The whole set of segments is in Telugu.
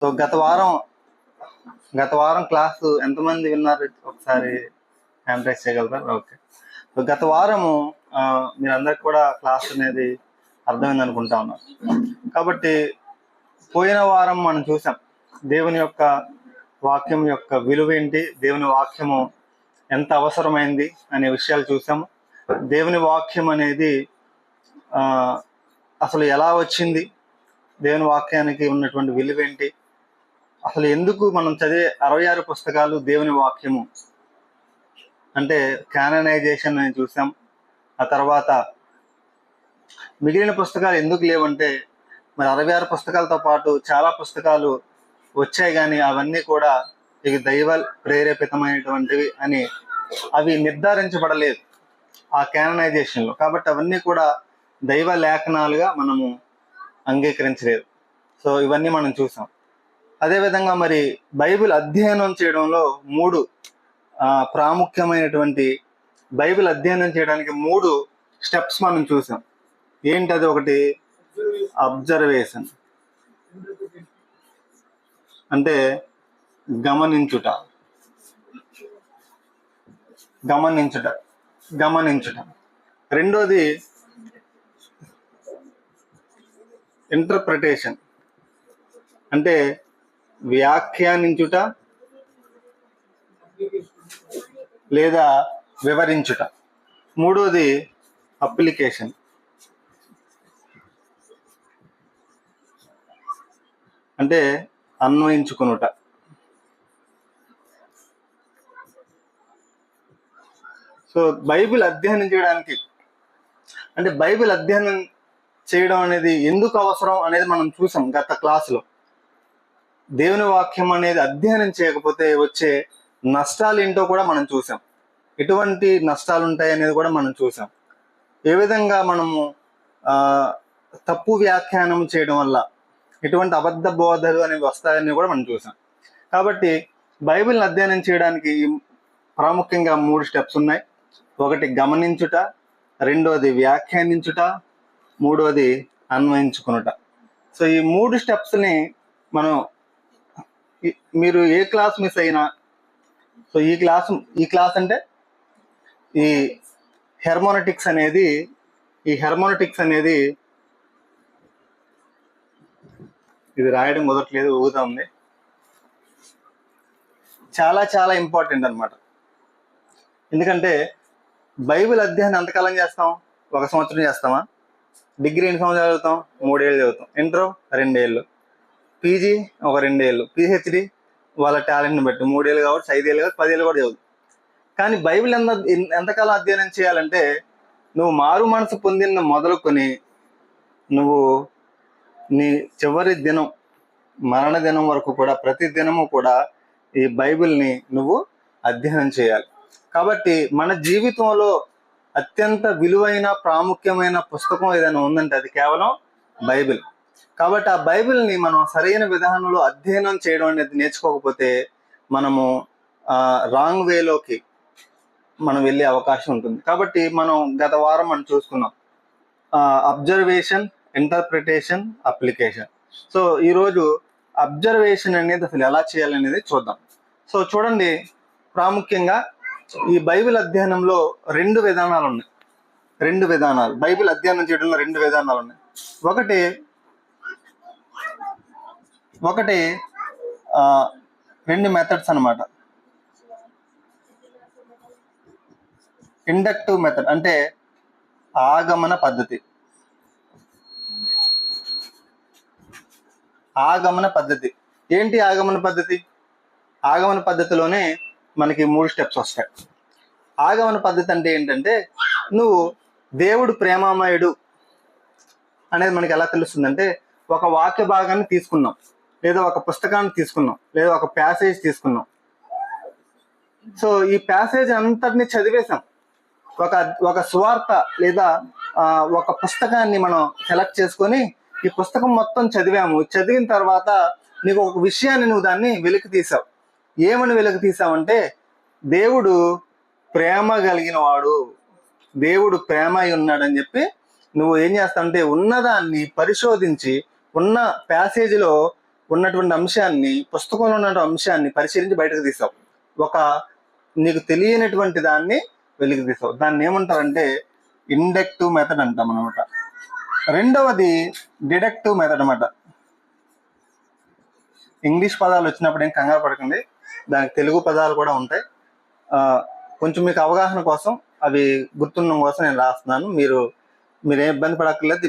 సో గత వారం క్లాసు ఎంతమంది విన్నారు? ఒకసారి హ్యాండ్ రైస్ చేయగలరా? ఓకే. సో గత వారము మీరందరికి కూడా క్లాస్ అనేది అర్థమైంది అనుకుంటా ఉన్నారు. కాబట్టి పోయిన వారం మనం చూసాం దేవుని యొక్క వాక్యం యొక్క విలువ ఏంటి, దేవుని వాక్యము ఎంత అవసరమైంది అనే విషయాలు చూసాము. దేవుని వాక్యం అనేది అసలు ఎలా వచ్చింది, దేవుని వాక్యానికి ఉన్నటువంటి విలువ ఏంటి, అసలు ఎందుకు మనం చదివే 66 పుస్తకాలు దేవుని వాక్యము అంటే క్యాననైజేషన్ అని చూసాం. ఆ తర్వాత మిగిలిన పుస్తకాలు ఎందుకు లేవంటే మరి 66 పుస్తకాలతో పాటు చాలా పుస్తకాలు వచ్చాయి, కానీ అవన్నీ కూడా ఇవి దైవ ప్రేరేపితమైనటువంటివి అని అవి నిర్ధారించబడలేదు ఆ క్యాననైజేషన్లో. కాబట్టి అవన్నీ కూడా దైవ లేఖనాలుగా మనము అంగీకరించలేదు. సో ఇవన్నీ మనం చూసాం. అదేవిధంగా మరి బైబిల్ అధ్యయనం చేయడంలో 3 ప్రాముఖ్యమైనటువంటి బైబిల్ అధ్యయనం చేయడానికి 3 స్టెప్స్ మనం చూసాం. ఏంటది? ఒకటి అబ్జర్వేషన్ అంటే గమనించుట. రెండోది ఇంటర్ప్రిటేషన్ అంటే వ్యాఖ్యానించుట లేదా వివరించుట. మూడోది అప్లికేషన్ అంటే అన్వయించుకునుట. సో బైబిల్ అధ్యయనం చేయడానికి అంటే బైబిల్ అధ్యయనం చేయడం అనేది ఎందుకు అవసరం అనేది మనం చూసాం గత క్లాసులో. దేవుని వాక్యం అనేది అధ్యయనం చేయకపోతే వచ్చే నష్టాలు ఏంటో కూడా మనం చూసాం. ఎటువంటి నష్టాలు ఉంటాయి అనేది కూడా మనం చూసాం. ఏ విధంగా మనము తప్పు వ్యాఖ్యానం చేయడం వల్ల ఎటువంటి అబద్ధ బోధలు అనేవి వస్తాయని కూడా మనం చూసాం. కాబట్టి బైబిల్ని అధ్యయనం చేయడానికి ప్రాముఖ్యంగా 3 స్టెప్స్ ఉన్నాయి. ఒకటి గమనించుట, రెండోది వ్యాఖ్యానించుట, మూడోది అన్వయించుకునుట. సో ఈ 3 స్టెప్స్ని మనం మీరు ఏ క్లాస్ మిస్ అయినా, సో ఈ క్లాస్ అంటే ఈ హెర్మోనటిక్స్ అనేది ఇది రాయడం కుదరట్లేదు, ఊగుతా ఉంది. చాలా చాలా ఇంపార్టెంట్ అన్నమాట. ఎందుకంటే బైబిల్ అధ్యయనం ఎంతకాలం చేస్తాం? 1 సంవత్సరం చేస్తామా? డిగ్రీ ఎన్ని సంవత్సరాలు చదువుతాం? 3 ఏళ్ళు చదువుతాం. ఇంటర్ 2 ఏళ్ళు, పీజీ ఒక 2 ఏళ్ళు, పిహెచ్డి వాళ్ళ టాలెంట్ని బట్టి 3 ఏళ్ళు కావచ్చు, 5 ఏళ్ళు కావచ్చు, 10 ఏళ్ళు కూడా చదువుతాం. కానీ బైబిల్ ఎంతకాలం అధ్యయనం చేయాలంటే నువ్వు మారు మనసు పొందిన మొదలుకొని నువ్వు నీ చివరి దినం, మరణ దినం వరకు కూడా ప్రతి దినము కూడా ఈ బైబిల్ని నువ్వు అధ్యయనం చేయాలి. కాబట్టి మన జీవితంలో అత్యంత విలువైన ప్రాముఖ్యమైన పుస్తకం ఏదైనా ఉందంటే అది కేవలం బైబిల్. కాబట్టి ఆ బైబిల్ని మనం సరైన విధానంలో అధ్యయనం చేయడం అనేది నేర్చుకోకపోతే మనము రాంగ్ వేలోకి మనం వెళ్ళే అవకాశం ఉంటుంది. కాబట్టి మనం గత వారం మనం చూసుకున్నాం అబ్జర్వేషన్, ఇంటర్ప్రిటేషన్, అప్లికేషన్. సో ఈరోజు అబ్జర్వేషన్ అనేది అసలు ఎలా చేయాలనేది చూద్దాం. సో చూడండి, ప్రాముఖ్యంగా ఈ బైబిల్ అధ్యయనంలో 2 విధానాలు ఉన్నాయి. 2 విధానాలు బైబిల్ అధ్యయనం చేయడంలో 2 విధానాలు ఉన్నాయి. ఒకటి 2 మెథడ్స్ అన్నమాట. ఇండక్టివ్ మెథడ్ అంటే ఆగమన పద్ధతి. ఏంటి ఆగమన పద్ధతి? ఆగమన పద్ధతిలోనే మనకి 3 స్టెప్స్ వస్తాయి. ఆగమన పద్ధతి అంటే ఏంటంటే నువ్వు దేవుడు ప్రేమామయుడు అనేది మనకి ఎలా తెలుస్తుందంటే ఒక వాక్య భాగాన్ని తీసుకున్నాం, లేదా ఒక పుస్తకాన్ని తీసుకున్నాం, లేదా ఒక ప్యాసేజ్ తీసుకున్నాం. సో ఈ ప్యాసేజ్ అంతటిని చదివేశాం. ఒక సువార్త లేదా ఒక పుస్తకాన్ని మనం సెలెక్ట్ చేసుకొని ఈ పుస్తకం మొత్తం చదివాము. చదివిన తర్వాత నీకు ఒక విషయాన్ని నువ్వు దాన్ని వెలికి తీసావు. ఏమని వెలికి తీసావంటే దేవుడు ప్రేమ కలిగిన వాడు, దేవుడు ప్రేమ అయి ఉన్నాడని చెప్పి నువ్వు ఏం చేస్తావంటే ఉన్నదాన్ని పరిశోధించి ఉన్న ప్యాసేజీలో ఉన్నటువంటి అంశాన్ని, పుస్తకంలో ఉన్న అంశాన్ని పరిశీలించి బయటకు తీసావు. ఒక నీకు తెలియనటువంటి దాన్ని వెలికి తీసావు. దాన్ని ఏమంటారంటే ఇండక్టివ్ మెథడ్ అంటాం అనమాట. రెండవది డిడక్టివ్ మెథడ్ అనమాట. ఇంగ్లీష్ పదాలు వచ్చినప్పుడు ఏం కంగారు పడకండి, దానికి తెలుగు పదాలు కూడా ఉంటాయి. కొంచెం మీకు అవగాహన కోసం అవి గుర్తుండడం కోసం నేను రాస్తున్నాను. మీరేం ఇబ్బంది పడక్కర్లేదు.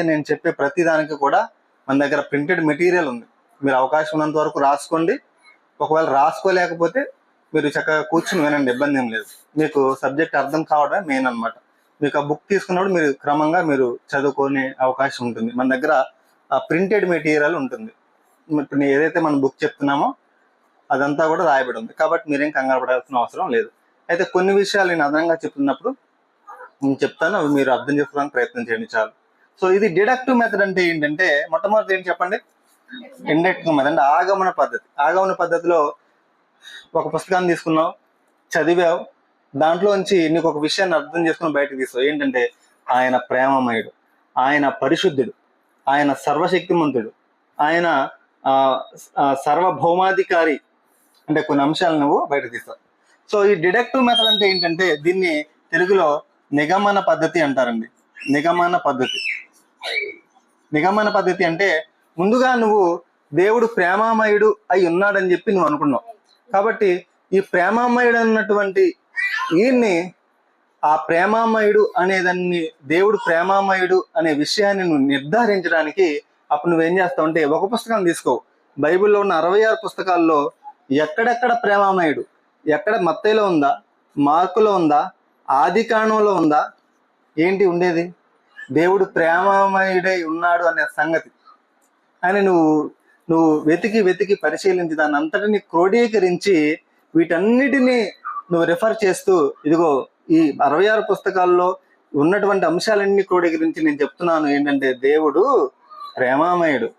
నేను చెప్పే ప్రతి దానికి కూడా మన దగ్గర ప్రింటెడ్ మెటీరియల్ ఉంది. మీరు అవకాశం ఉన్నంత వరకు రాసుకోండి. ఒకవేళ రాసుకోలేకపోతే మీరు చక్కగా కూర్చుని వినండి, ఇబ్బంది ఏం లేదు. మీకు సబ్జెక్ట్ అర్థం కావడమే మెయిన్ అనమాట. మీకు ఆ బుక్ తీసుకున్నప్పుడు మీరు క్రమంగా మీరు చదువుకునే అవకాశం ఉంటుంది. మన దగ్గర ప్రింటెడ్ మెటీరియల్ ఉంటుంది. ఇప్పుడు ఏదైతే మనం బుక్ చెప్తున్నామో అదంతా కూడా రాయబడి ఉంది. కాబట్టి మీరేం కంగారు పడాల్సిన అవసరం లేదు. అయితే కొన్ని విషయాలు నేను అదనంగా చెప్తున్నప్పుడు నేను చెప్తాను, అవి మీరు అర్థం చేసుకోవడానికి ప్రయత్నం చేయండి చాలు. సో ఇది డిడక్టివ్ మెథడ్ అంటే ఏంటంటే, మొట్టమొదటి ఏంటి చెప్పండి? ఇండక్టివ్ మెథడ్ అంటే ఆగమన పద్ధతి. ఆగమన పద్ధతిలో ఒక పుస్తకాన్ని తీసుకున్నావు, చదివావు, దాంట్లోంచి నీకు ఒక విషయాన్ని అర్థం చేసుకుని బయటకు తీస్తావు. ఏంటంటే ఆయన ప్రేమమయుడు, ఆయన పరిశుద్ధుడు, ఆయన సర్వశక్తిమంతుడు, ఆయన సర్వభౌమాధికారి అంటే కొన్ని అంశాలు నువ్వు బయటకు తీస్తావు. సో ఈ డిడక్టివ్ మెథడ్ అంటే ఏంటంటే, దీన్ని తెలుగులో నిగమన పద్ధతి అంటారండి. నిగమన పద్ధతి. నిగమన పద్ధతి అంటే ముందుగా నువ్వు దేవుడు ప్రేమామయుడు అయి ఉన్నాడని చెప్పి నువ్వు అనుకున్నావు. కాబట్టి ఈ ప్రేమామయుడు అన్నటువంటి ఈయన్ని, ఆ ప్రేమామయుడు అనేదాన్ని, దేవుడు ప్రేమామయుడు అనే విషయాన్ని నువ్వు నిర్ధారించడానికి అప్పుడు నువ్వేం చేస్తావు అంటే, ఒక పుస్తకం తీసుకో. బైబిల్లో ఉన్న 66 పుస్తకాల్లో ఎక్కడెక్కడ ప్రేమామయుడు, ఎక్కడ మత్తయిలో ఉందా, మార్కులో ఉందా, ఆది కాండంలో ఉందా, ఏంటి ఉండేది? దేవుడు ప్రేమామయుడై ఉన్నాడు అనే సంగతి అని నువ్వు వెతికి పరిశీలించి దాన్ని అంతటిని క్రోడీకరించి వీటన్నిటినీ నువ్వు రిఫర్ చేస్తూ, ఇదిగో ఈ 66 పుస్తకాల్లో ఉన్నటువంటి అంశాలన్నీ క్రోడీకరించి నేను చెప్తున్నాను ఏంటంటే దేవుడు ప్రేమామయుడు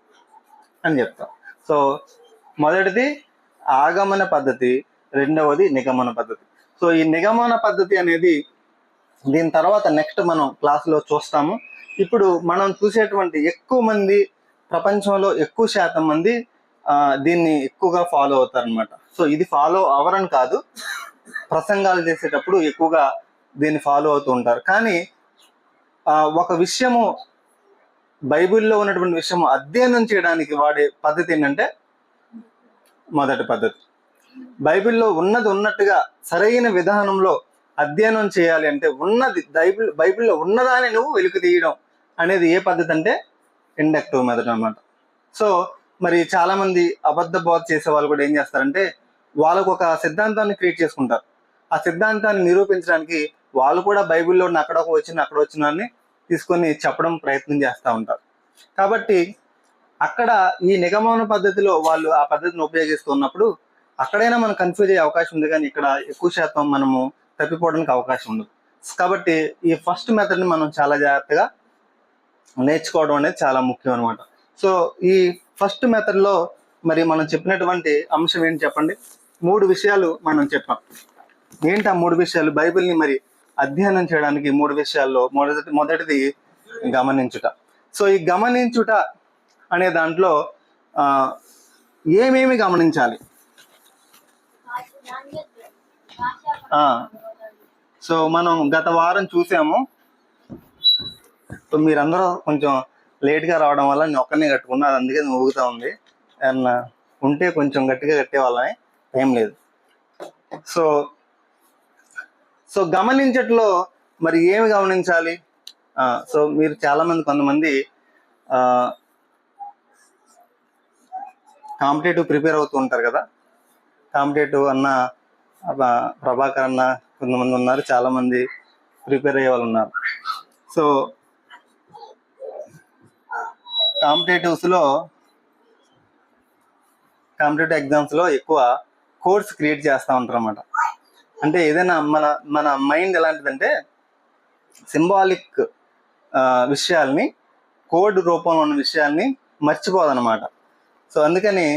అని చెప్తాం. సో మొదటిది ఆగమన పద్ధతి, రెండవది నిగమన పద్ధతి. సో ఈ నిగమన పద్ధతి అనేది దీని తర్వాత నెక్స్ట్ మనం క్లాసులో చూస్తాము. ఇప్పుడు మనం చూసేటువంటి ఎక్కువ మంది, ప్రపంచంలో ఎక్కువ శాతం మంది దీన్ని ఎక్కువగా ఫాలో అవుతారనమాట. సో ఇది ఫాలో అవ్వరని కాదు, ప్రసంగాలు చేసేటప్పుడు ఎక్కువగా దీన్ని ఫాలో అవుతూ ఉంటారు. కానీ ఒక విషయము, బైబిల్లో ఉన్నటువంటి విషయము అధ్యయనం చేయడానికి వాడే పద్ధతి ఏంటంటే మొదటి పద్ధతి. బైబిల్లో ఉన్నది ఉన్నట్టుగా సరైన విధానంలో అధ్యయనం చేయాలి అంటే ఉన్నది బైబిల్లో ఉన్నదాన్ని నువ్వు వెలికి తీయడం అనేది ఏ పద్ధతి అంటే ఇండక్టివ్ మెథడ్ అన్నమాట. సో మరి చాలా మంది అబద్ధ బోధ చేసే వాళ్ళు కూడా ఏం చేస్తారంటే, వాళ్ళకు ఒక సిద్ధాంతాన్ని క్రియేట్ చేసుకుంటారు. ఆ సిద్ధాంతాన్ని నిరూపించడానికి వాళ్ళు కూడా బైబిల్లో అక్కడ వచ్చిన తీసుకొని చెప్పడం ప్రయత్నం చేస్తూ ఉంటారు. కాబట్టి అక్కడ ఈ నిగమన పద్ధతిలో వాళ్ళు ఆ పద్ధతిని ఉపయోగిస్తున్నప్పుడు అక్కడైనా మనం కన్ఫ్యూజ్ అయ్యే అవకాశం ఉంది, కానీ ఇక్కడ ఎక్కువ శాతం మనము తప్పిపోవడానికి అవకాశం ఉండదు. కాబట్టి ఈ ఫస్ట్ మెథడ్ని మనం చాలా జాగ్రత్తగా నేర్చుకోవడం అనేది చాలా ముఖ్యం అనమాట. సో ఈ ఫస్ట్ మెథడ్లో మరి మనం చెప్పినటువంటి అంశం ఏంటి చెప్పండి? 3 విషయాలు మనం చెప్పాం. ఏంటి ఆ 3 విషయాలు? బైబిల్ని మరి అధ్యయనం చేయడానికి 3 విషయాల్లో మొదటిది గమనించుట. సో ఈ గమనించుట అనే దాంట్లో ఏమేమి గమనించాలి? సో మనం గత వారం చూసాము. సో మీరందరూ కొంచెం లేట్గా రావడం వల్ల నేను ఒక్కనే కట్టుకున్నా, అది అందుకే ఊగుతా ఉంది. ఏమన్నా ఉంటే కొంచెం గట్టిగా కట్టే వాళ్ళని, ఏం లేదు. సో గమనించట్లో మరి ఏమి గమనించాలి? సో మీరు కొంతమంది కాంపిటేటివ్ ప్రిపేర్ అవుతూ ఉంటారు కదా. కాంపిటేటివ్ అన్న ప్రభాకర్ అన్న కొంతమంది ఉన్నారు, చాలా మంది ప్రిపేర్ అయ్యే వాళ్ళు ఉన్నారు. సో కాంపిటేటివ్ ఎగ్జామ్స్ లో ఎక్కువ కోడ్స్ క్రియేట్ చేస్తూ ఉంటారు అన్నమాట. అంటే ఏదైనా మన మైండ్ ఎలాంటిదంటే సింబాలిక్ విషయాల్ని, కోడ్ రూపంలో ఉన్న విషయాల్ని మర్చిపోదన్నమాట. సో అందుకని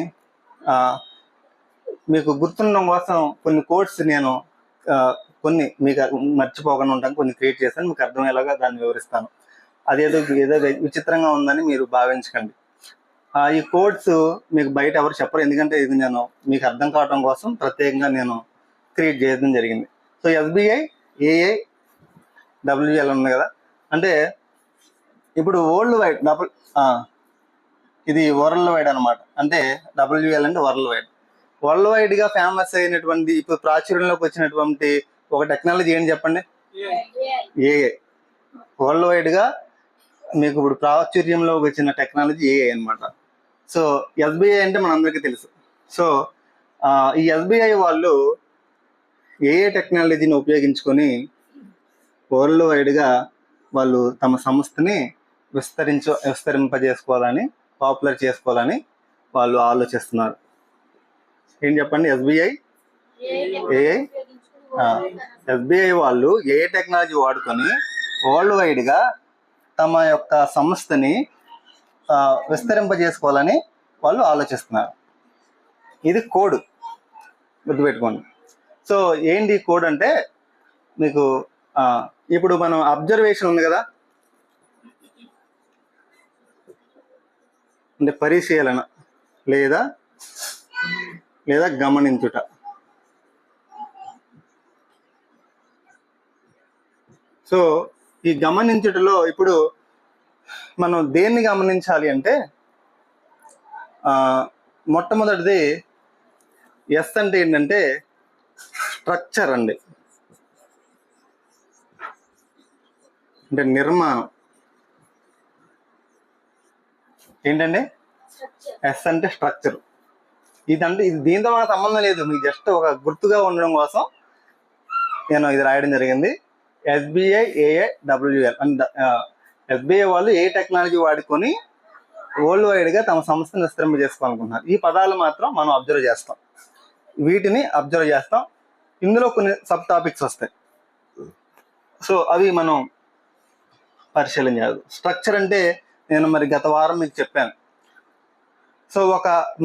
మీకు గుర్తుండడం కోసం కొన్ని కోడ్స్ నేను కొన్ని మీకు మర్చిపోకుండా ఉంటాను, కొన్ని క్రియేట్ చేస్తాను, మీకు అర్థమయ్యేలాగా దాన్ని వివరిస్తాను. ఏదో విచిత్రంగా ఉందని మీరు భావించకండి. ఈ కోడ్స్ మీకు బయట ఎవరు చెప్పరు, ఎందుకంటే ఇది నేను మీకు అర్థం కావడం కోసం ప్రత్యేకంగా నేను క్రియేట్ చేయడం జరిగింది. సో ఎస్బీఐ ఏఐ డబ్ల్యూఎల్ ఉంది కదా, అంటే ఇప్పుడు వరల్డ్ వైడ్ ఇది వరల్డ్ వైడ్ అనమాట. అంటే డబ్ల్యూఎల్ అంటే వరల్డ్ వైడ్గా ఫేమస్ అయినటువంటి, ఇప్పుడు ప్రాచుర్యంలోకి వచ్చినటువంటి ఒక టెక్నాలజీ ఏంటి చెప్పండి? ఏఐ. వరల్డ్ వైడ్గా మీకు ఇప్పుడు ప్రాచుర్యంలోకి వచ్చిన టెక్నాలజీ ఏఐ అనమాట. సో ఎస్బీఐ అంటే మనందరికీ తెలుసు. సో ఈ ఎస్బీఐ వాళ్ళు ఏఐ టెక్నాలజీని ఉపయోగించుకొని వరల్డ్ వైడ్గా వాళ్ళు తమ సంస్థని విస్తరింపజేసుకోవాలని, పాపులర్ చేసుకోవాలని వాళ్ళు ఆలోచిస్తున్నారు. ఏం చెప్పండి? SBI AI. ఎస్బీఐ వాళ్ళు ఏఐ టెక్నాలజీ వాడుకొని వరల్డ్ వైడ్గా తమ యొక్క సంస్థని విస్తరింపజేసుకోవాలని వాళ్ళు ఆలోచిస్తున్నారు. ఇది కోడ్, గుర్తుపెట్టుకోండి. సో ఏంటి కోడ్ అంటే, మీకు ఇప్పుడు మనం అబ్జర్వేషన్ ఉంది కదా, అంటే పరిశీలన లేదా గమనించుట. సో ఈ గమనించుటలో ఇప్పుడు మనం దేన్ని గమనించాలి అంటే, మొట్టమొదటిది ఎస్ అంటే ఏంటంటే స్ట్రక్చర్ అండి, అంటే నిర్మాణం. ఏంటండి? ఎస్ అంటే స్ట్రక్చర్. ఇది దీంతో మనకు సంబంధం లేదు, మీకు జస్ట్ ఒక గుర్తుగా ఉండడం కోసం నేను ఇది రాయడం జరిగింది. SBI AI WL and SBI వాళ్ళు ఏ టెక్నాలజీ వాడుకొని వరల్డ్ వైడ్గా తమ సంస్థను విస్తరింపజేసుకోవాలనుకుంటున్నారు. ఈ పదాలు మాత్రం మనం అబ్జర్వ్ చేస్తాం, వీటిని అబ్జర్వ్ చేస్తాం. ఇందులో కొన్ని సబ్ టాపిక్స్ వస్తాయి, సో అవి మనం పరిశీలన చేయాలి. స్ట్రక్చర్ అంటే నేను మరి గత వారం మీకు చెప్పాను. సో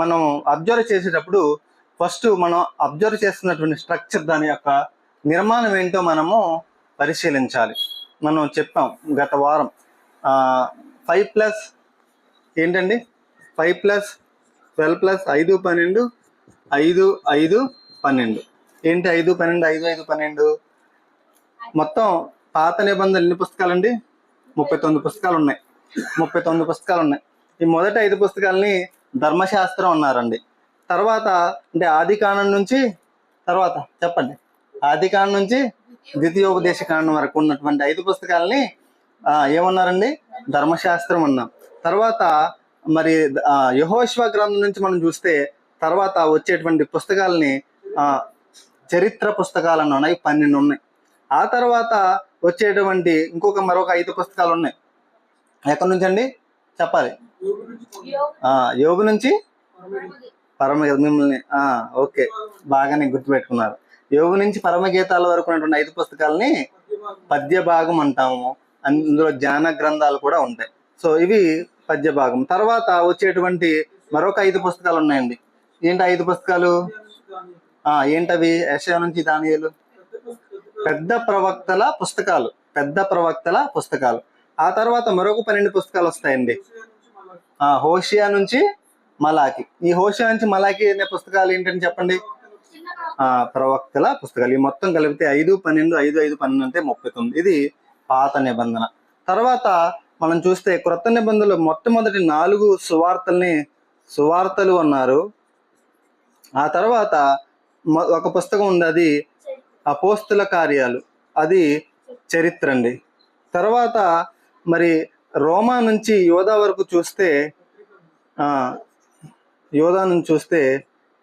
మనం అబ్జర్వ్ చేసేటప్పుడు ఫస్ట్ మనం అబ్జర్వ్ చేస్తున్నటువంటి స్ట్రక్చర్, దాని యొక్క నిర్మాణం ఏంటో మనము పరిశీలించాలి. మనం చెప్పాం గత వారం 5+ ఏంటండి? 5+12+5 12 5 5 12. ఏంటి 5 12 5 5 12? మొత్తం పాత నిబంధనలు ఎన్ని పుస్తకాలండి? 39 పుస్తకాలు ఉన్నాయి. 39 పుస్తకాలు ఉన్నాయి. ఈ మొదటి 5 పుస్తకాలని ధర్మశాస్త్రం అన్నారండి. తర్వాత అంటే ఆదికాండం నుంచి, తర్వాత చెప్పండి, ఆదికాండం నుంచి ద్వితీయోపదేశ కాండం వరకు ఉన్నటువంటి 5 పుస్తకాలని ఏమన్నారండి? ధర్మశాస్త్రం అన్నాం. తర్వాత మరి యెహోషువ గ్రంథం నుంచి మనం చూస్తే తర్వాత వచ్చేటువంటి పుస్తకాలని చరిత్ర పుస్తకాలు అని ఉన్నాయి, 12 ఉన్నాయి. ఆ తర్వాత వచ్చేటువంటి మరొక 5 పుస్తకాలు ఉన్నాయి. ఎక్కడి నుంచి అండి చెప్పాలి? యోబు నుంచి పరమగీత. మిమ్మల్ని ఓకే, బాగానే గుర్తుపెట్టుకున్నారు. యోబు నుంచి పరమగీతాల వరకు ఉన్నటువంటి 5 పుస్తకాలని పద్య భాగం అంటాము. అందులో జ్ఞాన గ్రంథాలు కూడా ఉంటాయి. సో ఇవి పద్య భాగం. తర్వాత వచ్చేటువంటి మరొక 5 పుస్తకాలు ఉన్నాయండి. ఏంటి 5 పుస్తకాలు? ఏంటవి? యెషయా నుంచి దానియేలు, పెద్ద ప్రవక్తల పుస్తకాలు. ఆ తర్వాత మరొక 12 పుస్తకాలు వస్తాయండి. హోషియా నుంచి మలాకి. ఈ హోషియా నుంచి మలాకి అనే పుస్తకాలు ఏంటని చెప్పండి? ప్రవక్తల పుస్తకాలు. ఈ మొత్తం కలిపితే 5 12 5 5 12 అంటే 39. ఇది పాత నిబంధన. తర్వాత మనం చూస్తే క్రొత్త నిబంధనలో మొట్టమొదటి 4 సువార్తలు అన్నారు. ఆ తర్వాత ఒక పుస్తకం ఉంది, అది అపోస్తుల కార్యాలు, అది చరిత్ర అండి. తర్వాత మరి రోమా నుంచి యోధా వరకు చూస్తే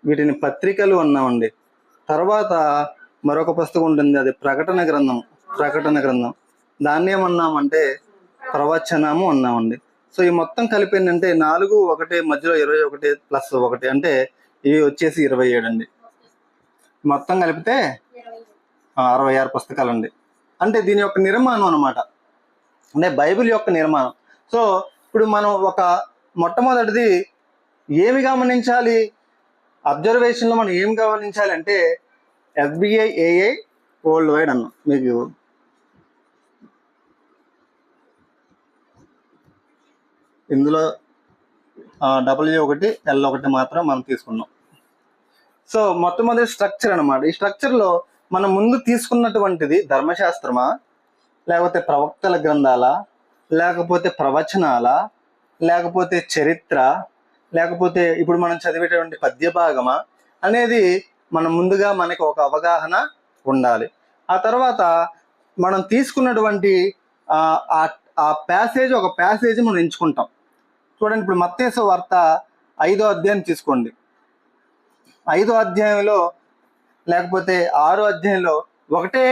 వీటిని పత్రికలు అన్నామండి. తర్వాత మరొక పుస్తకం ఉంటుంది, అది ప్రకటన గ్రంథం. దాన్ని ఏమన్నామంటే ప్రవచనము అన్నామండి. సో ఈ మొత్తం కలిపి ఏంటంటే 4 1 మధ్యలో 21 + 1 అంటే ఇవి వచ్చేసి 27 అండి. మొత్తం కలిపితే 66 పుస్తకాలండి. అంటే దీని యొక్క నిర్మాణం అనమాట, అంటే బైబిల్ యొక్క నిర్మాణం. సో ఇప్పుడు మనం మొట్టమొదటిది ఏమి గమనించాలి? అబ్జర్వేషన్లో మనం ఏం గమనించాలి అంటే ఎస్బీఐ ఏఐ వరల్డ్ వైడ్ అన్నాం. మీకు ఇందులో W ఒకటి L ఒకటి మాత్రం మనం తీసుకున్నాం. సో మొట్టమొదటి స్ట్రక్చర్ అనమాట. ఈ స్ట్రక్చర్లో మనం ముందు తీసుకున్నటువంటిది ధర్మశాస్త్రమా, లేకపోతే ప్రవక్తల గ్రంథాల, లేకపోతే ప్రవచనాల, లేకపోతే చరిత్ర, లేకపోతే ఇప్పుడు మనం చదివేటువంటి పద్య భాగమా అనేది మనం ముందుగా మనకి ఒక అవగాహన ఉండాలి. ఆ తర్వాత మనం తీసుకున్నటువంటి ఆ ప్యాసేజ్, ఒక ప్యాసేజ్ మనం ఎంచుకుంటాం. చూడండి, ఇప్పుడు మత్తయి సువార్త 5వ అధ్యాయం తీసుకోండి. 5వ అధ్యాయంలో లేకపోతే 6వ అధ్యాయంలో ఒకటే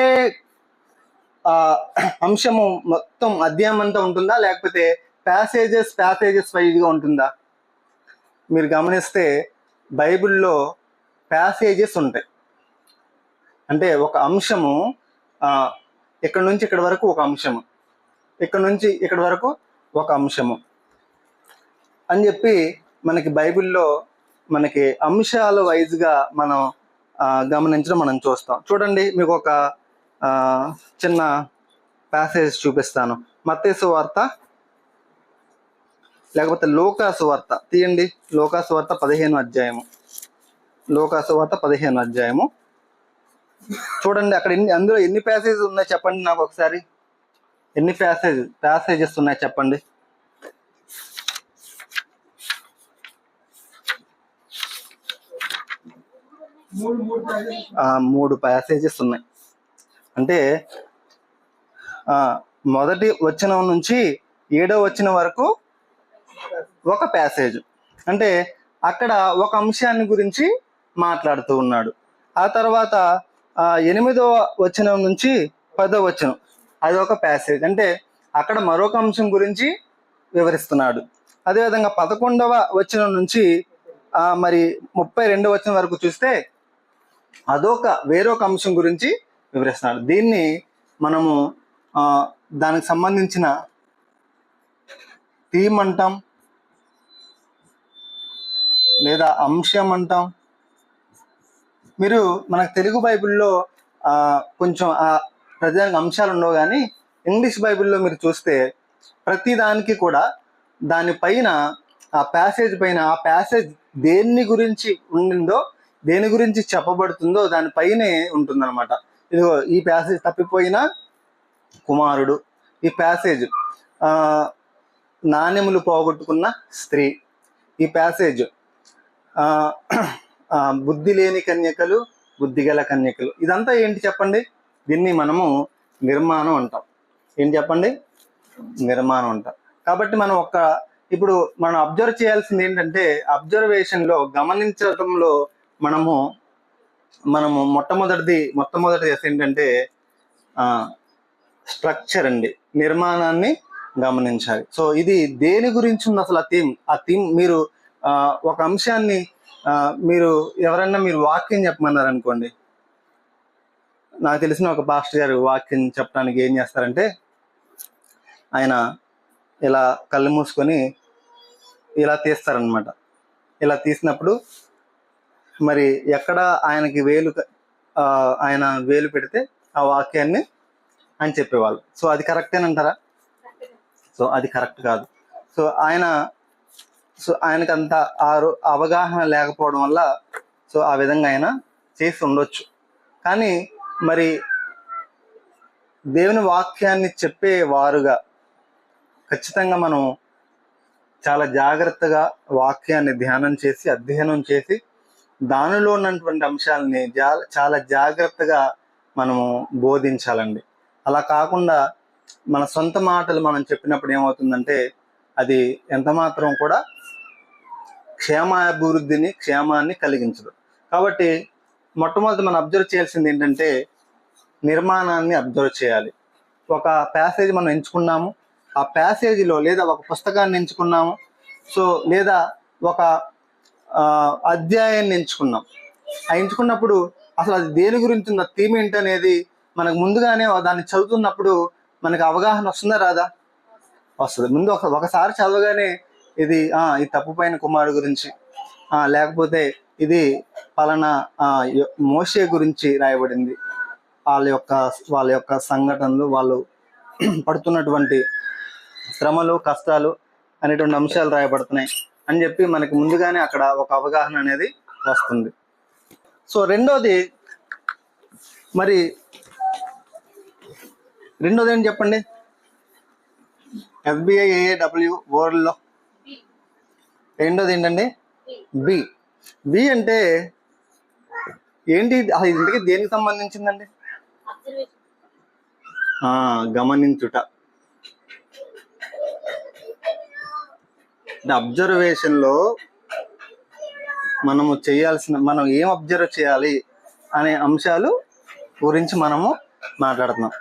అంశము మొత్తం అధ్యాయం అంతా ఉంటుందా, లేకపోతే ప్యాసేజెస్ వైజ్గా ఉంటుందా? మీరు గమనిస్తే బైబిల్లో ప్యాసేజెస్ ఉంటాయి. అంటే ఒక అంశము ఇక్కడ నుంచి ఇక్కడ వరకు ఒక అంశము, ఇక్కడ నుంచి ఇక్కడ వరకు ఒక అంశము అని చెప్పి మనకి బైబిల్లో మనకి అంశాల వైజ్గా మనం గమనించడం మనం చూస్తాం. చూడండి, మీకు ఒక చిన్న ప్యాసేజ్ చూపిస్తాను. మత్తయి సువార్త లేకపోతే లూకా సువార్త తీయండి. లూకా సువార్త 15వ అధ్యాయము. లూకా సువార్త 15వ అధ్యాయము చూడండి. అక్కడ అందులో ఎన్ని ప్యాసేజెస్ ఉన్నాయి చెప్పండి నాకు ఒకసారి. ఎన్ని ప్యాసేజెస్ ఉన్నాయి చెప్పండి. 3 ప్యాసేజెస్ ఉన్నాయి. అంటే మొదటి వచనం నుంచి 7వ వచనం వరకు ఒక ప్యాసేజ్. అంటే అక్కడ ఒక అంశాన్ని గురించి మాట్లాడుతూ ఉన్నాడు. ఆ తర్వాత 8వ వచనం నుంచి 10వ వచనం అది ఒక ప్యాసేజ్. అంటే అక్కడ మరొక అంశం గురించి వివరిస్తున్నాడు. అదేవిధంగా 11వ వచనం నుంచి మరి 32వ వచనం వరకు చూస్తే వేరొక అంశం గురించి వివరిస్తున్నాడు. దీన్ని మనము దానికి సంబంధించిన థీమ్ అంటాం, లేదా అంశం అంటాం. మీరు మనకు తెలుగు బైబిల్లో కొంచెం ప్రధాన అంశాలు ఉండవు, కానీ ఇంగ్లీష్ బైబిల్లో మీరు చూస్తే ప్రతి దానికి కూడా దానిపైన ఆ ప్యాసేజ్ పైన ఆ ప్యాసేజ్ దేని గురించి ఉండిందో, దేని గురించి చెప్పబడుతుందో దానిపైనే ఉంటుందన్నమాట. ఇదిగో ఈ ప్యాసేజ్ తప్పిపోయిన కుమారుడు, ఈ ప్యాసేజ్ నాణ్యములు పోగొట్టుకున్న స్త్రీ, ఈ ప్యాసేజ్ బుద్ధి లేని కన్యకలు, బుద్ధిగల కన్యకలు. ఇదంతా ఏంటి చెప్పండి? దీన్ని మనము నిర్మాణం అంటాం. ఏంటి చెప్పండి? నిర్మాణం అంటాం. కాబట్టి మనం ఇప్పుడు మనం అబ్జర్వ్ చేయాల్సింది ఏంటంటే, అబ్జర్వేషన్లో గమనించడంలో మనము మొట్టమొదటిది ఏంటంటే స్ట్రక్చర్ అండి, నిర్మాణాన్ని గమనించాలి. సో ఇది దేని గురించి ఉంది అసలు ఆ థీమ్ మీరు ఒక అంశాన్ని మీరు ఎవరన్నా మీరు వాక్యం చెప్పమన్నారు అనుకోండి, నాకు తెలిసిన ఒక పాస్టర్ గారు వాక్యం చెప్పడానికి ఏం చేస్తారంటే, ఆయన ఇలా కళ్ళు మూసుకొని ఇలా తీస్తారనమాట. ఇలా తీసినప్పుడు మరి ఎక్కడ ఆయనకి ఆయన వేలు పెడితే ఆ వాక్యాన్ని అని చెప్పేవాళ్ళు. సో అది కరెక్టేనంటారా? సో అది కరెక్ట్ కాదు. సో ఆయనకు అంత అవగాహన లేకపోవడం వల్ల సో ఆ విధంగా ఆయన చేసి ఉండొచ్చు. కానీ మరి దేవుని వాక్యాన్ని చెప్పేవారుగా ఖచ్చితంగా మనం చాలా జాగ్రత్తగా వాక్యాన్ని ధ్యానం చేసి, అధ్యయనం చేసి, దానిలో ఉన్నటువంటి అంశాలని చాలా జాగ్రత్తగా మనము బోధించాలండి. అలా కాకుండా మన సొంత మాటలు మనం చెప్పినప్పుడు ఏమవుతుందంటే, అది ఎంత మాత్రం కూడా క్షేమాన్ని కలిగించదు. కాబట్టి మొట్టమొదటి మనం అబ్జర్వ్ చేయాల్సింది ఏంటంటే, నిర్మాణాన్ని అబ్జర్వ్ చేయాలి. ఒక ప్యాసేజ్ మనం ఎంచుకున్నాము, ఆ ప్యాసేజీలో లేదా ఒక పుస్తకాన్ని ఎంచుకున్నాము, సో లేదా ఒక అధ్యాయాన్ని ఎంచుకున్నాం. ఎంచుకున్నప్పుడు అసలు అది దేని గురించి ఉన్న థీమ్ ఏంటనేది మనకు ముందుగానే దాన్ని చదువుతున్నప్పుడు మనకు అవగాహన వస్తుందా రాదా? వస్తుంది. ముందు ఒకసారి చదవగానే ఇది తప్పుపైన కుమారుడు గురించి, లేకపోతే ఇది పలానా మోషే గురించి రాయబడింది, వాళ్ళ యొక్క సంఘటనలు, వాళ్ళు పడుతున్నటువంటి శ్రమలు, కష్టాలు అనేటువంటి అంశాలు రాయబడుతున్నాయి. అని చెప్పి మనకి ముందుగానే అక్కడ ఒక అవగాహన అనేది వస్తుంది. సో రెండోది ఏంటి చెప్పండి? ఎస్బిఐ ఏఏడబ్ల్యూ వరల్డ్లో రెండోది ఏంటండి? బి. బి అంటే ఏంటి? ఇంటికి దేనికి సంబంధించిందండి? గమనించుట. అబ్జర్వేషన్లో మనం ఏం అబ్జర్వ్ చేయాలి అనే అంశాలు గురించి మనము మాట్లాడుతున్నాం.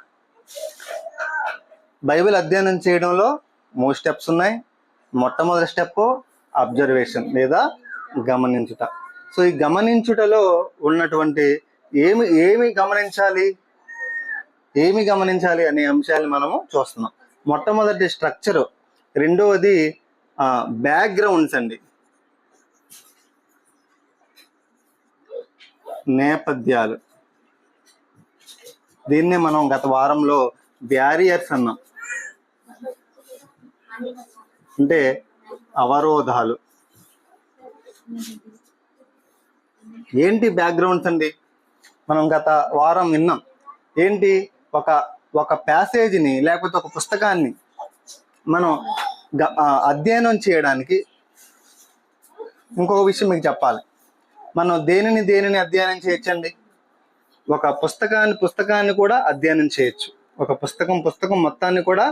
బైబిల్ అధ్యయనం చేయడంలో 3 స్టెప్స్ ఉన్నాయి. మొట్టమొదటి స్టెప్ అబ్జర్వేషన్ లేదా గమనించుట. సో ఈ గమనించుటలో ఉన్నటువంటి ఏమి గమనించాలి అనే అంశాలు మనము చూస్తున్నాం. మొట్టమొదటి స్ట్రక్చర్, రెండవది బ్యాక్గ్రౌండ్స్ అండి, నేపథ్యాలు. దీన్నే మనం గత వారంలో బ్యారియర్స్ అన్నాం, అంటే అవరోధాలు. ఏంటి బ్యాక్గ్రౌండ్స్ అండి? మనం గత వారం విన్నాం. ఏంటి? ఒక ప్యాసేజీని లేకపోతే ఒక పుస్తకాన్ని మనం అధ్యయనం చేయడానికి, ఇంకొక విషయం మీకు చెప్పాలి, మనం దేనిని అధ్యయనం చేయొచ్చండి? ఒక పుస్తకాన్ని కూడా అధ్యయనం చేయొచ్చు. ఒక పుస్తకం మొత్తాన్ని కూడా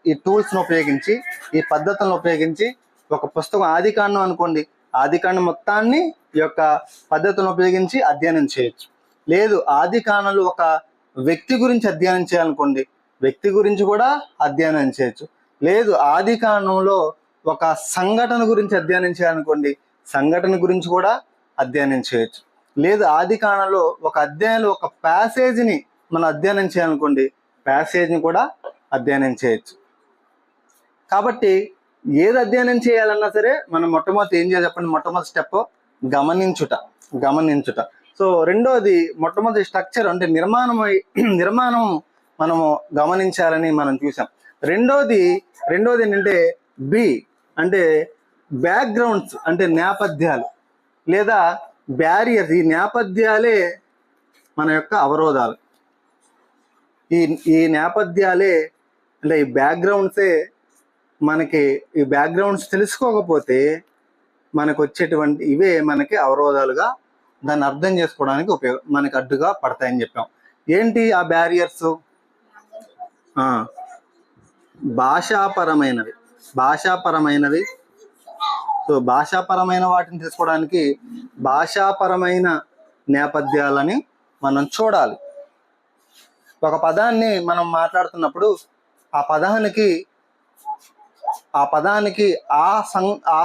ఈ టూల్స్ను ఉపయోగించి, ఈ పద్ధతులను ఉపయోగించి, ఒక పుస్తకం ఆదికాండం అనుకోండి, ఆదికాండం మొత్తాన్ని ఈ యొక్క పద్ధతులను ఉపయోగించి అధ్యయనం చేయొచ్చు. లేదు ఆదికాండంలో ఒక వ్యక్తి గురించి అధ్యయనం చేయాలనుకోండి, వ్యక్తి గురించి కూడా అధ్యయనం చేయొచ్చు. లేదు ఆదికాండంలో ఒక సంఘటన గురించి అధ్యయనం చేయాలనుకోండి, సంఘటన గురించి కూడా అధ్యయనం చేయొచ్చు. లేదు ఆదికాండంలో ఒక అధ్యాయంలో ఒక ప్యాసేజీని మనం అధ్యయనం చేయాలనుకోండి, ప్యాసేజ్ని కూడా అధ్యయనం చేయొచ్చు. కాబట్టి ఏది అధ్యయనం చేయాలన్నా సరే మనం మొట్టమొదటి ఏం చేయాలి చెప్పండి? మొట్టమొదటి స్టెప్ గమనించుట. సో రెండోది మొట్టమొదటి స్ట్రక్చర్ అంటే నిర్మాణం మనము గమనించాలని మనం చూసాం. రెండోది ఏంటంటే బి అంటే బ్యాక్గ్రౌండ్స్, అంటే నేపథ్యాలు లేదా బ్యారియర్స్. ఈ నేపథ్యాలే మన యొక్క అవరోధాలు. ఈ నేపథ్యాలే అంటే ఈ బ్యాక్గ్రౌండ్సే మనకి, ఈ బ్యాక్గ్రౌండ్స్ తెలుసుకోకపోతే మనకు వచ్చేటువంటి ఇవే మనకి అవరోధాలుగా, దాన్ని అర్థం చేసుకోవడానికి మనకి అడ్డుగా పడతాయని చెప్పాం. ఏంటి ఆ బ్యారియర్స్? భాషాపరమైనవి. సో భాషాపరమైన వాటిని తెలుసుకోవడానికి భాషాపరమైన నేపథ్యాలని మనం చూడాలి. ఒక పదాన్ని మనం మాట్లాడుతున్నప్పుడు ఆ పదానికి ఆ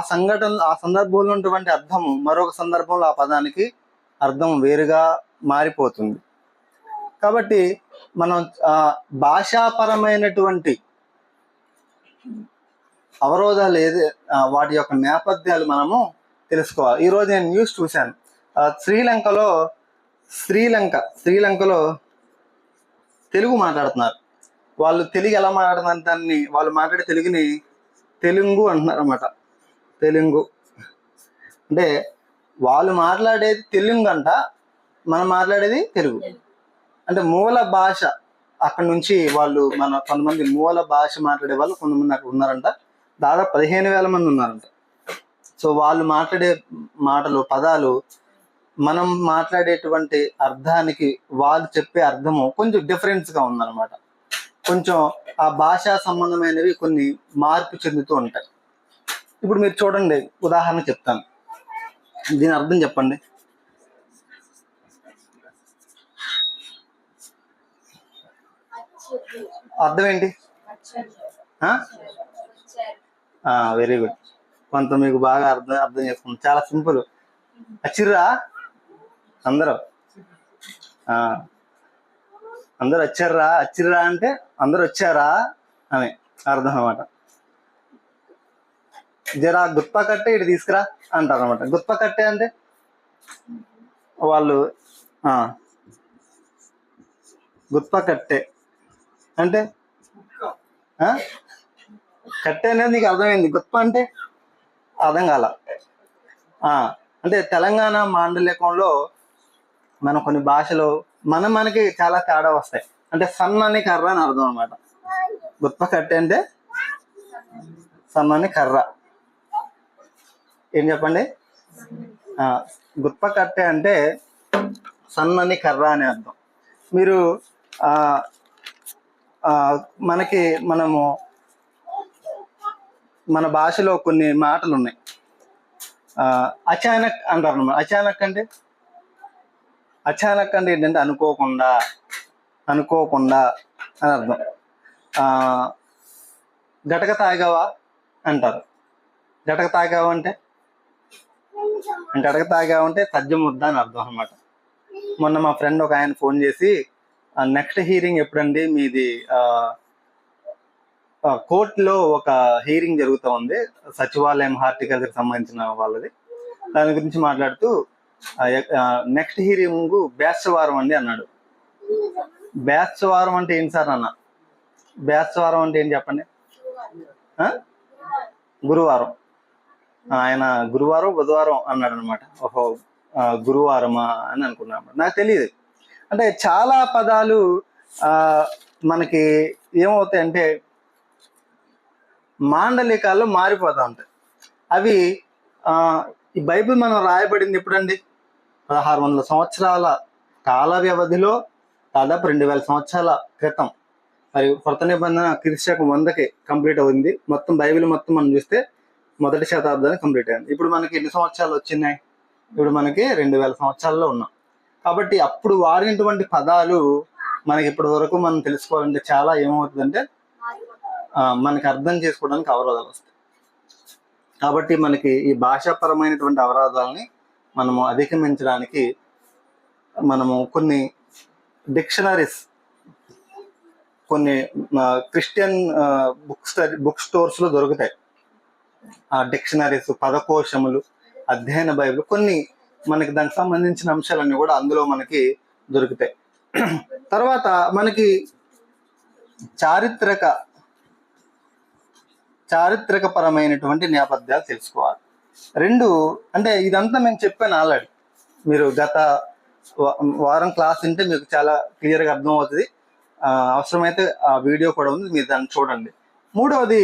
సందర్భంలో ఉన్నటువంటి అర్థము మరొక సందర్భంలో ఆ పదానికి అర్థం వేరుగా మారిపోతుంది. కాబట్టి మనం భాషాపరమైనటువంటి అవరోధాలు వాటి యొక్క నేపథ్యాలు మనము తెలుసుకోవాలి. ఈరోజు నేను న్యూస్ చూశాను. శ్రీలంకలో తెలుగు మాట్లాడుతున్నారు. వాళ్ళు తెలుగు ఎలా మాట్లాడుతున్నారు? దాన్ని వాళ్ళు మాట్లాడే తెలుగుని తెలుగు అంటున్నారు అన్నమాట. తెలుగు అంటే వాళ్ళు మాట్లాడేది తెలుగు అంట, మనం మాట్లాడేది తెలుగు. అంటే మూల భాష అక్కడ నుంచి వాళ్ళు కొంతమంది మూల భాష మాట్లాడే వాళ్ళు కొంతమంది అక్కడ ఉన్నారంట. దాదాపు 15,000 మంది ఉన్నారంట. సో వాళ్ళు మాట్లాడే పదాలు మనం మాట్లాడేటువంటి అర్థానికి వాళ్ళు చెప్పే అర్థము కొంచెం డిఫరెన్స్గా ఉందన్నమాట. కొంచెం ఆ భాషా సంబంధమైనవి కొన్ని మార్పు చెందుతూ ఉంటాయి. ఇప్పుడు మీరు చూడండి, ఉదాహరణ చెప్తాను, దీని అర్థం చెప్పండి. అర్థం ఏంటి? Very good. కొంత మీకు బాగా అర్థం చేసుకుంటాం. చాలా సింపుల్. వచ్చిర్రా అందరూ వచ్చిర్రా అంటే అందరూ వచ్చారా అని అర్థం అనమాట. జరా గుత్ప కట్టే ఇటు తీసుకురా అంటారు అనమాట. గుత్ప కట్టే అంటే వాళ్ళు గుత్ప కట్టే అంటే కట్టె అనేది నీకు అర్థమైంది, గుత్ప అంటే అర్థం కాల. అంటే తెలంగాణ మాండలికంలో మన కొన్ని భాషలో మనకి చాలా తేడా వస్తాయి. అంటే సన్నని కర్ర అని అర్థం అనమాట. గుత్ప కట్టె అంటే సన్నని కర్ర. ఏం చెప్పండి? గుత్ప కట్టె అంటే సన్నని కర్ర అని అర్థం. మీరు మనము మన భాషలో కొన్ని మాటలు ఉన్నాయి. అచానక్ అంటారు అన్నమాట. అచానక్ అంటే ఏంటంటే అనుకోకుండా అని అర్థం. గటక తాగావా అంటారు. గటక తాగావా అంటే సజ్జ ముద్ద అని అర్థం అనమాట. మొన్న మా ఫ్రెండ్ ఒక ఆయన ఫోన్ చేసి, నెక్స్ట్ హీరింగ్ ఎప్పుడండి మీది? కోర్టులో ఒక హీరింగ్ జరుగుతూ ఉంది, సచివాలయం హార్టికల్చర్ సంబంధించిన వాళ్ళది. దాని గురించి మాట్లాడుతూ నెక్స్ట్ హీరింగ్ బేస్తవారం అండి అన్నాడు. బేస్తవారం అంటే ఏంటి సార్ అన్న? బేస్తవారం అంటే ఏంటి చెప్పండి? గురువారం. ఆయన గురువారం బుధవారం అన్నాడు అనమాట. ఓహో, గురువారమా అని అనుకున్నాను. నాకు తెలియదు. అంటే చాలా పదాలు మనకి ఏమవుతాయి అంటే మాండలికాల్లో మారిపోతూ ఉంటాయి. అవి ఈ బైబిల్ మనం రాయబడింది ఎప్పుడండి? 1600 సంవత్సరాల కాల వ్యవధిలో, దాదాపు 2000 సంవత్సరాల క్రితం. మరి కొత్త నిబంధన క్రీస్తుశకం 100కి కంప్లీట్ అవుతుంది. మొత్తం బైబిల్ మొత్తం మనం చూస్తే మొదటి శతాబ్దానికి కంప్లీట్ అయింది. ఇప్పుడు మనకి ఎన్ని సంవత్సరాలు వచ్చినాయి? ఇప్పుడు మనకి 2000 సంవత్సరాల్లో ఉన్నాం. కాబట్టి అప్పుడు వాడినటువంటి పదాలు మనకి ఇప్పటి వరకు మనం తెలుసుకోవాలంటే చాలా ఏమవుతుందంటే మనకి అర్థం చేసుకోవడానికి అవరోధాలు వస్తాయి. కాబట్టి మనకి ఈ భాషాపరమైనటువంటి అవరోధాలని మనము అధిగమించడానికి మనము కొన్ని డిక్షనరీస్, కొన్ని క్రిస్టియన్ బుక్ స్టోర్స్లో దొరుకుతాయి. ఆ డిక్షనరీస్, పదకోశములు, అధ్యయన బైబిల్, కొన్ని మనకి దానికి సంబంధించిన అంశాలన్నీ కూడా అందులో మనకి దొరుకుతాయి. తర్వాత మనకి చారిత్రకపరమైనటువంటి నేపథ్యాలు తెలుసుకోవాలి. 2 అంటే ఇదంతా నేను చెప్పాను ఆల్రెడీ. మీరు గత వారం క్లాస్ ఉంటే మీకు చాలా క్లియర్గా అర్థం అవుతుంది. అవసరమైతే ఆ వీడియో కూడా ఉంది, మీరు దాన్ని చూడండి. 3వది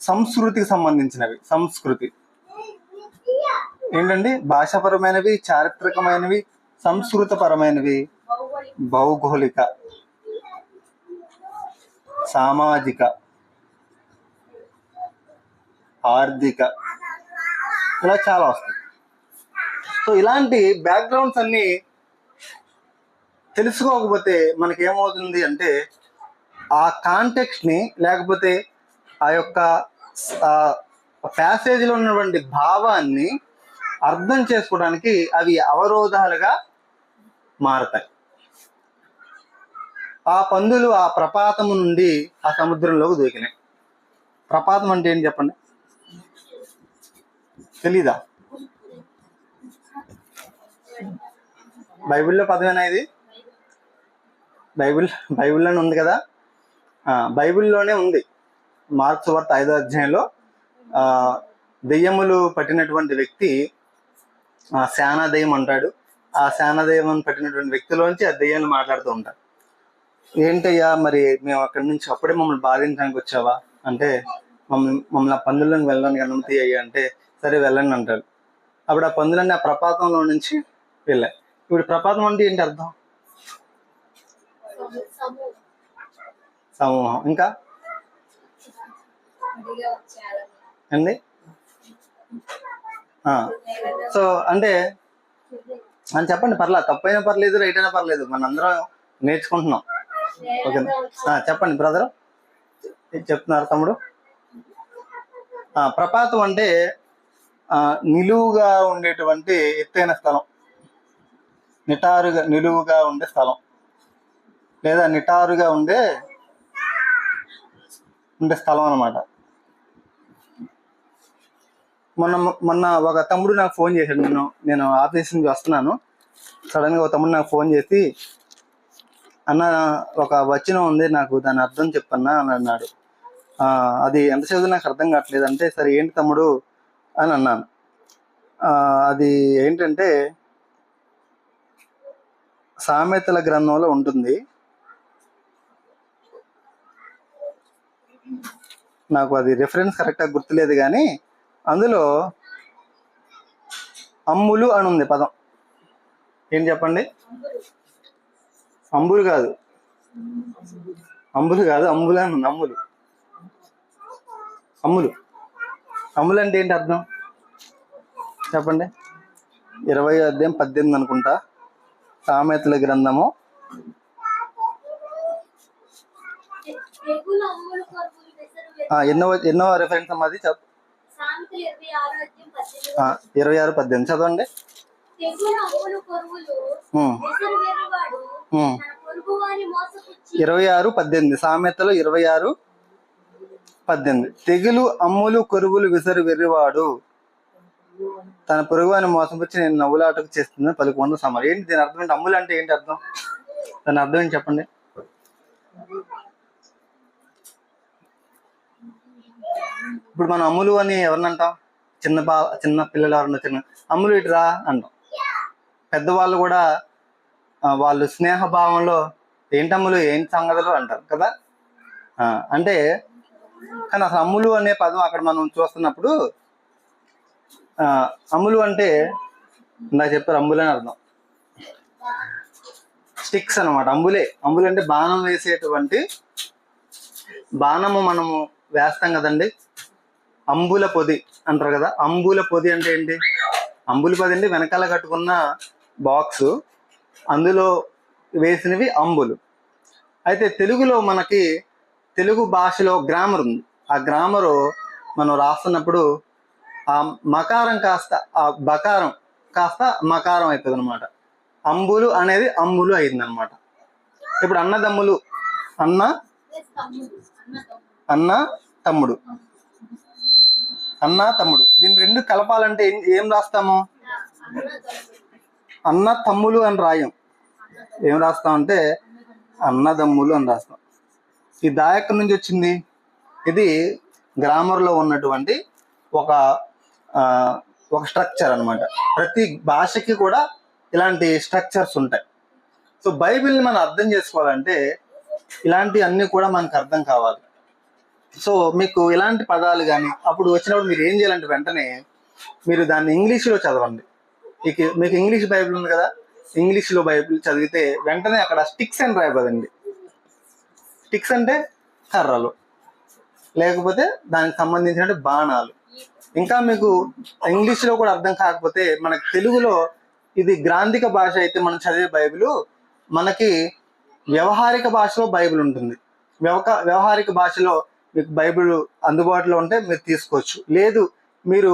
సంస్కృతికి సంబంధించినవి. సంస్కృతి ఏంటండి? భాషాపరమైనవి, చారిత్రకమైనవి, సంస్కృతపరమైనవి, భౌగోళిక, సామాజిక, ఆర్థిక, ఇలా చాలా వస్తాయి. సో ఇలాంటి బ్యాక్గ్రౌండ్స్ అన్నీ తెలుసుకోకపోతే మనకి ఏమవుతుంది అంటే ఆ కాంటెక్స్ట్ని, లేకపోతే ఆ యొక్క ప్యాసేజ్లో ఉన్నటువంటి భావాన్ని అర్థం చేసుకోవడానికి అవి అవరోధాలుగా మారతాయి. ఆ పందులు ఆ ప్రపాతము నుండి ఆ సముద్రంలోకి దూకినాయి. ప్రపాతం అంటే ఏంటి చెప్పండి? తెలీదా? బైబిల్లో పదమేనా ఇది? బైబిల్లోనే ఉంది కదా. బైబిల్లోనే ఉంది. మార్క్స్ వార్త 5వ అధ్యాయంలో దెయ్యములు పట్టినటువంటి వ్యక్తి శానా దెయ్యం అంటాడు. ఆ శానా దెయ్యం పట్టినటువంటి వ్యక్తిలోంచి ఆ దెయ్యాన్ని మాట్లాడుతూ ఉంటారు. ఏంటయ్యా, మరి మేము అక్కడి నుంచి అప్పుడే మమ్మల్ని బాధించడానికి వచ్చావా అంటే, మమ్మల్ని ఆ పందులను వెళ్ళడానికి అనుమతి అయ్యా అంటే, సరే వెళ్ళండి అంటాడు. అప్పుడు ఆ పందులన్నీ ఆ ప్రపాతంలో నుంచి వెళ్ళాయి. ఇప్పుడు ప్రపాతం అంటే ఏంటి అర్థం? సమూహం. ఇంకా అండి. సో అంటే అని చెప్పండి, పర్లేదు, తప్పైనా పర్లేదు, రైట్ అయినా పర్లేదు, మనందరం నేర్చుకుంటున్నాం. ఓకేనా? చెప్పండి బ్రదర్, చెప్తున్నారు తమ్ముడు. ప్రపాతం అంటే నిలువుగా ఉండేటువంటి ఎత్తైన స్థలం, నిలువుగా ఉండే స్థలం, లేదా నిటారుగా ఉండే స్థలం అన్నమాట. మొన్న ఒక తమ్ముడు నాకు ఫోన్ చేశాడు. నేను ఆఫీస్ నుంచి వస్తున్నాను, సడన్గా ఒక తమ్ముడు నాకు ఫోన్ చేసి, అన్న ఒక వచనం ఉంది, నాకు దాని అర్థం చెప్పన్నా అని అన్నాడు. అది ఎంత చదివినా నాకు అర్థం కావట్లేదు అంటే, సరే ఏంటి తమ్ముడు అని అన్నాను. అది ఏంటంటే సామెతల గ్రంథంలో ఉంటుంది. నాకు అది రిఫరెన్స్ కరెక్ట్గా గుర్తులేదు, కానీ అందులో అమ్ములు అని ఉంది పదం. ఏం చెప్పండి? అంబులు కాదు, అంబులు కాదు, అంబులు అని ఉంది. అమ్ములు, అమ్ములు, అమ్ములు అంటే ఏంటి అర్థం చెప్పండి? 20:18 అనుకుంటా, సామెతల గ్రంథము. ఎన్నో రిఫరెన్స్ అమ్మా అది? 26:18 చదవండి. 26:18 సామెతలు 26:18. తెగులు అమ్ములు కొరువులు విసరు వెర్రివాడు తన పొరుగువాని మోసపుచ్చి నేను నవ్వులాటకు చేస్తుందని పలుకొండ సమానం. ఏంటి దీని అర్థం? ఏంటి? అమ్ములు అంటే ఏంటి అర్థం? దాని అర్థం ఏంటి చెప్పండి? ఇప్పుడు మనం అమ్ములు అని ఎవరినంటాం? చిన్న పిల్లలు ఎవరన్నా చిన్న అమ్ములు ఇటురా అంటాం. పెద్దవాళ్ళు కూడా వాళ్ళు స్నేహభావంలో ఏంటమ్ములు, ఏంటి సంగతులు అంటారు కదా. అంటే కానీ అసలు అమ్ములు అనే పదం అక్కడ మనం చూస్తున్నప్పుడు అమ్ములు అంటే నాకు చెప్పారు, అంబులు అని అర్థం. స్టిక్స్ అనమాట. అంబులు అంటే బాణం వేసేటువంటి, బాణము మనము వేస్తాం కదండి, అంబుల పొది అంటారు కదా. అంబుల పొది అంటే ఏంటి? అంబుల పొది అంటే వెనకాల కట్టుకున్న బాక్సు, అందులో వేసినవి అంబులు. అయితే తెలుగులో మనకి తెలుగు భాషలో గ్రామర్ ఉంది. ఆ గ్రామరు మనం రాస్తున్నప్పుడు ఆ మకారం కాస్త ఆ బకారం కాస్త మకారం అవుతుంది అనమాట. అంబులు అనేది అంబులు అయింది అనమాట. ఇప్పుడు అన్నదమ్ములు, అన్న తమ్ముడు, అన్న తమ్ముడు, దీన్ని రెండు కలపాలంటే ఏం రాస్తాము? అన్న తమ్ములు అని రాయం. ఏం రాస్తామంటే అన్నదమ్ములు అని రాస్తాం. ఈ దా ఎక్కడి నుంచి వచ్చింది? ఇది గ్రామర్లో ఉన్నటువంటి ఒక స్ట్రక్చర్ అనమాట. ప్రతి భాషకి కూడా ఇలాంటి స్ట్రక్చర్స్ ఉంటాయి. సో బైబిల్ని మనం అర్థం చేసుకోవాలంటే ఇలాంటి అన్నీ కూడా మనకు అర్థం కావాలి. సో మీకు ఇలాంటి పదాలు కానీ అప్పుడు వచ్చినప్పుడు మీరు ఏం చేయాలంటే వెంటనే మీరు దాన్ని ఇంగ్లీష్లో చదవండి. మీకు ఇంగ్లీష్ బైబిల్ ఉంది కదా, ఇంగ్లీష్లో బైబిల్ చదివితే వెంటనే అక్కడ స్టిక్స్ అని రాయబదండి. స్టిక్స్ అంటే కర్రలు, లేకపోతే దానికి సంబంధించిన బాణాలు. ఇంకా మీకు ఇంగ్లీష్లో కూడా అర్థం కాకపోతే మనకి తెలుగులో ఇది గ్రాంధిక భాష అయితే మనం చదివే బైబిల్, మనకి వ్యవహారిక భాషలో బైబిల్ ఉంటుంది. వ్యవహారిక భాషలో మీకు బైబిల్ అందుబాటులో ఉంటే మీరు తీసుకోవచ్చు. లేదు మీరు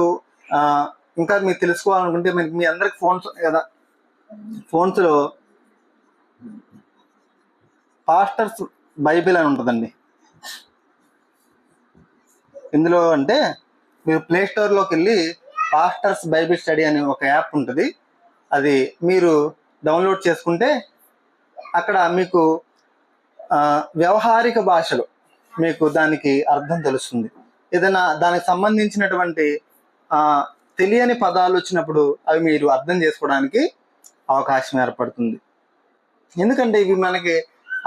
ఇంకా మీరు తెలుసుకోవాలనుకుంటే మీ అందరికి ఫోన్స్ కదా, ఫోన్స్లో పాస్టర్స్ బైబిల్ అని ఉంటుందండి. ఇందులో అంటే మీరు ప్లే స్టోర్లోకి వెళ్ళి పాస్టర్స్ బైబిల్ స్టడీ అనే ఒక యాప్ ఉంటుంది. అది మీరు డౌన్లోడ్ చేసుకుంటే అక్కడ మీకు వ్యవహారిక భాషలో మీకు దానికి అర్థం తెలుస్తుంది. ఏదైనా దానికి సంబంధించినటువంటి తెలియని పదాలు వచ్చినప్పుడు అవి మీరు అర్థం చేసుకోవడానికి అవకాశం ఏర్పడుతుంది. ఎందుకంటే ఇవి మనకి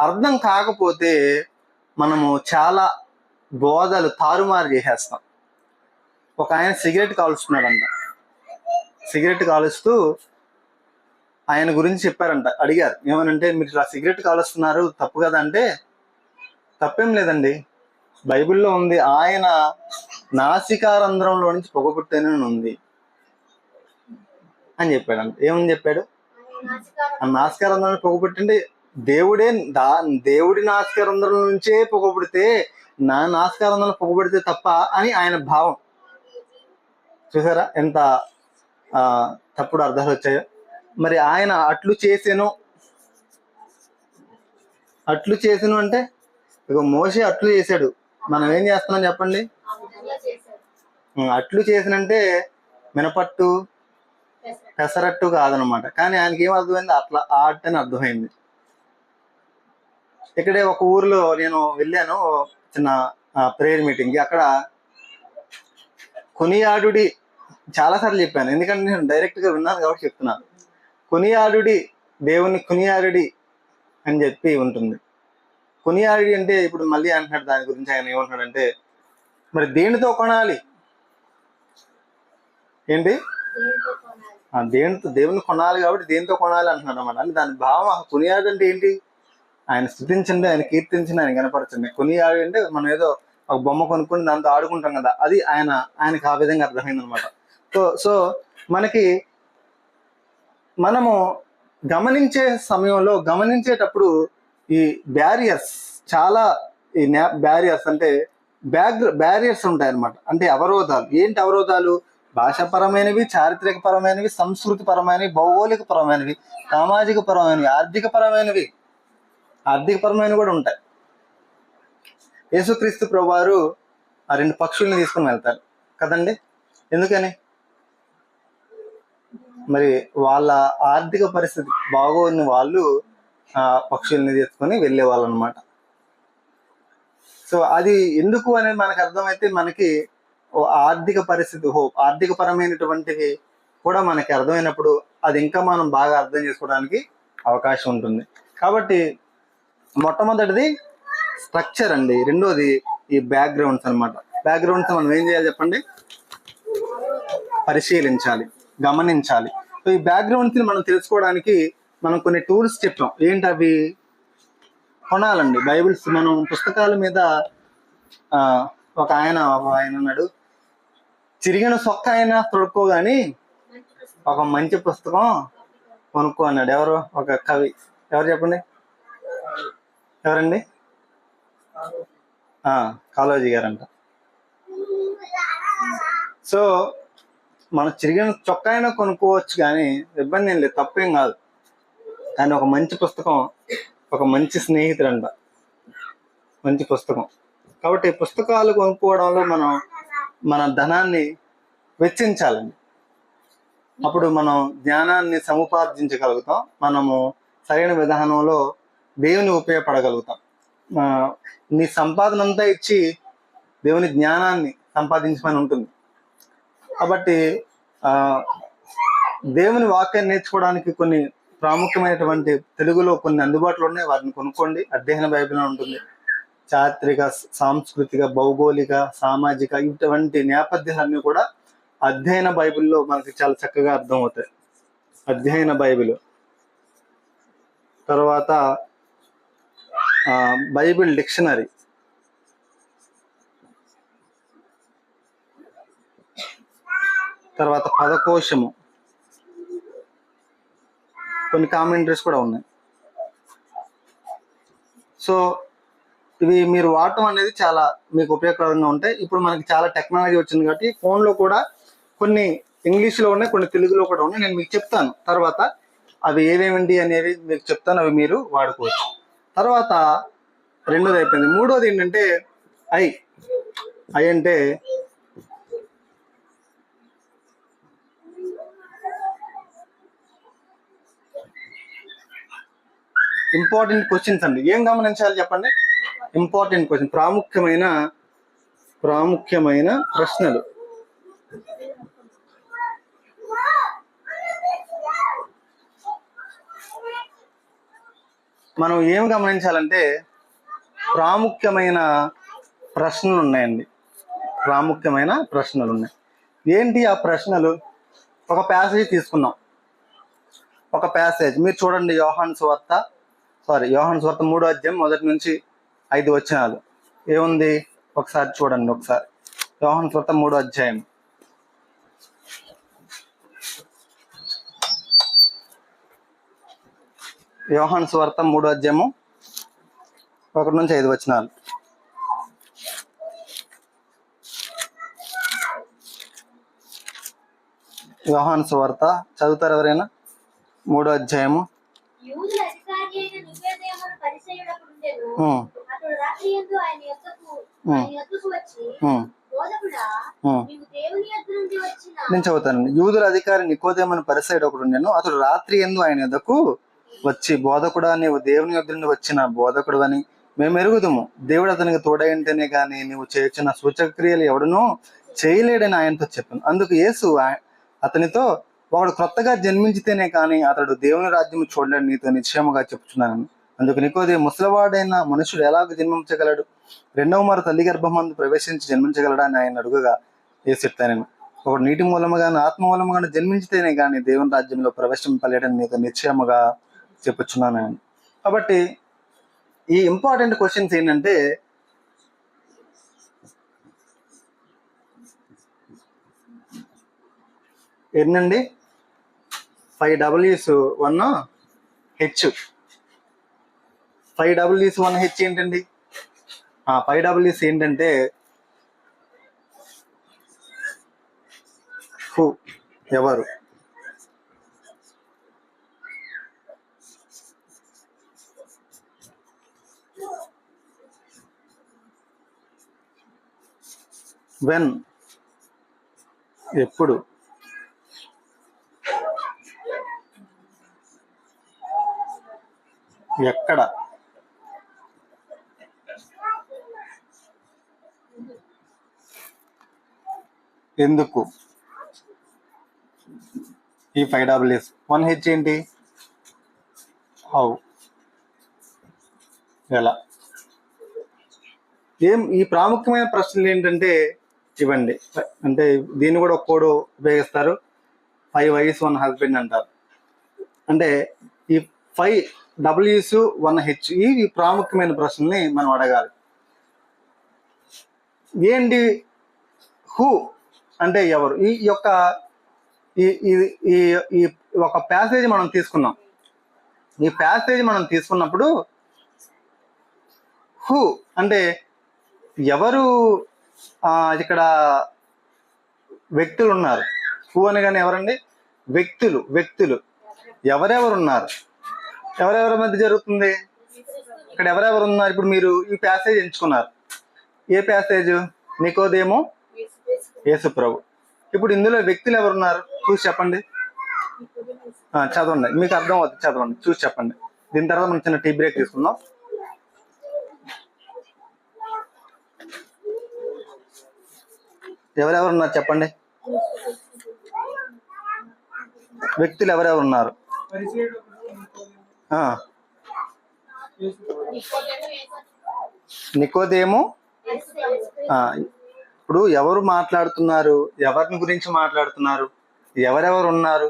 అర్థం కాకపోతే మనము చాలా బోధలు తారుమారు చేసేస్తాం. ఒక ఆయన సిగరెట్ కాలుస్తున్నాడంట. సిగరెట్ కాలుస్తూ ఆయన గురించి చెప్పారంట. అడిగారు ఏమనంటే, మీరు ఇలా సిగరెట్ కాలుస్తున్నారు తప్పు కదా అంటే, తప్పేం లేదండి, బైబిల్లో ఉంది, ఆయన నాసికారంధ్రంలో నుంచి పొగ పుట్టేనని ఉంది అని చెప్పాడంట. ఏమని చెప్పాడు? ఆ నాసికారంధ్రం పొగ పుట్టింటే దేవుడి నాసికారంధ్రం నుంచే పొగ పుడితే నా నాసికారంధ్రంలో పొగ పుడితే తప్ప అని ఆయన భావం. చూసారా ఎంత తప్పుడు అర్థాలు వచ్చాయో. మరి ఆయన అట్లు చేసాను అంటే ఇక మోషే అట్లు చేశాడు, మనం ఏం చేస్తున్నాం చెప్పండి? అట్లు చేసినంటే మినపట్టు పెసరట్టు కాదనమాట. కానీ ఆయనకి ఏం అర్థమైంది? అట్లా ఆర్ట్ అని అర్థమైంది. ఇక్కడే ఒక ఊర్లో నేను వెళ్ళాను, చిన్న ప్రేయర్ మీటింగ్కి. అక్కడ కొనియాడుడి చాలాసార్లు చెప్పాను, ఎందుకంటే నేను డైరెక్ట్గా విన్నాను కాబట్టి చెప్తున్నాను. కొనియాడుడి, దేవుని కొనియాడుడి అని చెప్పి ఉంటుంది. కొనియాడుడి అంటే ఇప్పుడు మళ్ళీ అంటున్నాడు దాని గురించి. ఆయన ఏమంటున్నాడంటే, మరి దేనితో కొనాలి ఏంటి, దేవుని కొనాలి కాబట్టి దేనితో కొనాలి అంటున్నాడు అన్నమాట. అంటే దాని భావం కొనియాడు అంటే ఏంటి, ఆయన స్తుతించండి, ఆయన కీర్తించండి, ఆయన కనపరచండి. కొనియాడు అంటే మనం ఏదో ఒక బొమ్మ కొనుక్కొని దాంతో ఆడుకుంటాం కదా, అది ఆయనకు ఆ విధంగా అర్థమైంది అనమాట. సో మనము గమనించేటప్పుడు ఈ బ్యారియర్స్ చాలా, ఈ బ్యారియర్స్ అంటే బ్యారియర్స్ ఉంటాయన్నమాట. అంటే అవరోధాలు. ఏంటి అవరోధాలు? భాషాపరమైనవి, చారిత్రక పరమైనవి, సంస్కృతి పరమైనవి, భౌగోళిక పరమైనవి, సామాజిక పరమైనవి, ఆర్థిక పరమైనవి కూడా ఉంటాయి. యేసుక్రీస్తు ప్రభువారు ఆ 2 పక్షుల్ని తీసుకుని వెళ్తారు కదండి. ఎందుకని? మరి వాళ్ళ ఆర్థిక పరిస్థితి బాగోని వాళ్ళు ఆ పక్షుల్ని తీసుకొని వెళ్ళేవాళ్ళు అనమాట. సో అది ఎందుకు అనేది మనకు అర్థమైతే మనకి ఆర్థిక పరిస్థితి, ఆర్థిక పరమైనటువంటివి కూడా మనకి అర్థమైనప్పుడు అది ఇంకా మనం బాగా అర్థం చేసుకోవడానికి అవకాశం ఉంటుంది. కాబట్టి మొట్టమొదటిది స్ట్రక్చర్ అండి, రెండోది ఈ బ్యాక్గ్రౌండ్స్ అనమాట. బ్యాక్గ్రౌండ్స్ మనం ఏం చేయాలి చెప్పండి? పరిశీలించాలి, గమనించాలి. సో ఈ బ్యాక్గ్రౌండ్స్ని మనం తెలుసుకోవడానికి మనం కొన్ని టూల్స్ చెప్పాం. ఏంటి అవి? కొనాలండి. బైబిల్స్ మనం పుస్తకాల మీద ఒక ఆయన అన్నాడు, చిరిగిన సొక్క అయినా తొడుక్కోగాని ఒక మంచి పుస్తకం కొనుక్కో అన్నాడు. ఎవరు? ఒక కవి. ఎవరు చెప్పండి? ఎవరండి? కాళోజీ గారంట. సో మనం చిరిగిన చొక్కా అయినా కొనుక్కోవచ్చు కానీ ఇబ్బంది ఏం లేదు, తప్పేం కాదు. కానీ ఒక మంచి పుస్తకం, ఒక మంచి స్నేహితుడంట, మంచి పుస్తకం. కాబట్టి పుస్తకాలు కొనుక్కోవడంలో మనం మన ధనాన్ని వెచ్చించాలండి. అప్పుడు మనం జ్ఞానాన్ని సముపార్జించగలుగుతాం, మనము సరైన విధానంలో దేవుని ఉపయోగపడగలుగుతాం. నీ సంపాదన అంతా ఇచ్చి దేవుని జ్ఞానాన్ని సంపాదించమని ఉంటుంది. కాబట్టి దేవుని వాక్యాన్ని నేర్చుకోవడానికి కొన్ని ప్రాముఖ్యమైనటువంటి తెలుగులో కొన్ని అందుబాటులో ఉన్నాయి, వాటిని కొనుక్కోండి. అధ్యయన బైబిల్ ఉంటుంది. చారిత్రక, సాంస్కృతిక, భౌగోళిక, సామాజిక ఇటువంటి నేపథ్యాలన్నీ కూడా అధ్యయన బైబిల్లో మనకి చాలా చక్కగా అర్థమవుతాయి. అధ్యయన బైబిల్ తర్వాత బైబిల్ డిక్షనరీ, తర్వాత పదకోశము, కొన్ని కామెంటరీస్ కూడా ఉన్నాయి. సో ఇవి మీరు వాడటం అనేది చాలా మీకు ఉపయోగకరంగా ఉంటాయి. ఇప్పుడు మనకి చాలా టెక్నాలజీ వచ్చింది కాబట్టి ఫోన్లో కూడా కొన్ని ఇంగ్లీష్లో ఉన్నాయి, కొన్ని తెలుగులో కూడా ఉన్నాయి. నేను మీకు చెప్తాను తర్వాత అవి ఏవేమిటి అనేవి మీకు చెప్తాను, అవి మీరు వాడుకోవచ్చు. తర్వాత రెండోది అయిపోయింది. మూడోది ఏంటంటే ఐ అంటే ఇంపార్టెంట్ క్వశ్చన్స్ అండి. ఏం గమనించాలి చెప్పండి? ఇంపార్టెంట్ క్వశ్చన్, ప్రాముఖ్యమైన ప్రశ్నలు. మనం ఏం గమనించాలంటే ప్రాముఖ్యమైన ప్రశ్నలు ఉన్నాయండి. ప్రాముఖ్యమైన ప్రశ్నలు ఉన్నాయి. ఏంటి ఆ ప్రశ్నలు? ఒక ప్యాసేజ్ తీసుకున్నాం. ఒక ప్యాసేజ్ మీరు చూడండి, యోహాను సువార్త 3వ అధ్యాయం 1 నుంచి 5 వచనాలు ఏముంది ఒకసారి చూడండి. ఒకసారి యోహాను సువార్త 3వ అధ్యాయం. యోహాను సువార్త 3వ అధ్యాయము 1 నుంచి 5 వచనాలు. యోహాను సువార్త చదువుతారు ఎవరైనా? 3వ అధ్యాయము. నేను చదువుతానండి. యూదుల అధికారి నికోదేమను పరిసయ్యుడు ఒకడు ఉండెను. అతడు రాత్రి యందు ఆయన యొద్దకు వచ్చి, బోధకుడా, నీవు దేవుని యొద్ద నుండి వచ్చిన బోధకుడు అని మేము ఎరుగుదుము దేవుడు అతనికి తోడైంటేనే కానీ నువ్వు చేర్చిన సూచక్రియలు ఎవడనూ చేయలేడని ఆయనతో చెప్పాను. అందుకు యేసు అతనితో, ఒకడు క్రొత్తగా జన్మించితేనే కానీ అతడు దేవుని రాజ్యం చూడలేడు నీతో నిశ్చయముగా చెప్పుచున్నాను. అందుకు నికోదేము, ముసలివాడైన మనుషుడు ఎలాగ జన్మించగలడు? రెండవ మారు తల్లి గర్భమందు ప్రవేశించి జన్మించగలడా అని ఆయన అడుగుగా యేసు చెప్తాను, ఒకడు నీటి మూలముగాను ఆత్మ మూలముగాను జన్మించితేనే కానీ దేవుని రాజ్యంలో ప్రవేశింపలేడని నీతో నిశ్చయముగా చెప్పుచున్నాను. కాబట్టి ఈ ఇంపార్టెంట్ క్వశ్చన్స్ ఏంటంటే, ఏంటండి 5Ws1H 5Ws1H ఏంటండి? 5Ws ఏంటంటే హూ, ఎవరు. వెన్, ఎప్పుడు. ఎక్కడ. ఎందుకు. ఈ 5Ws. 1H ఏంటి? హౌ, ఎలా. ఈ ప్రాముఖ్యమైన ప్రశ్నలు ఏంటంటే ఇవ్వండి. అంటే దీన్ని కూడా ఒక్కోడు ఉపయోగిస్తారు. 5 wives 1 husband అంటారు. అంటే ఈ 5Ws1H ఈ ప్రాముఖ్యమైన ప్రశ్నల్ని మనం అడగాలి. ఏంటి హూ అంటే ఎవరు. ఈ యొక్క ఈ ఒక ప్యాసేజ్ మనం తీసుకున్నాం. ఈ ప్యాసేజ్ మనం తీసుకున్నప్పుడు హూ అంటే ఎవరు, ఇక్కడ వ్యక్తులు ఉన్నారు. హూ అనగానే ఎవరండి? వ్యక్తులు ఎవరెవరు ఉన్నారు, ఎవరెవరి మధ్య జరుగుతుంది, ఇక్కడ ఎవరెవరు ఉన్నారు. ఇప్పుడు మీరు ఈ ప్యాసేజ్ ఎంచుకున్నారు. ఏ ప్యాసేజ్? నికోదేము, యేసు ప్రభు. ఇప్పుడు ఇందులో వ్యక్తులు ఎవరున్నారు చూసి చెప్పండి. చదవండి, మీకు అర్థం అవుతుంది. చదవండి, చూసి చెప్పండి. దీని తర్వాత మనం చిన్న టీ బ్రేక్ తీసుకుందాం. ఎవరెవరు ఉన్నారు చెప్పండి. వ్యక్తులు ఎవరెవరు ఉన్నారు? నికోదేము. ఇప్పుడు ఎవరు మాట్లాడుతున్నారు, ఎవరిని గురించి మాట్లాడుతున్నారు, ఎవరెవరు ఉన్నారు.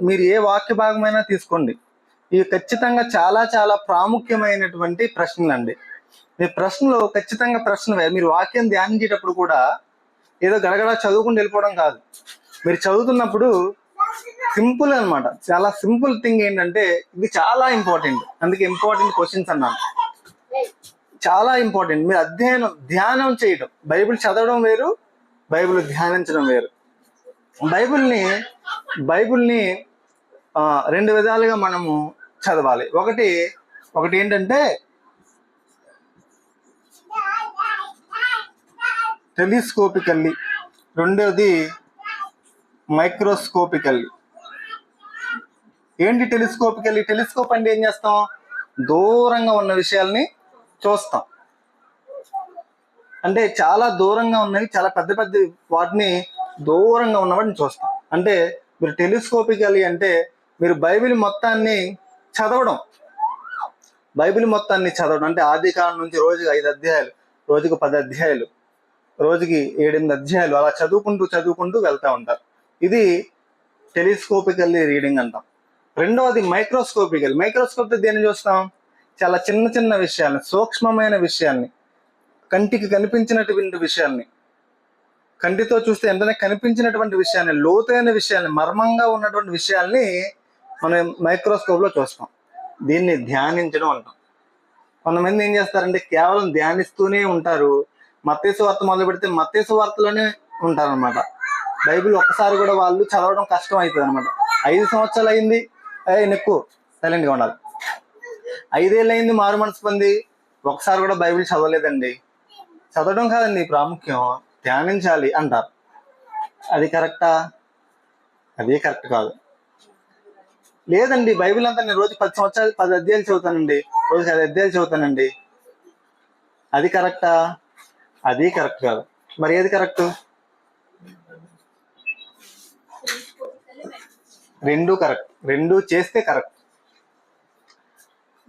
మీరు ఏ వాక్య భాగమైనా తీసుకోండి, ఇవి ఖచ్చితంగా చాలా చాలా ప్రాముఖ్యమైనటువంటి ప్రశ్నలు అండి. మీ ప్రశ్నలు ఖచ్చితంగా మీరు వాక్యం ధ్యానించేటప్పుడు కూడా ఏదో గడగడ చదువుకుంటూ వెళ్ళిపోవడం కాదు. మీరు చదువుతున్నప్పుడు సింపుల్ అనమాట. చాలా సింపుల్ థింగ్ ఏంటంటే ఇది చాలా ఇంపార్టెంట్. అందుకే ఇంపార్టెంట్ క్వశ్చన్స్ అన్నాను. చాలా ఇంపార్టెంట్. మీరు ధ్యానం చేయడం. బైబిల్ చదవడం వేరు, బైబిల్ ధ్యానించడం వేరు. బైబిల్ని 2 విధాలుగా మనము చదవాలి. ఒకటి ఏంటంటే టెలిస్కోపికల్లీ, రెండోది మైక్రోస్కోపికల్లీ. ఏంటి టెలిస్కోపికల్లీ? టెలిస్కోప్ అంటే ఏం చేస్తాం? దూరంగా ఉన్న విషయాల్ని చూస్తాం. అంటే చాలా దూరంగా ఉన్నవి, చాలా పెద్ద పెద్ద వాటిని దూరంగా ఉన్న వాటిని చూస్తాం. అంటే మీరు టెలిస్కోపికల్లీ అంటే మీరు బైబిల్ మొత్తాన్ని చదవడం. అంటే ఆది కాండం నుంచి రోజుకి 5 అధ్యాయాలు, రోజుకు 10 అధ్యాయాలు, రోజుకి 7-8 అధ్యాయాలు అలా చదువుకుంటూ వెళ్తూ ఉంటారు. ఇది టెలిస్కోపికల్లీ రీడింగ్ అంటాం. రెండవది మైక్రోస్కోపికల్. మైక్రోస్కోప్ దేన్ని చూస్తాం? చాలా చిన్న చిన్న విషయాల్ని, సూక్ష్మమైన విషయాల్ని, కంటికి కనిపించినటువంటి విషయాల్ని, కంటితో చూస్తే వెంటనే కనిపించినటువంటి విషయాన్ని, లోతైన విషయాల్ని, మర్మంగా ఉన్నటువంటి విషయాల్ని మనం మైక్రోస్కోప్ లో చూస్తాం. దీన్ని ధ్యానించడం అంటాం. కొంతమంది ఏం చేస్తారంటే కేవలం ధ్యానిస్తూనే ఉంటారు. మత్తయి సువార్త మొదలు పెడితే మత్తయి సువార్తలోనే ఉంటారనమాట. బైబిల్ ఒక్కసారి కూడా వాళ్ళు చదవడం కష్టం అవుతుంది అనమాట. 5 సంవత్సరాలు అయింది, నెక్కు సైలెంట్గా ఉండాలి. 5 ఏళ్ళు అయింది మారు మనసు పొంది, ఒకసారి కూడా బైబిల్ చదవలేదండి. చదవడం కాదండి ప్రాముఖ్యం, ధ్యానించాలి అంటారు. అది కరెక్టా? అదే కరెక్ట్ కాదు. లేదండి, బైబిల్ అంతా నేను రోజు 10 సంవత్సరాలు 10 అధ్యాయాలు చదువుతానండి. రోజుకి 5 అధ్యాయాలు చదువుతానండి. అది కరెక్టా? అది కరెక్ట్ కాదు. మరి ఏది కరెక్ట్? రెండు కరెక్ట్. రెండు చేస్తే కరెక్ట్.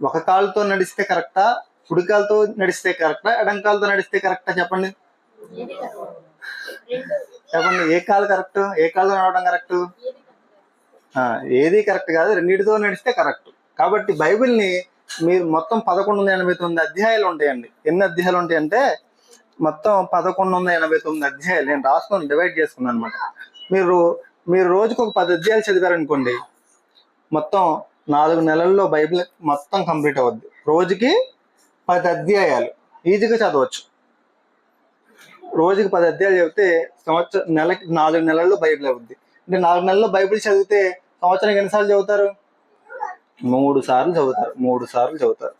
ఒక కాలుతో నడిస్తే కరెక్టా, కుడి కాలుతో నడిస్తే కరెక్టా, ఎడం కాలుతో నడిస్తే కరెక్టా? చెప్పండి. చెప్పండి, ఏ కాలు కరెక్ట్? ఏ కాలుతో నడవడం కరెక్ట్? ఏది కరెక్ట్ కాదు, రెండింటితో నడిస్తే కరెక్ట్. కాబట్టి బైబిల్ని మీరు మొత్తం 1189 అధ్యాయాలు ఉంటాయండి. ఎన్ని అధ్యాయాలు ఉంటాయంటే మొత్తం 1189 అధ్యాయాలు. నేను రాసుకొని డివైడ్ చేసుకున్నాను అనమాట. మీరు రోజుకు ఒక 10 అధ్యాయాలు చదివారనుకోండి, మొత్తం 4 నెలల్లో బైబిల్ మొత్తం కంప్లీట్ అవుద్ది. రోజుకి 10 అధ్యాయాలు ఈజీగా చదవచ్చు. రోజుకి 10 అధ్యాయాలు చదివితే నెలకి 4 నెలల్లో బైబిల్ అవుద్ది. అంటే 4 నెలల్లో బైబిల్ చదివితే సంవత్సరానికి ఎన్నిసార్లు చదువుతారు? 3 సార్లు చదువుతారు. 3 సార్లు చదువుతారు.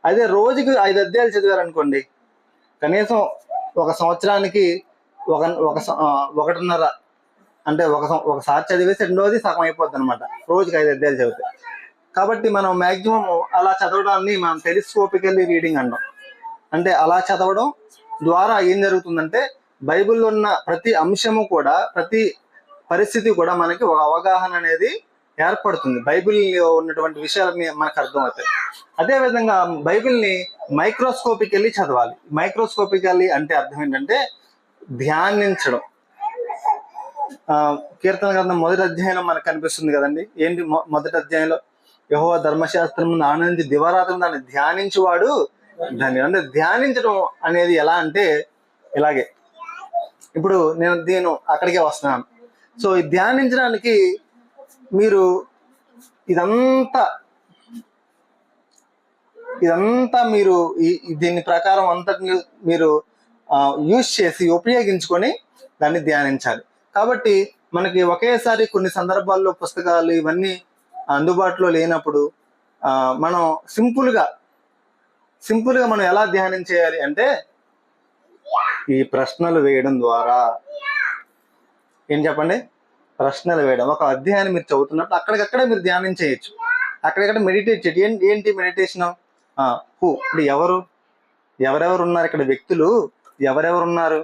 అదే రోజుకి 5 అధ్యాయాలు చదివారనుకోండి, కనీసం ఒక సంవత్సరానికి ఒకటిన్నర, అంటే ఒకసారి చదివేసి రెండోది సగం అయిపోద్ది అనమాట, రోజుకి 5 అధ్యాయాలు చదివితే. కాబట్టి మనం మ్యాక్సిమం అలా చదవడాన్ని మనం టెలిస్కోపికల్లీ రీడింగ్ అంటాం. అంటే అలా చదవడం ద్వారా ఏం జరుగుతుందంటే బైబిల్లో ఉన్న ప్రతి అంశము కూడా, ప్రతి పరిస్థితి కూడా మనకి ఒక అవగాహన అనేది ఏర్పడుతుంది. బైబిల్లో ఉన్నటువంటి విషయాలు మనకు అర్థమవుతాయి. అదేవిధంగా బైబిల్ని మైక్రోస్కోపికల్లీ చదవాలి. మైక్రోస్కోపికల్లీ అంటే అర్థం ఏంటంటే ధ్యానించడం. కీర్తన గ్రంథం 1వ అధ్యాయంలో మనకు కనిపిస్తుంది కదండి. ఏంటి 1వ అధ్యాయంలో? యెహోవా ధర్మశాస్త్రం ఆనందించి దివారాత్రం దాన్ని ధ్యానించువాడు ధన్యుడు. అంటే ధ్యానించడం అనేది ఎలా అంటే ఇలాగే. ఇప్పుడు నేను అక్కడికే వస్తున్నాను. సో ఈ ధ్యానించడానికి మీరు ఇదంతా మీరు దీని ప్రకారం అంతటిని మీరు యూజ్ చేసి ఉపయోగించుకొని దాన్ని ధ్యానించాలి. కాబట్టి మనకి ఒకేసారి కొన్ని సందర్భాల్లో పుస్తకాలు ఇవన్నీ అందుబాటులో లేనప్పుడు మనం సింపుల్గా మనం ఎలా ధ్యానం చేయాలి అంటే ఈ ప్రశ్నలు వేయడం ద్వారా. ఏం చెప్పండి? ప్రశ్నలు వేయడం. ఒక అధ్యాయాన్ని మీరు చదువుతున్నప్పుడు అక్కడికక్కడే మీరు ధ్యానం చేయొచ్చు. అక్కడికక్కడ మెడిటేట్ చేయండి. ఏంటి మెడిటేషన్? హూ అంటే ఎవరెవరు ఉన్నారు ఇక్కడ, వ్యక్తులు ఎవరెవరు ఉన్నారు,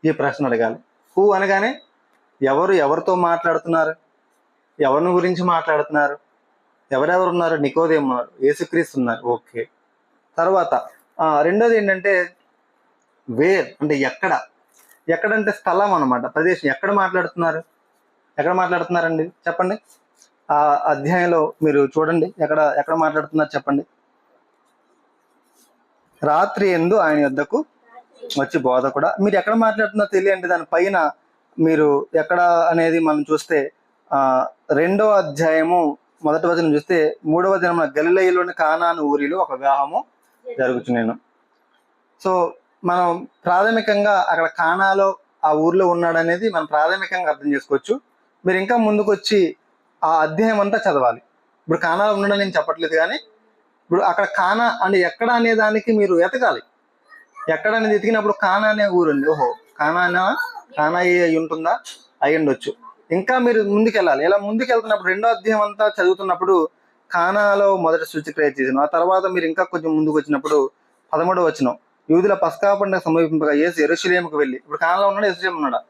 ఈ ప్రశ్న అడగాలి. హూ అనగానే ఎవరితో మాట్లాడుతున్నారు, ఎవరిని గురించి మాట్లాడుతున్నారు, ఎవరెవరు ఉన్నారు? నికోదేము ఉన్నారు, యేసుక్రీస్తు ఉన్నారు. ఓకే. తర్వాత రెండోది ఏంటంటే వేర్, అంటే ఎక్కడంటే స్థలం అనమాట, ప్రదేశం. ఎక్కడ మాట్లాడుతున్నారండి? చెప్పండి. ఆ అధ్యాయంలో మీరు చూడండి, ఎక్కడ మాట్లాడుతున్నారు చెప్పండి. రాత్రి యందు ఆయన యొద్దకు వచ్చి బోధకుడా. మీరు ఎక్కడ మాట్లాడుతున్నారో తెలియండి. దాని పైన మీరు ఎక్కడ అనేది మనం చూస్తే 2వ అధ్యాయము 1వ వచనం చూస్తే 3వ దినమున గలిలయలోని కానాను ఊరిలో ఒక వివాహము జరుగుచుండెను. సో మనం ప్రాథమికంగా అక్కడ కానాలో ఆ ఊర్లో ఉన్నాడు అనేది మనం ప్రాథమికంగా అర్థం చేసుకోవచ్చు. మీరు ఇంకా ముందుకు వచ్చి ఆ అధ్యాయం అంతా చదవాలి. ఇప్పుడు కానాలో ఉండడం నేను చెప్పట్లేదు, కానీ ఇప్పుడు అక్కడ కానా అంటే ఎక్కడ అనే దానికి మీరు ఎతకాలి. ఎక్కడ అనేది ఎతికినప్పుడు కానా అనే ఊరు ఉంది. ఓహో, కానా అయి ఉంటుందా? అయి ఉండొచ్చు. ఇంకా మీరు ముందుకెళ్ళాలి. ఇలా ముందుకెళ్తున్నప్పుడు 2వ అధ్యాయం అంతా చదువుతున్నప్పుడు కానాలో మొదటి సూచక్రియ చేసాను. ఆ తర్వాత మీరు ఇంకా కొంచెం ముందుకు వచ్చినప్పుడు 13వ వచనం, యూదుల పస్కా పండుగ సమీపింపగా యేసు యెరూషలేముకు వెళ్ళి, ఇప్పుడు కానాలో ఉన్నాడు, యెరూషలేం ఉన్నాడా?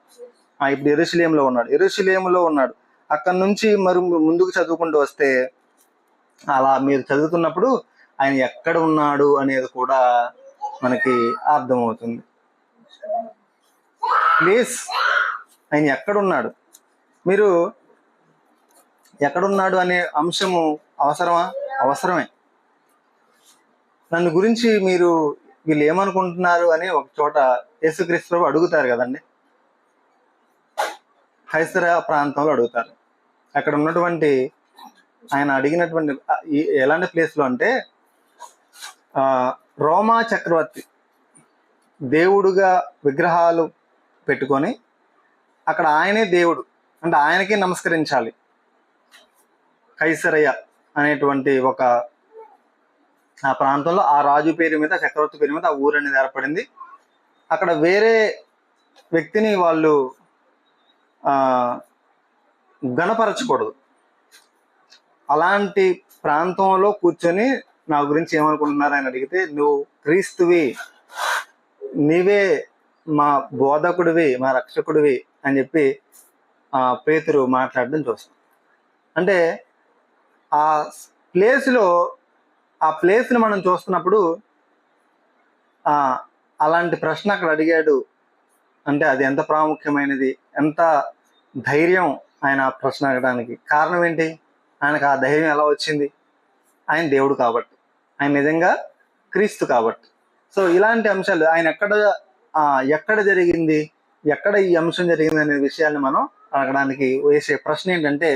ఇప్పుడు యెరూషలేములో ఉన్నాడు. అక్కడ నుంచి మరి ముందుకు చదువుకుంటూ వస్తే అలా మీరు చదువుతున్నప్పుడు ఆయన ఎక్కడ ఉన్నాడు అనేది కూడా మనకి అర్థమవుతుంది. ప్లీజ్, ఆయన ఎక్కడున్నాడు, మీరు ఎక్కడున్నాడు అనే అంశము అవసరమా? అవసరమే. నన్ను గురించి వీళ్ళు ఏమనుకుంటున్నారు అని ఒక చోట యేసుక్రీస్తు ప్రభు అడుగుతారు కదండి. హైసరా ప్రాంతంలో అడుగుతారు. అక్కడ ఉన్నటువంటి ఆయన అడిగినటువంటి ఎలాంటి ప్లేస్లో అంటే రోమా చక్రవర్తి దేవుడుగా విగ్రహాలు పెట్టుకొని అక్కడ ఆయనే దేవుడు, అంటే ఆయనకే నమస్కరించాలి. కైసరయ్య అనేటువంటి ఒక ఆ ప్రాంతంలో ఆ రాజు పేరు మీద, చక్రవర్తి పేరు మీద ఆ ఊరు అనేది ఏర్పడింది. అక్కడ వేరే వ్యక్తిని వాళ్ళు గణపరచకూడదు. అలాంటి ప్రాంతంలో కూర్చొని నా గురించి ఏమనుకుంటున్నారు అని అడిగితే, నువ్వు క్రీస్తువి, నీవే మా బోధకుడివి, మా రక్షకుడివి అని చెప్పి పేతురు మాట్లాడడం చూస్తాం. అంటే ఆ ప్లేస్లో ఆ ప్లేస్ని మనం చూస్తున్నప్పుడు అలాంటి ప్రశ్న అక్కడ అడిగాడు అంటే అది ఎంత ప్రాముఖ్యమైనది, ఎంత ధైర్యం ఆయన ప్రశ్న అడగడానికి. కారణం ఏంటి? ఆయనకు ఆ ధైర్యం ఎలా వచ్చింది? ఆయన దేవుడు కాబట్టి, ఆయన నిజంగా క్రీస్తు కాబట్టి. సో ఇలాంటి అంశాలు ఆయన ఎక్కడ జరిగింది, ఎక్కడ ఈ అంశం జరిగింది అనే విషయాన్ని మనం అడగడానికి వేసే ప్రశ్న ఏంటంటే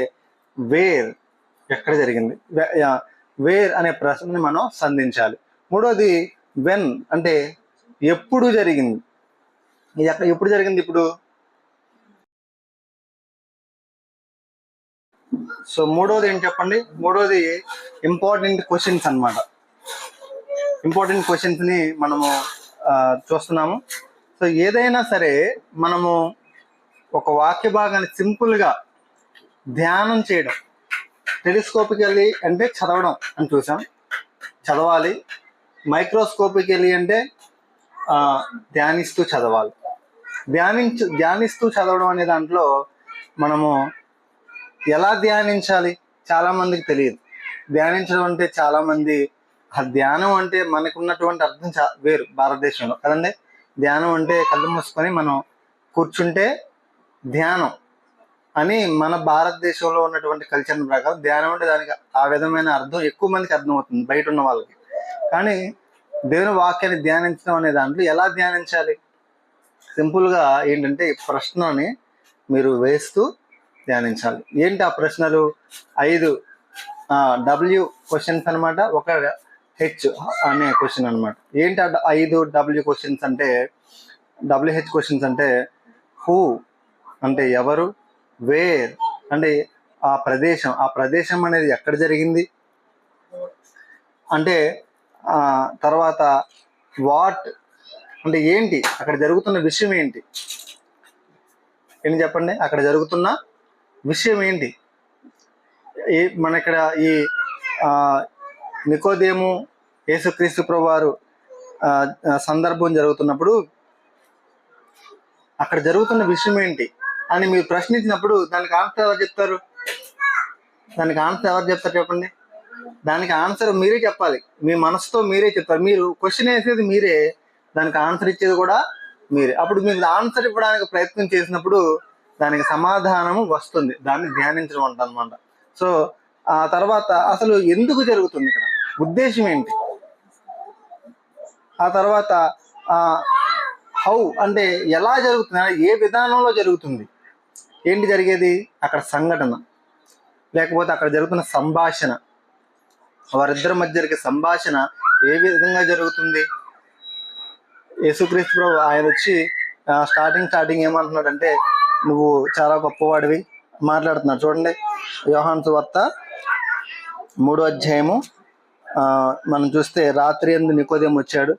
వేర్, ఎక్కడ జరిగింది, వేర్ అనే ప్రశ్నని మనం సంధించాలి. మూడోది వెన్, అంటే ఎప్పుడు జరిగింది. ఎప్పుడు జరిగింది ఇప్పుడు? సో మూడోది ఏంటి చెప్పండి? మూడోది ఇంపార్టెంట్ క్వశ్చన్స్ అన్నమాట. ఇంపార్టెంట్ క్వశ్చన్స్ ని మనము చూస్తున్నాము. సో ఏదైనా సరే మనము ఒక వాక్య భాగాన్ని సింపుల్ గా ధ్యానం చేయడం, టెలిస్కోపికల్లీ అంటే చదవడం అని చూసాం, చదవాలి. మైక్రోస్కోపికల్లీ అంటే ధ్యానిస్తూ చదవాలి. ధ్యానిస్తూ చదవడం అనే దాంట్లో మనము ఎలా ధ్యానించాలి చాలా మందికి తెలియదు. ధ్యానించడం అంటే చాలా మంది ఆ ధ్యానం అంటే మనకున్నటువంటి అర్థం వేరు భారతదేశంలో కదండి. ధ్యానం అంటే కళ్ళు మూసుకొని మనం కూర్చుంటే ధ్యానం అని మన భారతదేశంలో ఉన్నటువంటి కల్చర్ ప్రకారం ధ్యానం అంటే దానికి ఆ విధమైన అర్థం ఎక్కువ మందికి అర్థమవుతుంది బయట ఉన్న వాళ్ళకి. కానీ దేవుని వాక్యాన్ని ధ్యానించడం అనే దాంట్లో ఎలా ధ్యానించాలి? సింపుల్గా ఏంటంటే ఈ ప్రశ్నని మీరు వేస్తూ ధ్యానించాలి. ఏంటి ఆ ప్రశ్నలు? 5 W క్వశ్చన్స్ అనమాట, ఒక హెచ్ అనే క్వశ్చన్ అనమాట. ఏంటి 5 W క్వశ్చన్స్ అంటే, WH క్వశ్చన్స్ అంటే హూ అంటే ఎవరు, వేర్ అంటే ఆ ప్రదేశం అనేది ఎక్కడ జరిగింది అంటే, తర్వాత వాట్ అంటే ఏంటి, అక్కడ జరుగుతున్న విషయం ఏంటి చెప్పండి, అక్కడ జరుగుతున్న విషయం ఏంటి. మన ఇక్కడ ఈ నికోదేము యేసుక్రీస్తు ప్రభువారు సందర్భం జరుగుతున్నప్పుడు అక్కడ జరుగుతున్న విషయం ఏంటి అని మీరు ప్రశ్నించినప్పుడు దానికి ఆన్సర్ ఎవరు చెప్తారు? చెప్పండి. దానికి ఆన్సర్ మీరే చెప్పాలి, మీ మనసుతో మీరే చెప్తారు. మీరు క్వశ్చన్ వేసేది మీరే, దానికి ఆన్సర్ ఇచ్చేది కూడా మీరే. అప్పుడు మీరు ఆన్సర్ ఇవ్వడానికి ప్రయత్నం చేసినప్పుడు దానికి సమాధానము వస్తుంది. దాన్ని ధ్యానించడం అంటన్నమాట. సో ఆ తర్వాత అసలు ఎందుకు జరుగుతుంది, ఇక్కడ ఉద్దేశం ఏంటి, ఆ తర్వాత హౌ అంటే ఎలా జరుగుతుంది, ఏ విధానంలో జరుగుతుంది, ఏంటి జరిగేది, అక్కడ సంఘటన లేకపోతే అక్కడ జరుగుతున్న సంభాషణ, వారిద్దరి మధ్య జరిగే సంభాషణ ఏ విధంగా జరుగుతుంది. యేసుక్రీస్తు ప్రభు ఆయన వచ్చి స్టార్టింగ్ ఏమంటున్నాడంటే, నువ్వు చాలా గొప్పవాడివి మాట్లాడుతున్నాడు. చూడండి, యోహాను సువార్త 3వ అధ్యాయము మనం చూస్తే, రాత్రి యందు నికోదేము వచ్చాడు,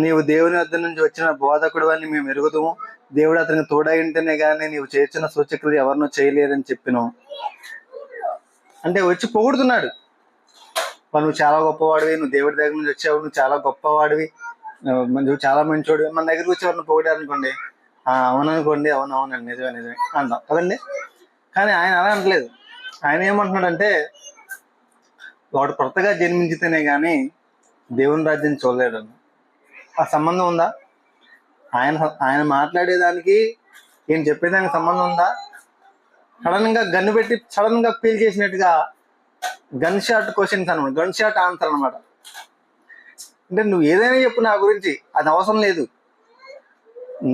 నీవు దేవుని వద్ద నుంచి వచ్చిన బోధకుడు అని మేము ఎరుగుతాము, దేవుడు అతనికి తోడై ఉంటేనే కానీ నీవు చేసిన సూచక్రియలు ఎవరినో చేయలేరని చెప్పినాం. అంటే వచ్చి పొగుడుతున్నాడు, నువ్వు చాలా గొప్పవాడివి, నువ్వు దేవుడి దగ్గర నుంచి వచ్చావు, నువ్వు చాలా గొప్పవాడివి, నువ్వు చాలా మంచోడు. మన దగ్గరికి వచ్చి ఎవరిని పొగిడారనుకోండి, అవుననుకోండి, అవునండి, నిజమే అంటాం కదండి. కానీ ఆయన అలా అనట్లేదు. ఆయన ఏమంటున్నాడంటే, వాడు కొత్తగా జన్మించితేనే కానీ దేవుని రాజ్యం చూడలేడు. ఆ సంబంధం ఉందా? ఆయన మాట్లాడేదానికి ఏం చెప్పేదానికి సంబంధం ఉందా? సడన్ గా గన్ను పెట్టి సడన్ గా ఫీల్ చేసినట్టుగా గన్ షాట్ క్వశ్చన్స్ అనమాట, గన్ షాట్ ఆన్సర్ అనమాట. అంటే నువ్వు ఏదైనా చెప్పు నా గురించి, అది అవసరం లేదు.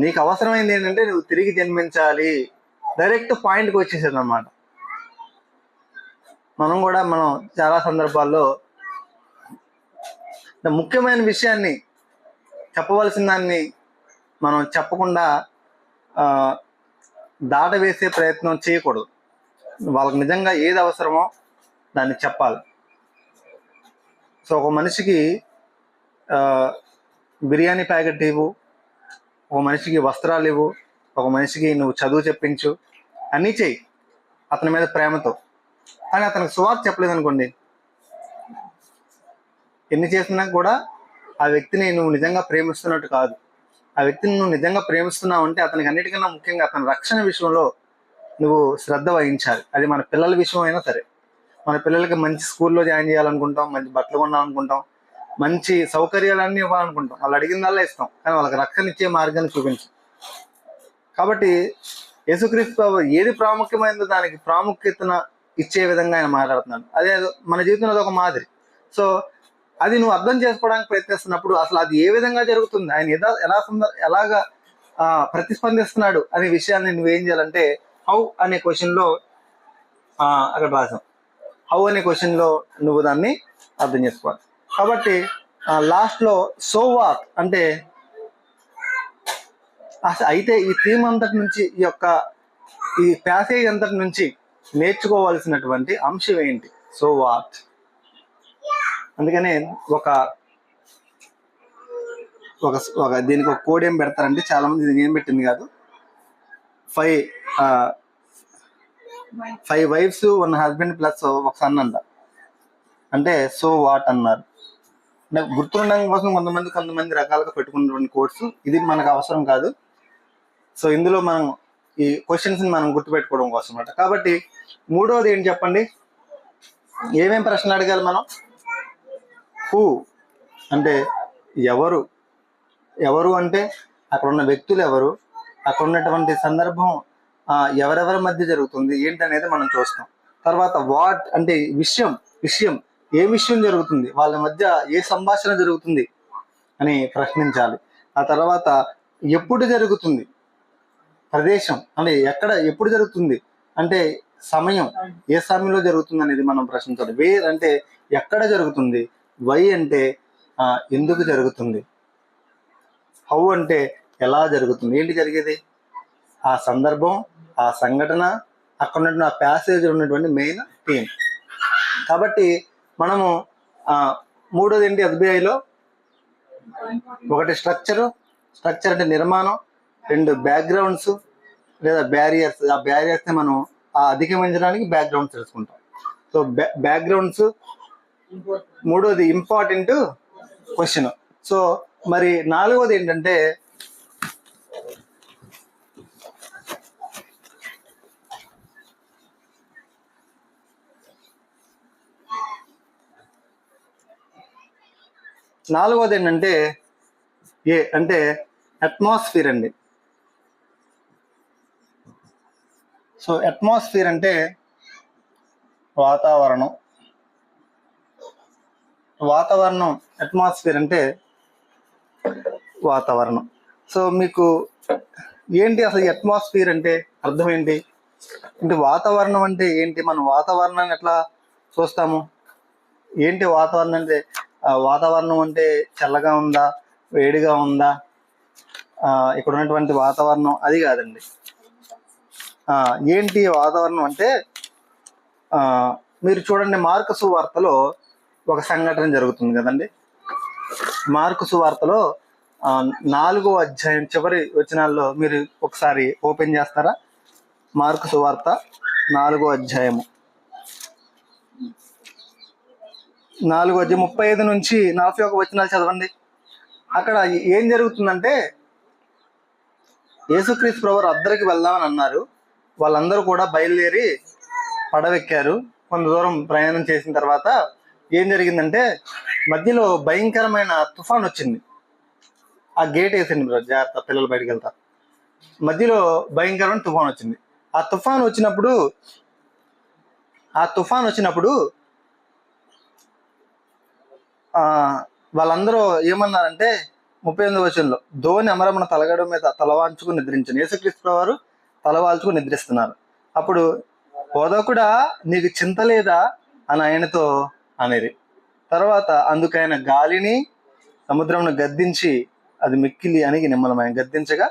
నీకు అవసరమైంది ఏంటంటే నువ్వు తిరిగి జన్మించాలి. డైరెక్ట్ పాయింట్కి వచ్చేసాడు అనమాట. మనం చాలా సందర్భాల్లో ముఖ్యమైన విషయాన్ని, చెప్పవలసిన దాన్ని మనం చెప్పకుండా దాటవేసే ప్రయత్నం చేయకూడదు. వాళ్ళకి నిజంగా ఏది అవసరమో దాన్ని చెప్పాలి. సో ఒక మనిషికి బిర్యానీ ప్యాకెట్ ఇవ్వు, ఒక మనిషికి వస్త్రాలు ఇవ్వు, ఒక మనిషికి నువ్వు చదువు చెప్పించు, అన్నీ చెయ్యి అతని మీద ప్రేమతో. కానీ అతనికి సువార్త చెప్పలేదు అనుకోండి, ఎన్ని చేసినా కూడా ఆ వ్యక్తిని నువ్వు నిజంగా ప్రేమిస్తున్నట్టు కాదు. ఆ వ్యక్తిని నువ్వు నిజంగా ప్రేమిస్తున్నావు అంటే అతనికి అన్నిటికన్నా ముఖ్యంగా అతని రక్షణ విషయంలో నువ్వు శ్రద్ధ వహించాలి. అది మన పిల్లల విషయం అయినా సరే. మన పిల్లలకి మంచి స్కూల్లో జాయిన్ చేయాలనుకుంటాం, మంచి బట్టలు కొనాలనుకుంటాం, మంచి సౌకర్యాలన్నీ ఇవ్వాలనుకుంటాం. వాళ్ళు అడిగిందల్లా ఇస్తాం, కానీ వాళ్ళకి రక్షణ ఇచ్చే మార్గాన్ని చూపించు. కాబట్టి యేసుక్రీస్తు ఏది ప్రాముఖ్యమైనదో దానికి ప్రాముఖ్యతను ఇచ్చే విధంగా ఆయన మాట్లాడుతున్నాడు. అదే మన జీవితంలో అది ఒక మాదిరి. సో అది నువ్వు అర్థం చేసుకోవడానికి ప్రయత్నిస్తున్నప్పుడు అసలు అది ఏ విధంగా జరుగుతుంది, ఆయన ఎలాగా ప్రతిస్పందిస్తున్నాడు అనే విషయాన్ని నువ్వేం చేయాలంటే హౌ అనే క్వశ్చన్లో అక్కడ రాసాం. హౌ అనే క్వశ్చన్లో నువ్వు దాన్ని అర్థం చేసుకోవాలి. కాబట్టి లాస్ట్లో సో వాట్ అంటే అయితే ఈ థీమ్ అంతటి నుంచి ఈ ప్యాసేజ్ అంతటి నుంచి నేర్చుకోవాల్సినటువంటి అంశం ఏంటి? So what. అందుకనే దీనికి ఒక కోడ్ ఏం పెడతారంటే, చాలా మంది దీనికి ఏం పెట్టింది కాదు, 5 వైఫ్స్ 1 హస్బెండ్ ప్లస్ ఒక సన్ అంట. అంటే సో వాట్ అన్నారు. గుర్తుండడం కోసం కొంతమంది రకాలుగా పెట్టుకున్నటువంటి కోడ్స్. ఇది మనకు అవసరం కాదు. సో ఇందులో మనం ఈ క్వశ్చన్స్ ని మనం గుర్తుపెట్టుకోవడం కోసం అన్నమాట. కాబట్టి మూడవది ఏంటి చెప్పండి? ఏమేం ప్రశ్నలు అడగాలి మనం? హూ అంటే ఎవరు అంటే అక్కడ ఉన్న వ్యక్తులు ఎవరు, అక్కడ ఉన్నటువంటి సందర్భం ఎవరెవరి మధ్య జరుగుతుంది ఏంటనేది మనం చూస్తాం. తర్వాత వాట్ అంటే విషయం ఏ విషయం జరుగుతుంది, వాళ్ళ మధ్య ఏ సంభాషణ జరుగుతుంది అని ప్రశ్నించాలి. ఆ తర్వాత ఎప్పుడు జరుగుతుంది, ప్రదేశం అంటే ఎప్పుడు జరుగుతుంది అంటే సమయం, ఏ సమయంలో జరుగుతుంది అనేది మనం ప్రశ్నించాలి. వేర్ అంటే ఎక్కడ జరుగుతుంది, వై అంటే ఎందుకు జరుగుతుంది, హౌ అంటే ఎలా జరుగుతుంది, ఏంటి జరిగేది, ఆ సందర్భం, ఆ సంఘటన, అక్కడ ఉన్నటువంటి ఆ ప్యాసేజ్ ఉన్నటువంటి మెయిన్ థీమ్. కాబట్టి మనము మూడోది ఏంటి ఎస్బీఐలో? ఒకటి స్ట్రక్చర్ అంటే నిర్మాణం, 2 బ్యాక్గ్రౌండ్స్ లేదా బ్యారియర్స్. ఆ బ్యారియర్స్ని మనం అధిగమించడానికి బ్యాక్గ్రౌండ్స్ తెలుసుకుంటాం. So backgrounds. మూడోది ఇంపార్టెంట్ క్వశ్చన్. సో మరి నాలుగోది ఏంటంటే ఏ అంటే అట్మాస్ఫియర్ అండి. సో అట్మాస్ఫియర్ అంటే వాతావరణం. అట్మాస్ఫియర్ అంటే వాతావరణం. సో మీకు ఏంటి అసలు అట్మాస్ఫియర్ అంటే అర్థం ఏంటి అంటే, వాతావరణం అంటే ఏంటి, మనం వాతావరణాన్ని ఎట్లా చూస్తాము? ఏంటి వాతావరణం అంటే? వాతావరణం అంటే చల్లగా ఉందా, వేడిగా ఉందా, ఇక్కడ ఉన్నటువంటి వాతావరణం అది కాదండి. ఏంటి వాతావరణం అంటే మీరు చూడండి, మార్కు సువార్తలో ఒక సంఘటన జరుగుతుంది కదండి. మార్కు సువార్తలో 4వ అధ్యాయం చివరి వచనాల్లో మీరు ఒకసారి ఓపెన్ చేస్తారా? మార్కు సువార్త 4వ అధ్యాయము 35 నుంచి 41 వచనాలు చదవండి. అక్కడ ఏం జరుగుతుందంటే, యేసుక్రీస్తు ప్రభువు అద్దరికి వెళ్దామని అన్నారు. వాళ్ళందరూ కూడా బయలుదేరి పడవెక్కారు. కొంత దూరం ప్రయాణం చేసిన తర్వాత ఏం జరిగిందంటే, మధ్యలో భయంకరమైన తుఫాన్ వచ్చింది. ఆ గేట్ వేసింది బ్రో, జాగ్రత్త, పిల్లలు బయటకు వెళ్తారు. మధ్యలో భయంకరమైన తుఫాన్ వచ్చింది. ఆ తుఫాన్ వచ్చినప్పుడు వాళ్ళందరూ ఏమన్నారంటే 38వ వచనంలో, ధోని అమరమున తలగడ మీద తలవాల్చుకుని నిద్రించాను. యేసుక్రీస్తు వారు తలవాల్చుకుని నిద్రిస్తున్నారు. అప్పుడు బోధకుడా నీకు చింత లేదా అని ఆయనతో అనేది. తర్వాత అందుకైన గాలిని సముద్రమును గద్దించి అది మిక్కిలి అణిగి నిమ్మలమైన గద్దించగా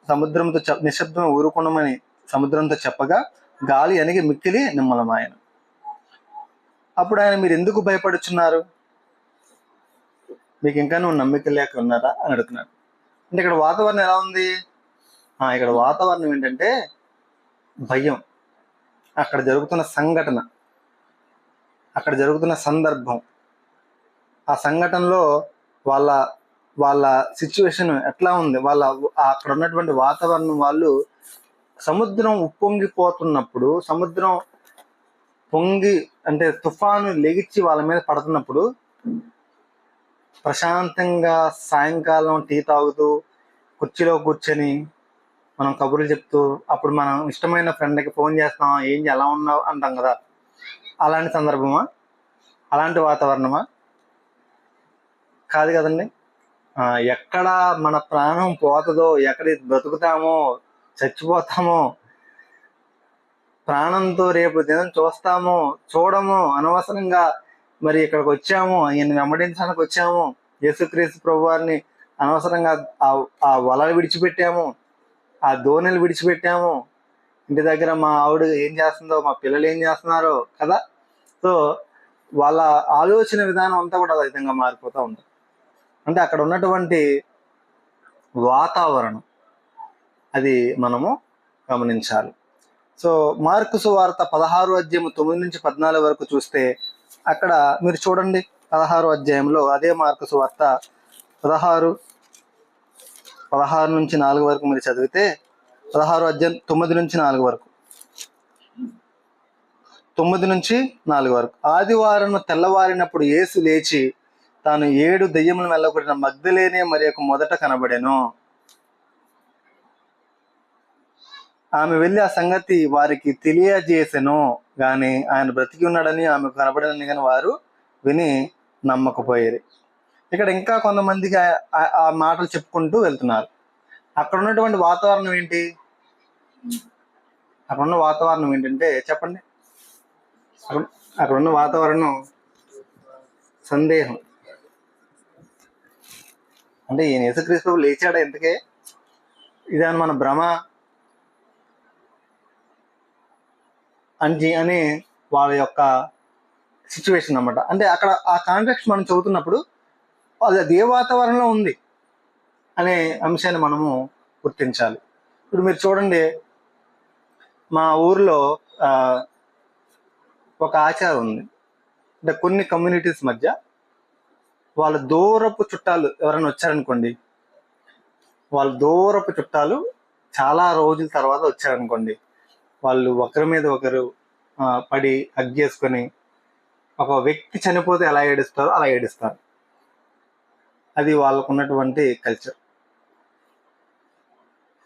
సముద్రంతో నిశ్శబ్దం ఊరుకున్నామని సముద్రంతో చెప్పగా గాలి అణిగి మిక్కిలి నిమ్మలమాయన. అప్పుడు ఆయన, మీరు ఎందుకు భయపడుచున్నారు, మీకు ఇంకా నువ్వు నమ్మిక లేక ఉన్నారా అని అడుగుతున్నాడు. అంటే ఇక్కడ వాతావరణం ఎలా ఉంది? ఇక్కడ వాతావరణం ఏంటంటే భయం. అక్కడ జరుగుతున్న సంఘటన, అక్కడ జరుగుతున్న సందర్భం, ఆ సంఘటనలో వాళ్ళ వాళ్ళ సిచ్యువేషన్ ఎట్లా ఉంది, వాళ్ళ అక్కడ ఉన్నటువంటి వాతావరణం, వాళ్ళు సముద్రం ఉప్పొంగిపోతున్నప్పుడు, సముద్రం పొంగి అంటే తుఫాను లెగిచ్చి వాళ్ళ మీద పడుతున్నప్పుడు ప్రశాంతంగా సాయంకాలం టీ తాగుతూ కుర్చీలో కూర్చొని మనం కబుర్లు చెప్తూ, అప్పుడు మనం ఇష్టమైన ఫ్రెండ్కి ఫోన్ చేస్తాం, ఏంటి ఎలా ఉన్నావు అంటాం కదా. అలాంటి సందర్భమా? అలాంటి వాతావరణమా? కాదు కదండి. ఎక్కడ మన ప్రాణం పోతుందో, ఎక్కడ బ్రతుకుతామో, చచ్చిపోతామో, ప్రాణంతో రేపు దినం చూస్తామో చూడమో, అనవసరంగా మరి ఇక్కడికి వచ్చాము, ఈయన వెంబడించడానికి వచ్చాము, యేసుక్రీస్తు ప్రభు వారిని అనవసరంగా ఆ వలలు విడిచిపెట్టాము, ఆ దోణిలు విడిచిపెట్టాము, ఇంటి దగ్గర మా ఆవిడ ఏం చేస్తుందో, మా పిల్లలు ఏం చేస్తున్నారో కదా. సో వాళ్ళ ఆలోచన విధానం అంతా కూడా ఆ విధంగా మారిపోతూ ఉంటుంది. అంటే అక్కడ ఉన్నటువంటి వాతావరణం అది మనము గమనించాలి. సో మార్కు సువార్త 16 అధ్యాయం 9 నుంచి 14 వరకు చూస్తే, అక్కడ మీరు చూడండి 16 అధ్యాయంలో అదే మార్కు సువార్త 16 నుంచి 4 వరకు మీరు చదివితే, 16 అధ్యాయం 9 నుంచి 4 వరకు, 9 నుంచి 4 వరకు. ఆదివారం తెల్లవారినప్పుడు యేసు లేచి తాను 7 దెయ్యములను వెళ్ళగొట్టిన మగ్దలేనే మరియకు మొదట కనబడెను. ఆమె వెళ్ళి ఆ సంగతి వారికి తెలియజేసెను గాని ఆయన బ్రతికి ఉన్నాడని, ఆమెకు కనబడని కానీ వారు విని నమ్మకపోయేది. ఇక్కడ ఇంకా కొంతమందికి ఆ మాటలు చెప్పుకుంటూ వెళ్తున్నారు. అక్కడ ఉన్నటువంటి వాతావరణం ఏంటి? అక్కడ ఉన్న వాతావరణం ఏంటంటే చెప్పండి. అక్కడ ఉన్న వాతావరణం సందేహం. అంటే ఈయన యేసుక్రీస్తు లేచాడా ఇంతకే, ఇదేమన్నా మన భ్రమ అని వాళ్ళ యొక్క సిచ్యువేషన్ అన్నమాట. అంటే అక్కడ ఆ కాంటెక్స్ట్ మనం చదువుతున్నప్పుడు అది ఏ వాతావరణంలో ఉంది అనే అంశాన్ని మనము గుర్తించాలి. ఇప్పుడు మీరు చూడండి, మా ఊర్లో ఒక ఆచారం ఉంది. అంటే కొన్ని కమ్యూనిటీస్ మధ్య వాళ్ళ దూరపు చుట్టాలు ఎవరైనా వచ్చారనుకోండి, వాళ్ళ దూరపు చుట్టాలు చాలా రోజుల తర్వాత వచ్చారనుకోండి, వాళ్ళు ఒకరి మీద ఒకరు పడి హగ్ చేసుకొని, ఒక వ్యక్తి చనిపోతే ఎలా ఏడుస్తారో అలా ఏడుస్తారు. అది వాళ్ళకు ఉన్నటువంటి కల్చర్.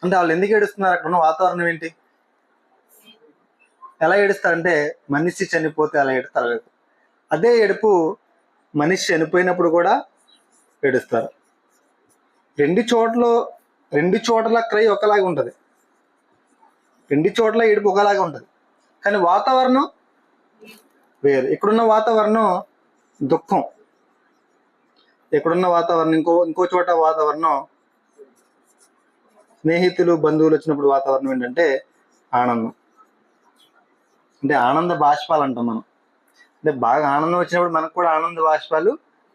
అంటే వాళ్ళు ఎందుకు ఏడుస్తున్నారు? అక్కడ ఉన్న వాతావరణం ఏంటి? ఎలా ఏడుస్తారంటే మనిషి చనిపోతే ఎలా ఏడుస్తారు, అదే ఏడుపు మనిషి చనిపోయినప్పుడు కూడా ఏడుస్తారు. రెండు చోట్ల క్రై ఒకలాగా ఉంటుంది, రెండు చోట్ల ఏడుపు ఒకలాగా ఉంటుంది, కానీ వాతావరణం వేరు. ఇక్కడున్న వాతావరణం దుఃఖం, ఇక్కడున్న వాతావరణం ఇంకో చోట వాతావరణం, స్నేహితులు బంధువులు వచ్చినప్పుడు వాతావరణం ఏంటంటే ఆనందం. అంటే ఆనంద బాష్పాలు అంటాం మనం. అంటే బాగా ఆనందం వచ్చినప్పుడు మనకు కూడా ఆనంద బాష్పాలు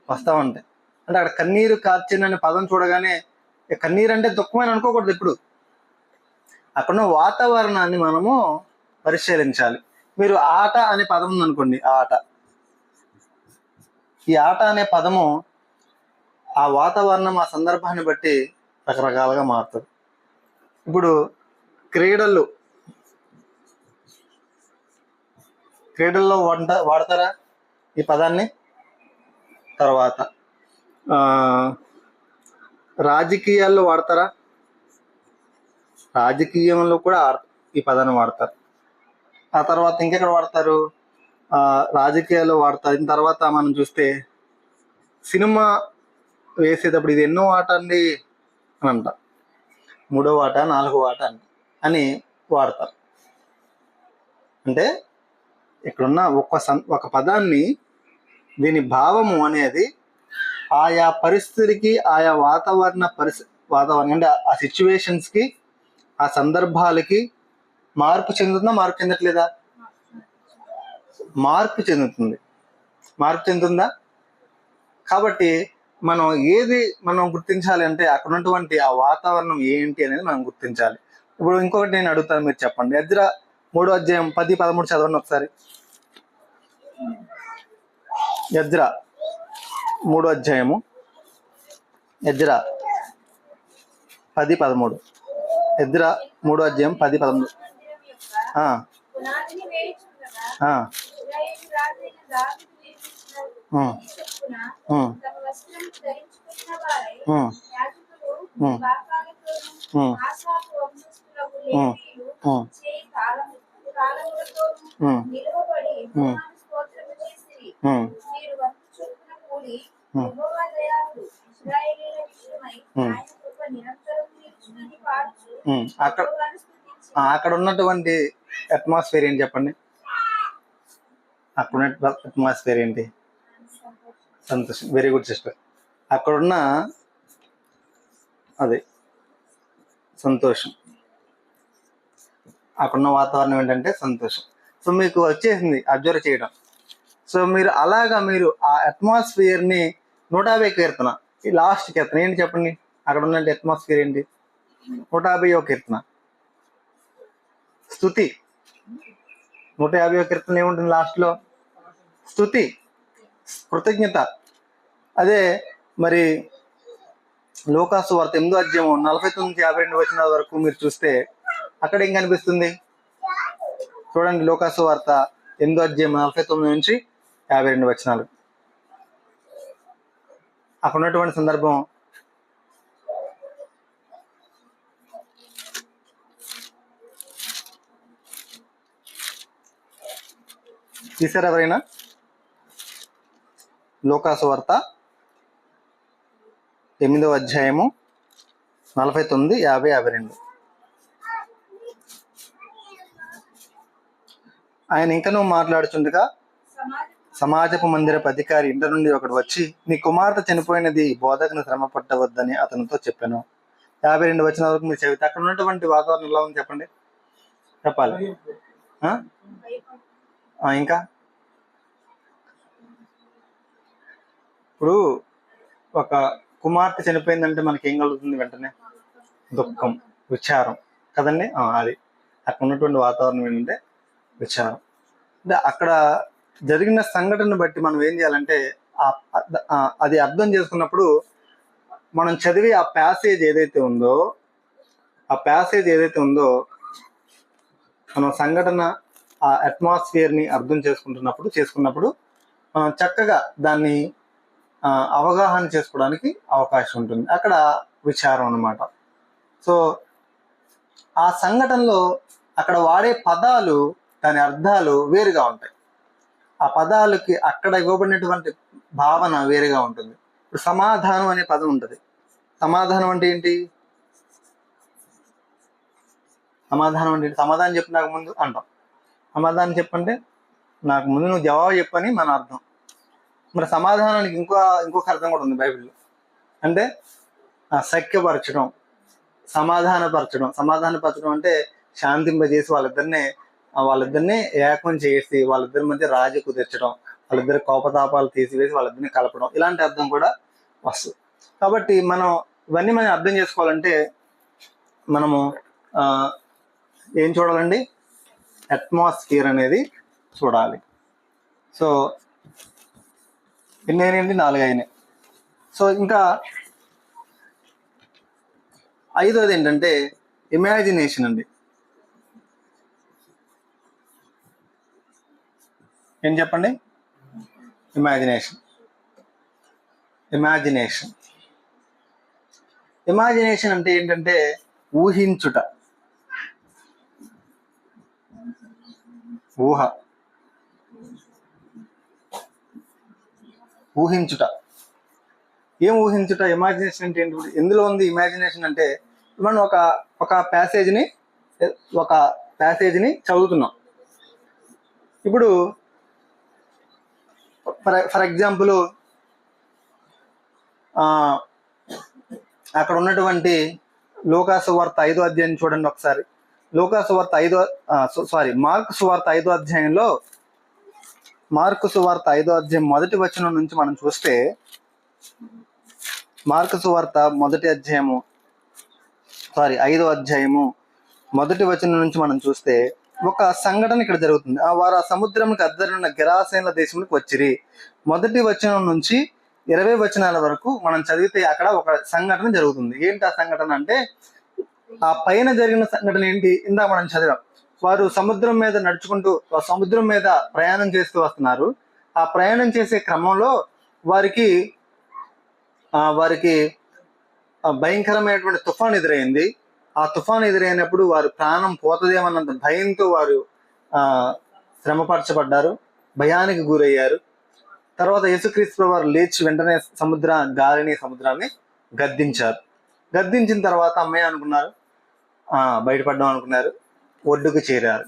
వస్తూ ఉంటాయి. అంటే అక్కడ కన్నీరు కార్చిన అనే పదం చూడగానే కన్నీరు అంటే దుఃఖమని అనుకోకూడదు. ఇప్పుడు అక్కడున్న వాతావరణాన్ని మనము పరిశీలించాలి. మీరు ఆట అనే పదం ఉందనుకోండి, ఈ ఆట అనే పదము ఆ వాతావరణం, ఆ సందర్భాన్ని బట్టి రకరకాలుగా మారుతుంది. ఇప్పుడు క్రీడల్లో వాడతారా ఈ పదాన్ని? తర్వాత రాజకీయాల్లో వాడతారా? రాజకీయంలో కూడా ఈ పదాన్ని వాడతారు. ఆ తర్వాత ఇంకెక్కడ వాడతారు? రాజకీయాల్లో వాడతారు. దీని తర్వాత మనం చూస్తే సినిమా వేసేటప్పుడు ఇది ఎన్నో ఆట అండి అని అంట, 3వ ఆట 4వ ఆట అని వాడతారు. అంటే ఇక్కడున్న ఒక పదాన్ని, దీని భావము అనేది ఆయా పరిస్థితికి, ఆయా వాతావరణం అంటే ఆ సిచ్యువేషన్స్కి, ఆ సందర్భాలకి మార్పు చెందట్లేదా? మార్పు చెందుతుందా? కాబట్టి మనం గుర్తించాలి అంటే అక్కడ ఉన్నటువంటి ఆ వాతావరణం ఏంటి అనేది మనం గుర్తించాలి. ఇప్పుడు ఇంకొకటి నేను అడుగుతాను, మీరు చెప్పండి. ఎజ్రా 3వ అధ్యాయం 10-13 చదవండి ఒకసారి. ఎజ్రా 3వ అధ్యాయము ఎజ్రా 10-13. ఎజ్రా 3వ అధ్యాయం 10-13. అక్కడ ఉన్నటువంటి అట్మాస్ఫియర్ ఏంటి చెప్పండి? అక్కడ ఉన్న అట్మాస్ఫియర్ ఏంటి? సంతోషం. Very good sister. అక్కడున్న అదే సంతోషం, అక్కడున్న వాతావరణం ఏంటంటే సంతోషం. సో మీకు వచ్చేసింది అబ్జర్వ్ చేయడం. సో మీరు అలాగా మీరు ఆ అట్మాస్ఫియర్ని 150 కీర్తన, ఈ లాస్ట్ కీర్తన ఏంటి చెప్పండి? అక్కడ ఉన్న అట్మాస్ఫియర్ ఏంటి? 150వ కీర్తన స్తుతి. 150వ కీర్తన ఏముంటుంది లాస్ట్లో? స్తుతి, కృతజ్ఞత. అదే మరి లూకాసు వార్త 8వ అధ్యాయం 49-52 వచనాల వరకు మీరు చూస్తే అక్కడ ఏం కనిపిస్తుంది చూడండి. లూకాసు వార్త 8వ అధ్యాయం 49-52 వచనాలు. అక్కడ ఉన్నటువంటి సందర్భం తీసారు ఎవరైనా? లూకాసు వార్త 8వ అధ్యాయము 49-52. ఆయన ఇంకనూ మాట్లాడుచుండగా సమాజపు మందిరపు అధికారి ఇంటి నుండి ఒకడు వచ్చి, నీ కుమార్తె చనిపోయినది, బోధకుని శ్రమ పట్టవద్దని అతనితో చెప్పాను. 52 వచనాల వరకు మీరు చదివితే అక్కడ ఉన్నటువంటి వాతావరణం ఎలా ఉంది చెప్పండి? చెప్పాలి. ఇంకా ఇప్పుడు ఒక కుమార్తె చనిపోయిందంటే మనకి ఏం కలుగుతుంది? వెంటనే దుఃఖం, విచారం కదండి. అది అక్కడ ఉన్నటువంటి వాతావరణం ఏంటంటే విచారం. అంటే అక్కడ జరిగిన సంఘటనను బట్టి మనం ఏం చేయాలంటే అది అర్థం చేసుకున్నప్పుడు మనం చదివి ఆ ప్యాసేజ్ ఏదైతే ఉందో మనం సంఘటన ఆ అట్మాస్ఫియర్ని అర్థం చేసుకున్నప్పుడు మనం చక్కగా దాన్ని అవగాహన చేసుకోవడానికి అవకాశం ఉంటుంది. అక్కడ విచారం అన్నమాట. సో ఆ సంఘటనలో అక్కడ వాడే పదాలు, దాని అర్థాలు వేరుగా ఉంటాయి. ఆ పదాలకి అక్కడ ఇవ్వబడినటువంటి భావన వేరుగా ఉంటుంది. ఇప్పుడు సమాధానం అనే పదం ఉంటుంది. సమాధానం అంటే ఏంటి? సమాధానం చెప్పు నాకు ముందు అంటాం. సమాధానం చెప్పంటే నాకు ముందు నువ్వు జవాబు చెప్పని మన అర్థం. మరి సమాధానానికి ఇంకొక అర్థం కూడా ఉంది బైబిల్లో. అంటే సఖ్యపరచడం, సమాధానపరచడం అంటే శాంతింపజేసి వాళ్ళిద్దరిని ఏకం చేసి వాళ్ళిద్దరి మధ్య రాజీ కుదిర్చడం, వాళ్ళిద్దరి కోపతాపాలు తీసివేసి వాళ్ళిద్దరిని కలపడం, ఇలాంటి అర్థం కూడా వస్తుంది. కాబట్టి ఇవన్నీ మనం అర్థం చేసుకోవాలంటే మనము ఏం చూడాలండి? అట్మాస్ఫియర్ అనేది చూడాలి. సో ఎన్ని అయినాయండి? 4 అయినాయి. సో ఇంకా 5వది ఏంటంటే ఇమాజినేషన్ అండి. ఏం చెప్పండి? ఇమాజినేషన్ అంటే ఏంటంటే ఊహించుట, ఊహించుట. ఏం ఊహించుట? ఇమాజినేషన్ అంటే ఏంటి? ఎందులో ఉంది ఇమాజినేషన్ అంటే మనం ఒక ప్యాసేజ్ని చదువుతున్నాం. ఇప్పుడు ఫర్ ఎగ్జాంపుల్ అక్కడ ఉన్నటువంటి లూకాసు వార్త 5వ అధ్యాయం చూడండి ఒకసారి. మార్కు సువార్త 5వ అధ్యాయంలో మార్కు సువార్త 5వ అధ్యాయం మొదటి వచనం నుంచి మనం చూస్తే, మార్కు సువార్త 5వ అధ్యాయము మొదటి వచనం నుంచి మనం చూస్తే ఒక సంఘటన ఇక్కడ జరుగుతుంది. వారు ఆ సముద్రంకి అద్దరున్న గెరాసేనుల దేశంలోకి వచ్చిరి. మొదటి వచనం నుంచి 20 వచనాల వరకు మనం చదివితే అక్కడ ఒక సంఘటన జరుగుతుంది. ఏంటి ఆ సంఘటన అంటే, ఆ పైన జరిగిన సంఘటన ఏంటి? ఇందా మనం చదివాం. వారు సముద్రం మీద నడుచుకుంటూ సముద్రం మీద ప్రయాణం చేస్తూ వస్తున్నారు. ఆ ప్రయాణం చేసే క్రమంలో వారికి భయంకరమైనటువంటి తుఫాన్ ఎదురైంది. ఆ తుఫాన్ ఎదురైనప్పుడు వారు ప్రాణం పోతదేమన్నంత భయంతో వారు శ్రమపరచబడ్డారు, భయానికి గురయ్యారు. తర్వాత యేసుక్రీస్తు వారు లేచి వెంటనే సముద్రాన్ని గద్దించారు. గద్దించిన తర్వాత అమ్మాయి అనుకున్నారు, బయటపడ్డాం అనుకున్నారు. ఒడ్డుకు చేరారు.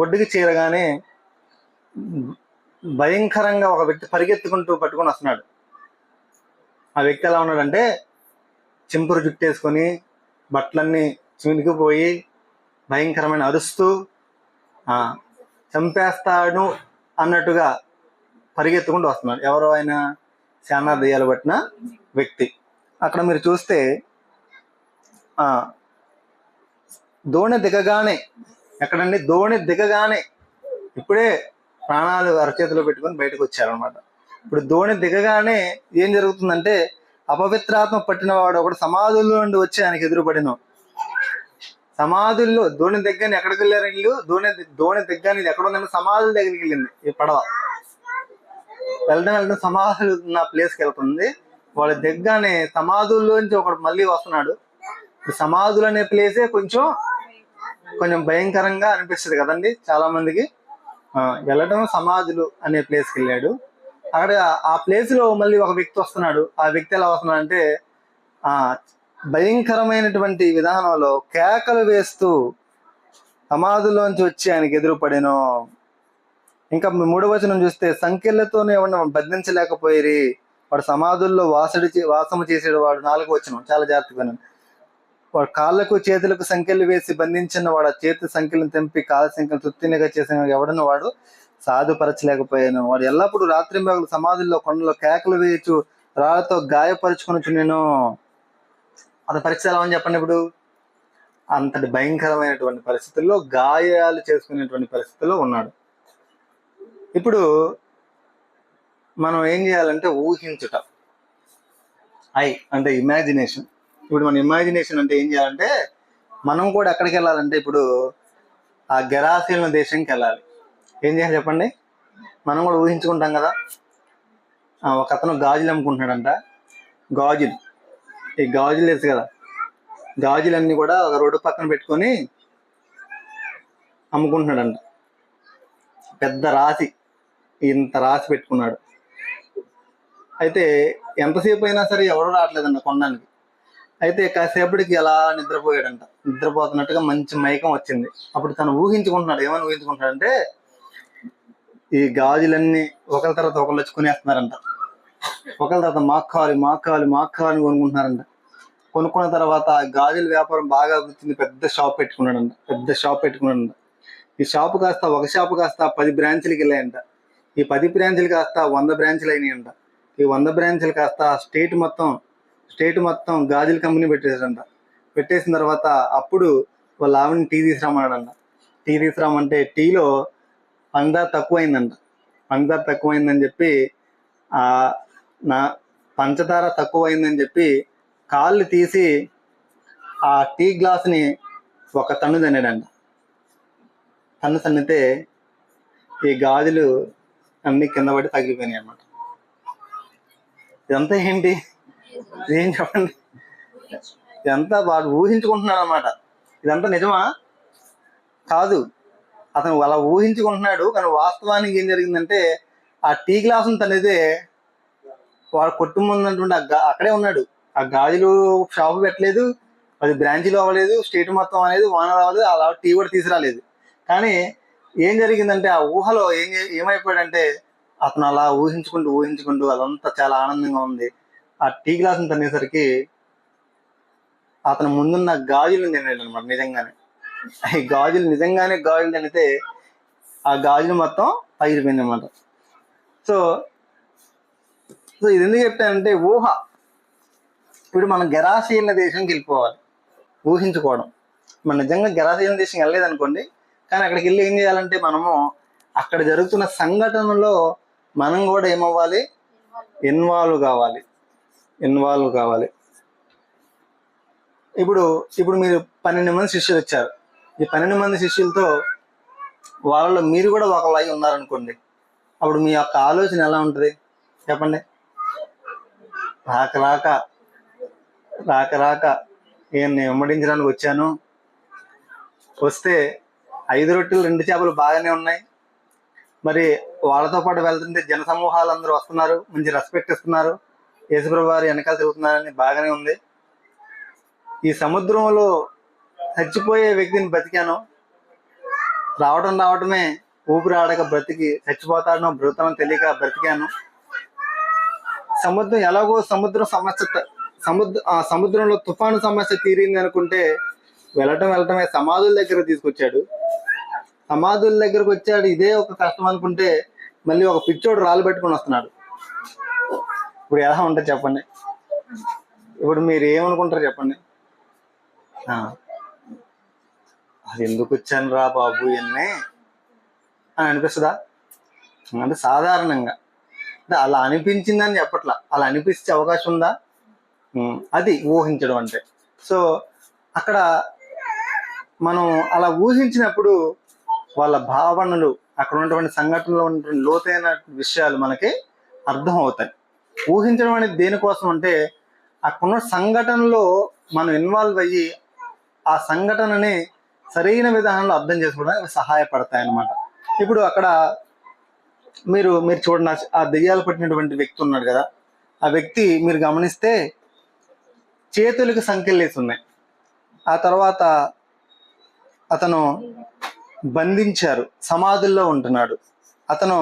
ఒడ్డుకు చేరగానే భయంకరంగా ఒక వ్యక్తి పరిగెత్తుకుంటూ పట్టుకొని వస్తున్నాడు. ఆ వ్యక్తి ఎలా ఉన్నాడంటే, చింపురు జుట్టేసుకొని బట్టలన్నీ చినిగిపోయి భయంకరమైన అరుస్తూ చంపేస్తాడు అన్నట్టుగా పరిగెత్తుకుంటూ వస్తున్నాడు. ఎవరో ఆయన శానా దయ్యాలు పట్టిన వ్యక్తి. అక్కడ మీరు చూస్తే దోణి దిగగానే, ఎక్కడండి? దోణి దిగగానే ఇప్పుడే ప్రాణాలు అరచేతిలో పెట్టుకొని బయటకు వచ్చారనమాట. ఇప్పుడు దోణి దిగగానే ఏం జరుగుతుందంటే, అపవిత్రాత్మ పట్టిన వాడు ఒకడు సమాధుల్లో నుండి వచ్చి ఆయనకి ఎదురుపడిన. సమాధుల్లో దోణి దగ్గర ఎక్కడికి వెళ్ళారు వీళ్ళు? దోణి దగ్గర ఇది ఎక్కడ ఉందంటే సమాధుల దగ్గరికి వెళ్ళింది ఈ పడవ. వెళ్ళడం సమాధులు ఉన్న ప్లేస్కి వెళ్తుంది. వాళ్ళ దగ్గరనే సమాధుల్లోంచి ఒకడు మళ్ళీ వస్తున్నాడు. సమాధులు అనే ప్లేసే కొంచెం భయంకరంగా అనిపిస్తుంది కదండి చాలా మందికి. వెళ్ళడం సమాధులు అనే ప్లేస్కి వెళ్ళాడు. అక్కడ ఆ ప్లేస్ లో మళ్ళీ ఒక వ్యక్తి వస్తున్నాడు. ఆ వ్యక్తి ఎలా వస్తున్నాడు అంటే, భయంకరమైనటువంటి విధానంలో కేకలు వేస్తూ సమాధుల్లోంచి వచ్చి ఆయనకి ఎదురుపడెను. ఇంకా 3వ వచనం చూస్తే, సంకెళ్లతోనే బంధించలేకపోయి వాడు సమాధుల్లో వాసము చేసేడు వాడు. 4వ వచనం చాలా జాగ్రత్తగా వినండి. వాడు కాళ్ళకు చేతులకు సంకెళ్ళు వేసి బంధించిన వాడు ఆ చేతి సంఖ్యలను తెంపి కాళ్ళ సంఖ్యలు తుత్తినిగా చేసిన ఎవడను వాడు సాధుపరచలేకపోయాను. వాడు ఎల్లప్పుడూ రాత్రి మగలు సమాధుల్లో కొండలో కేకలు వేయచ్చు, రాళ్లతో గాయపరుచుకుని నేను. అతని పరిస్థితి ఎలా అని చెప్పండి. ఇప్పుడు అంతటి భయంకరమైనటువంటి పరిస్థితుల్లో, గాయాలు చేసుకునేటువంటి పరిస్థితుల్లో ఉన్నాడు. ఇప్పుడు మనం ఏం చేయాలంటే ఊహించుట. అంటే ఇమాజినేషన్. ఇప్పుడు మన ఇమాజినేషన్ అంటే ఏం చేయాలంటే, మనం కూడా ఎక్కడికి వెళ్ళాలంటే, ఇప్పుడు ఆ గెరాసీల దేశంకి వెళ్ళాలి. ఏం చేయాలి చెప్పండి? మనం కూడా ఊహించుకుంటాం కదా. ఒక అతను గాజులు అమ్ముకుంటున్నాడంట. ఈ గాజులు తెలుసు కదా, గాజులన్నీ కూడా ఒక రోడ్డు పక్కన పెట్టుకొని అమ్ముకుంటున్నాడంట. పెద్ద రాశి, ఇంత రాశి పెట్టుకున్నాడు. అయితే ఎంతసేపు అయినా సరే ఎవరు రావట్లేదంట కొనడానికి. అయితే కాసేపటికి ఎలా నిద్రపోయాడంట. నిద్రపోతున్నట్టుగా మంచి మైకం వచ్చింది. అప్పుడు తను ఊహించుకుంటున్నాడు. ఏమని ఊహించుకుంటున్నాడంటే, ఈ గాజులన్నీ ఒకరి తర్వాత ఒకళ్ళు వచ్చి కొనేస్తున్నారంట. ఒకరి తర్వాత మాకు కావాలి కొనుక్కుంటున్నారంట. కొనుక్కున్న తర్వాత గాజుల వ్యాపారం బాగా వచ్చింది. పెద్ద షాప్ పెట్టుకున్నాడంట. ఈ షాపు కాస్త ఒక షాపు కాస్త 10 బ్రాంచ్లకి వెళ్ళాయంట. ఈ 10 బ్రాంచ్లు కాస్త 100 బ్రాంచ్లు అయినాయంట. ఈ 100 బ్రాంచ్లు కాస్త స్టేట్ మొత్తం గాజుల కంపెనీ పెట్టేసాడంట. పెట్టేసిన తర్వాత అప్పుడు వాళ్ళ ఆవిడని టీ తీసుకురామన్నాడంట. టీ తీసుకురామంటే టీలో పంచదార తక్కువైందని చెప్పి పంచదార తక్కువైందని చెప్పి కాళ్ళు తీసి ఆ టీ గ్లాస్ని ఒక తన్ను తన్నాడంట. తన్నితే ఈ గాజులు అన్ని కింద పడి తగ్గిపోయినాయి అన్నమాట. ఇదంతా ఏంటి? ఏం చెప్పండి? ఇదంతా వాడు ఊహించుకుంటున్నాడు అన్నమాట. ఇదంతా నిజమా? కాదు. అతను అలా ఊహించుకుంటున్నాడు. కానీ వాస్తవానికి ఏం జరిగిందంటే, ఆ టీ గ్లాసును తనేదే వాడు కొట్టు ముందున్నటువంటి అక్కడే ఉన్నాడు. ఆ గాజులు షాపు పెట్టలేదు, 10 బ్రాంచీలు అవ్వలేదు, స్టేట్ మొత్తం అనేది ఓనర్ అవ్వలేదు, అలా టీ కూడా తీసుకురాలేదు. కానీ ఏం జరిగిందంటే, ఆ ఊహలో ఏమైపోయాడంటే, అతను అలా ఊహించుకుంటూ అదంతా చాలా ఆనందంగా ఉంది. ఆ టీ గ్లాసును తనేసరికి అతను ముందున్న గాజులు తిన్నాడు అనమాట. ఈ గాజులు నిజంగానే తినితే ఆ గాజులు మొత్తం పగిలిపోయింది అనమాట. సో ఇది ఎందుకు చెప్తానంటే, ఊహ. ఇప్పుడు మనం గెరాసీల దేశంకి వెళ్ళిపోవాలి. ఊహించుకోవడం. మనం నిజంగా గెరాసీల దేశం వెళ్ళలేదనుకోండి, కానీ అక్కడికి వెళ్ళి ఏం చేయాలంటే, మనము అక్కడ జరుగుతున్న సంఘటనలో మనం కూడా ఏమవ్వాలి? ఇన్వాల్వ్ కావాలి. ఇప్పుడు మీరు 12 మంది శిష్యులు వచ్చారు. ఈ 12 మంది శిష్యులతో వాళ్ళలో మీరు కూడా ఒకళ్ళై ఉన్నారనుకోండి, అప్పుడు మీ యొక్క ఆలోచన ఎలా ఉంటుంది చెప్పండి? రాక నేను వెంబడించడానికి వచ్చాను, వస్తే 5 రొట్టెలు 2 చేపలు బాగానే ఉన్నాయి, మరి వాళ్ళతో పాటు వెళ్తుంటే జన సమూహాలు అందరూ వస్తున్నారు, మంచి రెస్పెక్ట్ ఇస్తున్నారు, యేసుప్రభు వారు వెనకాల తిరుగుతున్నారని బాగానే ఉంది. ఈ సముద్రంలో చచ్చిపోయే వ్యక్తిని బతికాను, రావటమే ఊపిరి ఆడక బ్రతికి చచ్చిపోతానో బ్రతనో తెలియక బ్రతికాను. సముద్రం ఎలాగో సముద్రంలో తుఫాను సమస్య తీరింది అనుకుంటే వెళ్ళటమే సమాధుల దగ్గర తీసుకొచ్చాడు. సమాధుల దగ్గరకు వచ్చాడు, ఇదే ఒక కష్టం అనుకుంటే మళ్ళీ ఒక పిచ్చోడు రాళ్ళు పెట్టుకుని వస్తున్నాడు. ఇప్పుడు ఎలా ఉంటుంది చెప్పండి? ఇప్పుడు మీరు ఏమనుకుంటారు చెప్పండి? అది ఎందుకు వచ్చాను రా బాబు ఎన్నే అని అనిపిస్తుందా? అంటే సాధారణంగా అంటే అలా అనిపించిందని చెప్పట్లా, అలా అనిపించే అవకాశం ఉందా? అది ఊహించడం అంటే. సో అక్కడ మనం అలా ఊహించినప్పుడు వాళ్ళ భావనలు, అక్కడ ఉన్నటువంటి సంఘటనలో ఉన్నటువంటి లోతైన విషయాలు మనకి అర్థం అవుతాయి. ఊహించడం అనేది దేనికోసం అంటే అక్కడున్న సంఘటనలో మనం ఇన్వాల్వ్ అయ్యి ఆ సంఘటనని సరైన విధానంలో అర్థం చేసుకోవడానికి సహాయపడతాయి అన్నమాట. ఇప్పుడు అక్కడ మీరు చూడండి, ఆ దెయ్యాలు పట్టినటువంటి వ్యక్తి ఉన్నాడు కదా, ఆ వ్యక్తి మీరు గమనిస్తే చేతులకు సంకెళ్ళేసి ఉన్నాయి. ఆ తర్వాత అతను బంధించారు, సమాధుల్లో ఉంటున్నాడు. అతను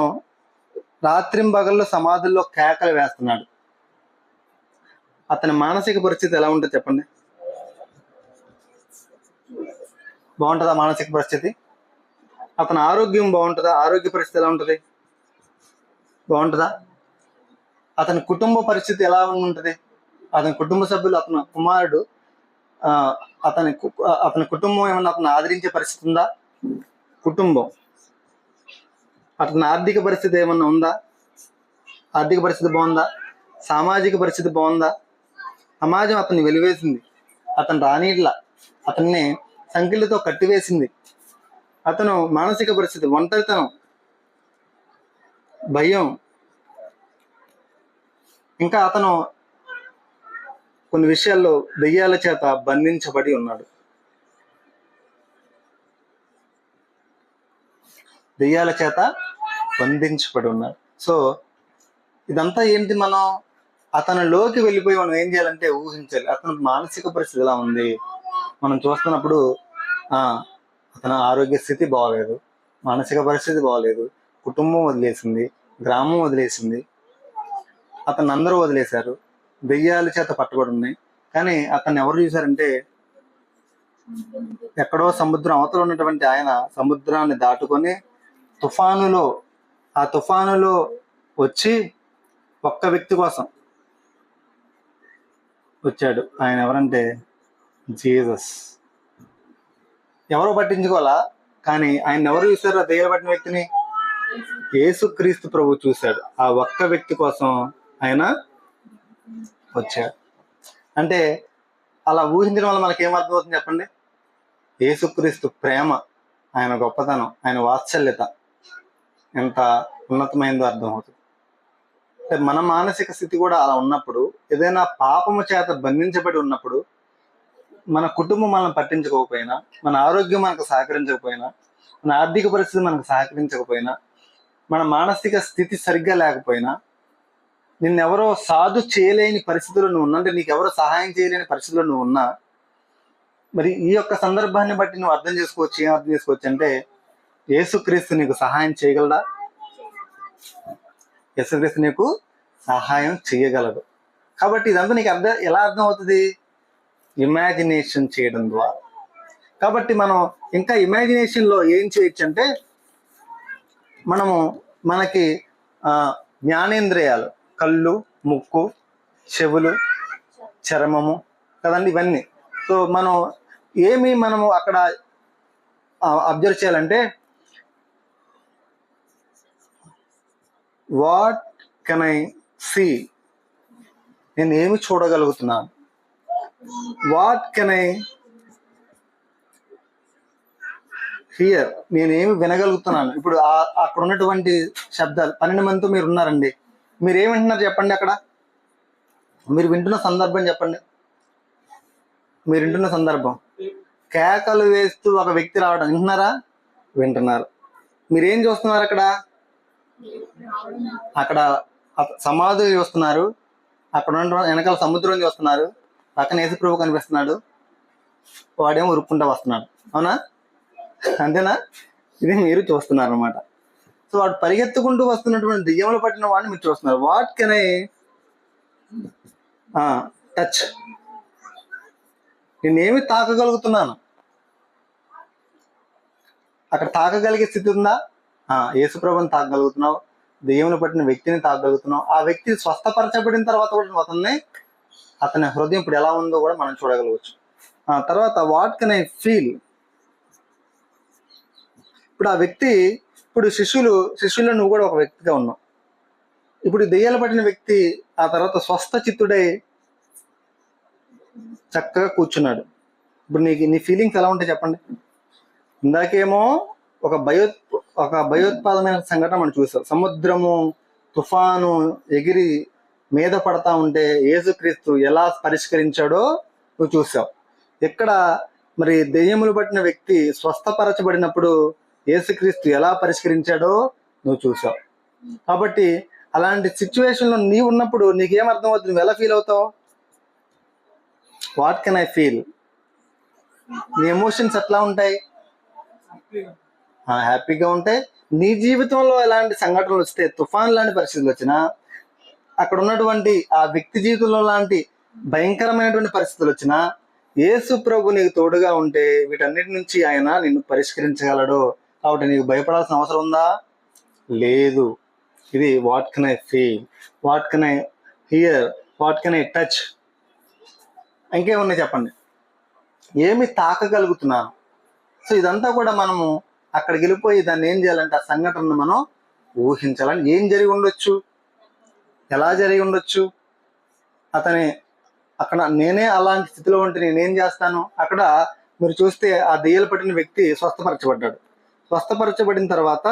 రాత్రింబగళ్ళు సమాధుల్లో కేకలు వేస్తున్నాడు. అతని మానసిక పరిస్థితి ఎలా ఉంటుంది చెప్పండి? బాగుంటుందా మానసిక పరిస్థితి? అతని ఆరోగ్యం బాగుంటుందా? ఆరోగ్య పరిస్థితి ఎలా ఉంటుంది? బాగుంటుందా? అతని కుటుంబ పరిస్థితి ఎలా ఉంటుంది? అతని కుటుంబ సభ్యులు, అతని కుమారుడు, అతని కుటుంబం ఏమన్నా అతను ఆదరించే పరిస్థితి ఉందా? కుటుంబం, అతని ఆర్థిక పరిస్థితి ఏమన్నా ఉందా? ఆర్థిక పరిస్థితి బాగుందా? సామాజిక పరిస్థితి బాగుందా? సమాజం అతన్ని వెలివేసింది, అతను రానీట్లా, అతన్ని సంఖ్యలతో కట్టివేసింది. అతను మానసిక పరిస్థితి, ఒంటరితనం, భయం, ఇంకా అతను కొన్ని విషయాల్లో దెయ్యాల చేత బంధించబడి ఉన్నాడు. సో ఇదంతా ఏంటి? మనం అతనిలోకి వెళ్ళిపోయి మనం ఏం చేయాలంటే ఊహించాలి. అతని మానసిక పరిస్థితి ఎలా ఉంది మనం చూస్తున్నప్పుడు, అతని ఆరోగ్య స్థితి బాగలేదు, మానసిక పరిస్థితి బాగలేదు, కుటుంబం వదిలేసింది, గ్రామం వదిలేసింది, అతన్ని అందరూ వదిలేశారు, దెయ్యాల చేత పట్టుబడి ఉన్నాయి. కానీ అతన్ని ఎవరు చూశారంటే ఎక్కడో సముద్రం అవతల ఉన్నటువంటి ఆయన సముద్రాన్ని దాటుకొని ఆ తుఫానులో వచ్చి ఒక్క వ్యక్తి కోసం వచ్చాడు. ఆయన ఎవరంటే జీసస్. ఎవరో పట్టించుకోవాలా, కానీ ఆయన ఎవరు చూశారు? ఆ దెయ్యాలు పట్టిన వ్యక్తిని యేసుక్రీస్తు ప్రభు చూశాడు. ఆ ఒక్క వ్యక్తి కోసం ఆయన వచ్చాడు. అంటే అలా ఊహించడం వల్ల మనకి ఏమర్థమవుతుంది చెప్పండి? యేసుక్రీస్తు ప్రేమ, ఆయన గొప్పతనం, ఆయన వాత్సల్యత ఎంత ఉన్నతమైందో అర్థమవుతుంది. అంటే మన మానసిక స్థితి కూడా అలా ఉన్నప్పుడు, ఏదైనా పాపము చేత బంధించబడి ఉన్నప్పుడు, మన కుటుంబం మనల్ని పట్టించుకోకపోయినా, మన ఆరోగ్యం మనకు సహకరించకపోయినా, మన ఆర్థిక పరిస్థితి మనకు సహకరించకపోయినా, మన మానసిక స్థితి సరిగ్గా లేకపోయినా, నిన్నెవరో సాధు చేయలేని పరిస్థితుల్లో నువ్వు ఉన్నా, అంటే నీకెవరో సహాయం చేయలేని పరిస్థితుల్లో నువ్వు ఉన్నా, మరి ఈ యొక్క సందర్భాన్ని బట్టి నువ్వు అర్థం చేసుకోవచ్చు. ఏం అర్థం చేసుకోవచ్చు అంటే యేసుక్రీస్తు నీకు సహాయం చేయగలడా? యేసుక్రీస్తు నీకు సహాయం చేయగలడు. కాబట్టి ఇదంతా నీకు ఎలా అర్థం అవుతుంది? ఇమాజినేషన్ చేయడం ద్వారా. కాబట్టి మనం ఇంకా ఇమాజినేషన్లో ఏం చేయొచ్చు అంటే, మనకి జ్ఞానేంద్రియాలు, కళ్ళు, ముక్కు, చెవులు, చర్మము కదండి, ఇవన్నీ. సో మనము అక్కడ అబ్జర్వ్ చేయాలంటే, వాట్ కెన్ ఐ సీ, నేను ఏమి చూడగలుగుతున్నాను. వాట్ కెన్ ఐ హియర్, నేనేమి వినగలుగుతున్నాను. ఇప్పుడు అక్కడ ఉన్నటువంటి శబ్దాలు 12 మందితో మీరు ఉన్నారండి, మీరు ఏమి వింటున్నారు చెప్పండి. అక్కడ మీరు వింటున్న సందర్భం చెప్పండి. మీరు వింటున్న సందర్భం, కేకలు వేస్తూ ఒక వ్యక్తి రావడం వింటున్నారా? వింటున్నారు. మీరేం చూస్తున్నారు? అక్కడ సమాధులు చూస్తున్నారు, అక్కడ ఉన్న వెనకాల సముద్రం చూస్తున్నారు, పక్కన యేసుప్రభు కనిపిస్తున్నాడు, వాడేమో ఉరుక్కుంటా వస్తున్నాడు. అవునా? అంతేనా? ఇది మీరు చూస్తున్నారు అనమాట. సో వాడు పరిగెత్తుకుంటూ వస్తున్నటువంటి దెయ్యములు పట్టిన వాడిని మీరు చూస్తున్నారు. వాట్ కెన్ ఐ టచ్, నేనేమి తాకగలుగుతున్నాను. అక్కడ తాకగలిగే స్థితి ఉందా? యేసుప్రభుని తాకగలుగుతున్నావు, దెయ్యములు పట్టిన వ్యక్తిని తాకగలుగుతున్నావు. ఆ వ్యక్తి స్వస్థపరచబడిన తర్వాత కూడా అతని హృదయం ఇప్పుడు ఎలా ఉందో కూడా మనం చూడగలవచ్చు. తర్వాత వాట్ కెన్ ఐ ఫీల్, ఇప్పుడు ఆ వ్యక్తి, ఇప్పుడు శిష్యుల్లో నువ్వు కూడా ఒక వ్యక్తిగా ఉన్నావు. ఇప్పుడు దెయ్యాలు పట్టిన వ్యక్తి ఆ తర్వాత స్వస్థ చిత్తుడై చక్కగా కూర్చున్నాడు. ఇప్పుడు నీ ఫీలింగ్స్ ఎలా ఉంటాయి చెప్పండి. ఇందాకేమో ఒక భయోత్పాదమైన సంఘటన మనం చూసాం. సముద్రము తుఫాను ఎగిరి మీద పడతా ఉంటే యేసుక్రీస్తు ఎలా పరిష్కరించాడో నువ్వు చూసావు. ఇక్కడ మరి దెయ్యములు పట్టిన వ్యక్తి స్వస్థపరచబడినప్పుడు యేసుక్రీస్తు ఎలా పరిష్కరించాడో నువ్వు చూసావు. కాబట్టి అలాంటి సిచ్యువేషన్లో నీవు ఉన్నప్పుడు నీకేం అర్థం అవుతుంది? నువ్వు ఎలా ఫీల్ అవుతావు? వాట్ కెన్ ఐ ఫీల్, నీ ఎమోషన్స్ ఎట్లా ఉంటాయి? హ్యాపీగా ఉంటాయి. నీ జీవితంలో ఎలాంటి సంఘటనలు వస్తే, తుఫాన్ లాంటి పరిస్థితులు వచ్చినా, అక్కడ ఉన్నటువంటి ఆ వ్యక్తి జీవితంలో లాంటి భయంకరమైనటువంటి పరిస్థితులు వచ్చినా, యేసు ప్రభు నీకు తోడుగా ఉంటే వీటన్నిటి నుంచి ఆయన నిన్ను పరిష్కరించగలడు. కాబట్టి నీకు భయపడాల్సిన అవసరం ఉందా? లేదు. ఇది what can I feel, what can I here, what can I touch. ఇంకేమున్నాయి చెప్పండి? ఏమి తాకగలుగుతున్నాను. సో ఇదంతా కూడా మనము అక్కడికి వెళ్ళిపోయి దాన్ని ఏం చేయాలంటే ఆ సంఘటనను మనం ఊహించాలని. ఏం జరిగి ఉండొచ్చు, ఎలా జరిగి ఉండొచ్చు, అక్కడ నేనే అలాంటి స్థితిలో ఉంటే నేనేం చేస్తాను. అక్కడ మీరు చూస్తే ఆ దెయ్యాలు పట్టిన వ్యక్తి స్వస్థపరచబడ్డాడు. స్వస్థపరచబడిన తర్వాత,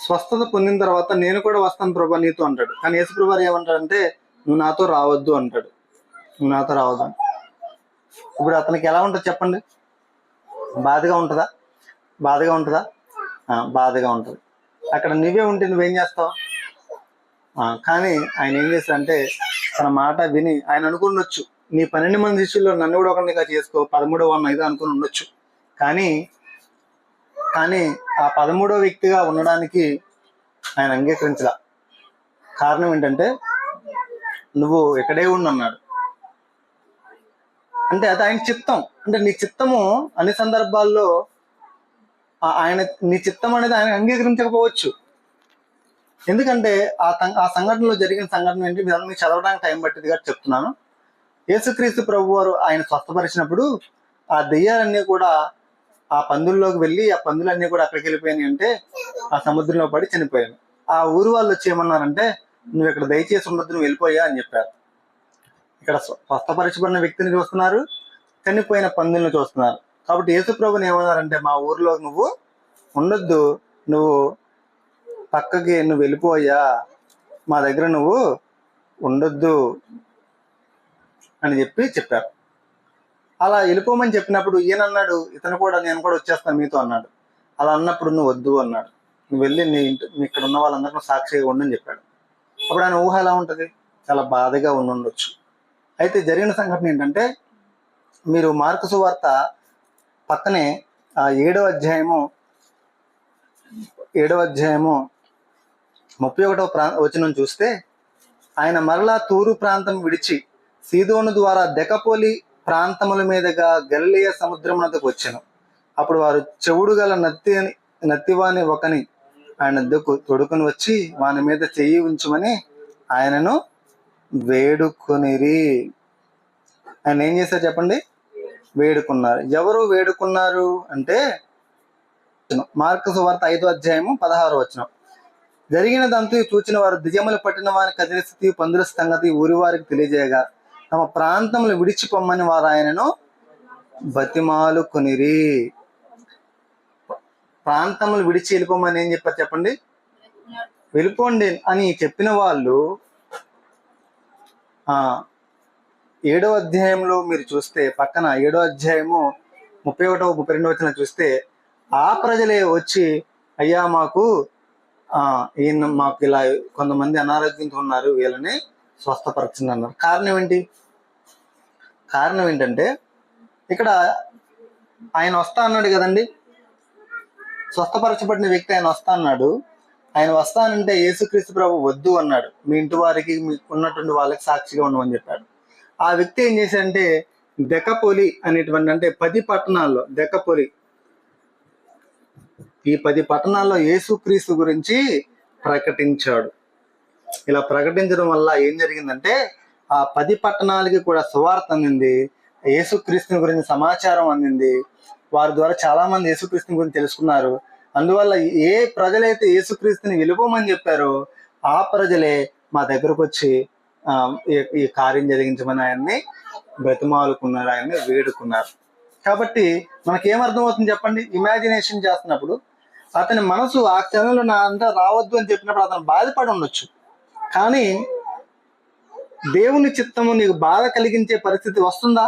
స్వస్థత పొందిన తర్వాత నేను కూడా వస్తాను ప్రభా నీతో అంటాడు. కానీ యేసుప్రభు ఏమంటాడంటే నువ్వు నాతో రావద్దు అంటాడు. నువ్వు నాతో రావద్దు. ఇప్పుడు అతనికి ఎలా ఉంటుంది చెప్పండి? బాధగా ఉంటుందా? బాధగా ఉంటుందా? బాధగా ఉంటుంది. అక్కడ నువ్వే ఉంటే నువ్వేం చేస్తావు? కానీ ఆయన ఏం చేస్తాడంటే తన మాట విని ఆయన అనుకుని ఉండొచ్చు, నీ 12 మంది శిష్యుల్లో నన్ను కూడా ఒకరినిగా చేసుకో, 13వ వాడిని అయితే అనుకుని ఉండొచ్చు. కానీ ఆ 13వ వ్యక్తిగా ఉండడానికి ఆయన అంగీకరించలా. కారణం ఏంటంటే నువ్వు ఇక్కడే ఉండన్నాడు. అంటే అది ఆయన చిత్తం. అంటే నీ చిత్తము అన్ని సందర్భాల్లో నీ చిత్తం అనేది ఆయన అంగీకరించకపోవచ్చు. ఎందుకంటే ఆ సంఘటనలో జరిగిన సంఘటన ఏంటి మీకు చదవడానికి టైం పట్టింది కాబట్టి చెప్తున్నాను. యేసుక్రీస్తు ప్రభు వారు ఆయన స్వస్థపరిచినప్పుడు ఆ దెయ్యాలన్నీ కూడా ఆ పందుల్లోకి వెళ్ళి ఆ పందులన్నీ కూడా అక్కడికి వెళ్ళిపోయినాయి. అంటే ఆ సముద్రంలో పడి చనిపోయాను. ఆ ఊరు వాళ్ళు వచ్చి ఏమన్నారంటే నువ్వు ఇక్కడ దయచేసి ఉండొద్దు, నువ్వు వెళ్ళిపోయా అని చెప్పారు. ఇక్కడ స్వస్థపరచబడిన వ్యక్తిని చూస్తున్నారు, చనిపోయిన పందులను చూస్తున్నారు. కాబట్టి యేసు ప్రభుని ఏమన్నారంటే మా ఊరిలో నువ్వు ఉండొద్దు, నువ్వు పక్కకి నువ్వు వెళ్ళిపోయా, మా దగ్గర నువ్వు ఉండొద్దు అని చెప్పారు. అలా వెళ్ళిపోమని చెప్పినప్పుడు ఈయనన్నాడు, ఇతను కూడా నేను కూడా వచ్చేస్తాను మీతో అన్నాడు. అలా అన్నప్పుడు నువ్వు వద్దు అన్నాడు. నువ్వు వెళ్ళి నీ ఇక్కడ ఉన్న వాళ్ళందరికీ సాక్షిగా ఉండని చెప్పాడు. అప్పుడు ఆయన ఊహ ఎలా ఉంటుంది? చాలా బాధగా ఉండొచ్చు. అయితే జరిగిన సంఘటన ఏంటంటే మీరు మార్కు సువార్త పక్కనే 7వ అధ్యాయము 31వ వచనం చూస్తే ఆయన మరలా తూరు ప్రాంతం విడిచి సీదోను ద్వారా దెకపోలి ప్రాంతముల మీదుగా గలిలయ సముద్రమునకు వచ్చెను. అప్పుడు వారు చెవుడు గల నత్తివాని ఒకని ఆయన వద్దకు తొడుకుని వచ్చి వాని మీద చెయ్యి ఉంచమని ఆయనను వేడుకొనిరి. ఆయన ఏం చేశారు చెప్పండి? వేడుకున్నారు. ఎవరు వేడుకున్నారు అంటే మార్కు సువార్త 5వ అధ్యాయము 16వ వచనం. జరిగినదంతా చూచిన వారు దిజములు పట్టిన వారి కదిలి స్థితి పందుల సంగతి ఊరి వారికి తెలియజేయగా తమ ప్రాంతంలో విడిచిపోమ్మని వారు ఆయనను బతిమాలు కొనిరి. ప్రాంతములు విడిచి వెళ్ళిపోమని ఏం చెప్పారు చెప్పండి? వెళ్ళిపోండి అని చెప్పిన వాళ్ళు 7వ అధ్యాయంలో మీరు చూస్తే పక్కన 7వ అధ్యాయము 31, 32 చూస్తే ఆ ప్రజలే వచ్చి అయ్యా మాకు ఇలా కొంతమంది అనారోగ్యంతో ఉన్నారు, వీళ్ళని స్వస్థపరచండి అన్నారు. కారణం ఏంటంటే ఇక్కడ ఆయన వస్తా అన్నాడు కదండి, స్వస్థపరచబడిన వ్యక్తి ఆయన వస్తా అన్నాడు. ఆయన వస్తానంటే యేసుక్రీస్తు ప్రభు వద్దు అన్నాడు, మీ ఇంటి వారికి మీకు ఉన్నటువంటి వాళ్ళకి సాక్షిగా ఉండమని చెప్పాడు. ఆ వ్యక్తి ఏం చేశాడంటే దెకపోలి అనేటువంటి, అంటే 10 పట్టణాల్లో దెకపోలి, ఈ 10 పట్టణాల్లో యేసుక్రీస్తు గురించి ప్రకటించాడు. ఇలా ప్రకటించడం వల్ల ఏం జరిగిందంటే ఆ 10 పట్టణాలకి కూడా సువార్త అందింది, యేసుక్రీస్తుని గురించి సమాచారం అందింది. వారి ద్వారా చాలా మంది యేసుక్రీస్తుని గురించి తెలుసుకున్నారు. అందువల్ల ఏ ప్రజలైతే యేసుక్రీస్తుని వెళ్ళిపోమని చెప్పారో ఆ ప్రజలే మా దగ్గరకు వచ్చి ఈ కార్యం జరిగించమని ఆయన్ని బ్రతిమాలుకున్నారు, ఆయన్ని వేడుకున్నారు. కాబట్టి మనకేమర్థమవుతుంది చెప్పండి? ఇమాజినేషన్ చేస్తున్నప్పుడు అతని మనసు ఆ క్షణంలో నా అంతా రావద్దు అని చెప్పినప్పుడు అతను బాధపడి ఉండొచ్చు. కానీ దేవుని చిత్తము నీకు బాధ కలిగించే పరిస్థితి వస్తుందా?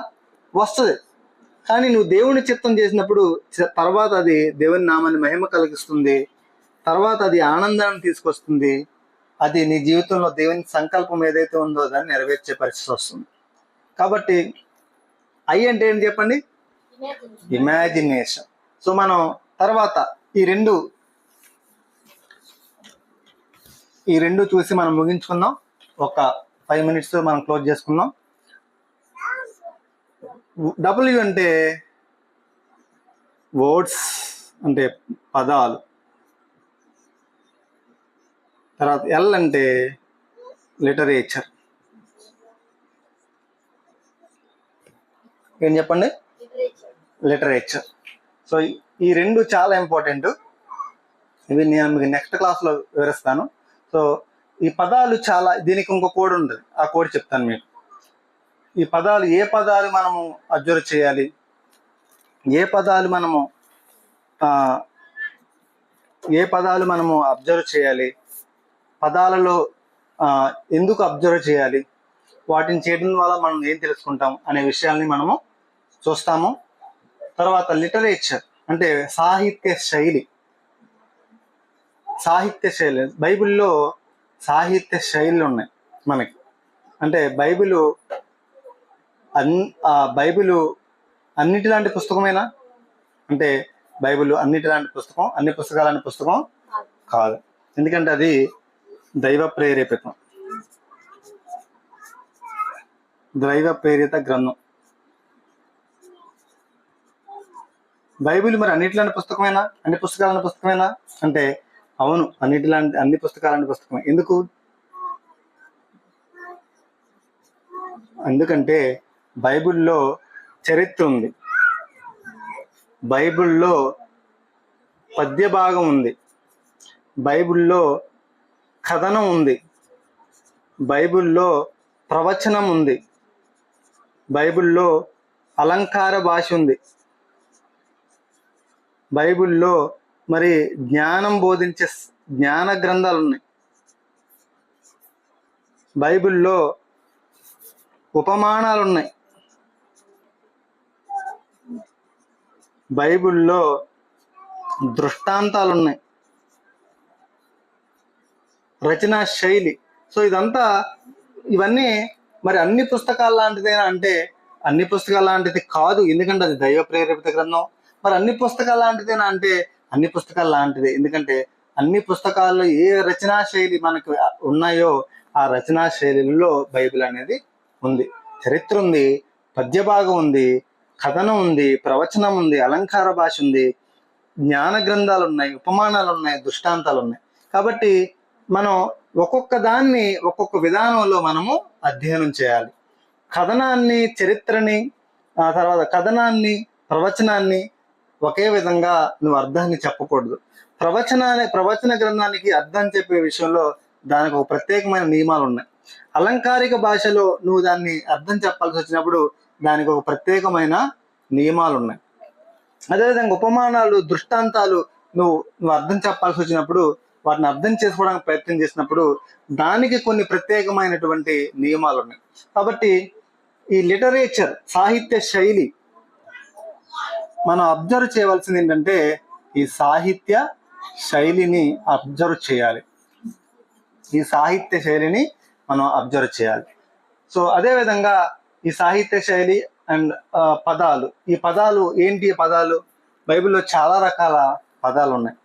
వస్తుంది. కానీ నువ్వు దేవుని చిత్తం చేసినప్పుడు తర్వాత అది దేవుని నామాన్ని మహిమ కలిగిస్తుంది, తర్వాత అది ఆనందాన్ని తీసుకొస్తుంది, అది నీ జీవితంలో దేవుని సంకల్పం ఏదైతే ఉందో దాన్ని నెరవేర్చే పరిస్థితి వస్తుంది. కాబట్టి ఐ అంటే ఏంటి చెప్పండి? ఇమాజినేషన్. సో మనం తర్వాత ఈ రెండు చూసి మనం ముగించుకుందాం. ఒక 5 minutes మనం క్లోజ్ చేసుకుందాం. W అంటే వర్డ్స్, అంటే పదాలు. తర్వాత L అంటే లిటరేచర్. ఏం చెప్పండి? లిటరేచర్. సో ఈ రెండు చాలా ఇంపార్టెంట్. ఇవి నేను మీకు నెక్స్ట్ క్లాస్లో వివరిస్తాను. సో ఈ పదాలు చాలా, దీనికి ఇంకో కోడ్ ఉంటుంది, ఆ కోడ్ చెప్తాను మీకు. ఈ పదాలు, ఏ పదాలు మనము అబ్జర్వ్ చేయాలి, ఏ పదాలు మనము అబ్జర్వ్ చేయాలి, పదాలలో ఎందుకు అబ్జర్వ్ చేయాలి, వాటిని చేయడం వల్ల మనం ఏం తెలుసుకుంటాం అనే విషయాల్ని మనము చూస్తాము. తర్వాత లిటరేచర్ అంటే సాహిత్య శైలి. బైబిల్లో సాహిత్య శైలిలు ఉన్నాయి మనకి. అంటే బైబిలు అన్నిటిలాంటి పుస్తకమేనా అంటే బైబిల్ అన్నిటిలాంటి పుస్తకం, అన్ని పుస్తకాలాంటి పుస్తకం కాదు. ఎందుకంటే అది దైవ ప్రేరిత గ్రంథం. బైబిల్ మరి అన్నిటిలాంటి పుస్తకమేనా, అన్ని పుస్తకాలాంటి పుస్తకమేనా అంటే అవును, అన్ని పుస్తకాలాంటి పుస్తకమే. ఎందుకంటే బైబిల్లో చరిత్ర ఉంది, బైబిల్లో పద్య భాగం ఉంది, బైబిల్లో కథనం ఉంది, బైబిల్లో ప్రవచనం ఉంది, బైబిల్లో అలంకార భాష ఉంది, బైబిల్లో మరి జ్ఞానం బోధించే జ్ఞాన గ్రంథాలు ఉన్నాయి, బైబిల్లో ఉపమానాలు ఉన్నాయి, బైబిల్లో దృష్టాంతాలు ఉన్నాయి, రచనా శైలి. సో ఇవన్నీ మరి అన్ని పుస్తకాల లాంటిదేనా అంటే అన్ని పుస్తకాల లాంటిది కాదు, ఎందుకంటే అది దైవ ప్రేరేపిత గ్రంథం. మరి అన్ని పుస్తకాల లాంటిదేనా అంటే అన్ని పుస్తకాల లాంటిదే, ఎందుకంటే అన్ని పుస్తకాల్లో ఏ రచనా శైలి మనకు ఉన్నాయో ఆ రచనా శైలిలో బైబిల్ అనేది ఉంది. చరిత్ర ఉంది, పద్య భాగం ఉంది, కథనం ఉంది, ప్రవచనం ఉంది, అలంకార భాష ఉంది, జ్ఞాన గ్రంథాలు ఉన్నాయి, ఉపమానాలు ఉన్నాయి, దృష్టాంతాలు ఉన్నాయి. కాబట్టి మనం ఒక్కొక్క దాన్ని ఒక్కొక్క విధానంలో మనము అధ్యయనం చేయాలి. కథనాన్ని, చరిత్రని, ఆ తర్వాత కథనాన్ని, ప్రవచనాన్ని ఒకే విధంగా నువ్వు అర్థాన్ని చెప్పకూడదు. ప్రవచన గ్రంథానికి అర్థం చెప్పే విషయంలో దానికి ఒక ప్రత్యేకమైన నియమాలు ఉన్నాయి. అలంకారిక భాషలో నువ్వు దాన్ని అర్థం చెప్పాల్సి వచ్చినప్పుడు దానికి ఒక ప్రత్యేకమైన నియమాలు ఉన్నాయి. అదేవిధంగా ఉపమానాలు, దృష్టాంతాలు నువ్వు అర్థం చెప్పాల్సి వచ్చినప్పుడు, వాటిని అర్థం చేసుకోవడానికి ప్రయత్నం చేసినప్పుడు దానికి కొన్ని ప్రత్యేకమైనటువంటి నియమాలు ఉన్నాయి. కాబట్టి ఈ లిటరేచర్, సాహిత్య శైలి మనం అబ్జర్వ్ చేయవలసింది ఏంటంటే ఈ సాహిత్య శైలిని అబ్జర్వ్ చేయాలి. ఈ సాహిత్య శైలిని మనం అబ్జర్వ్ చేయాలి. సో అదేవిధంగా ఈ సాహిత్య శైలి అండ్ పదాలు, ఈ పదాలు ఏంటి? పదాలు బైబిల్లో చాలా రకాల పదాలు ఉన్నాయి.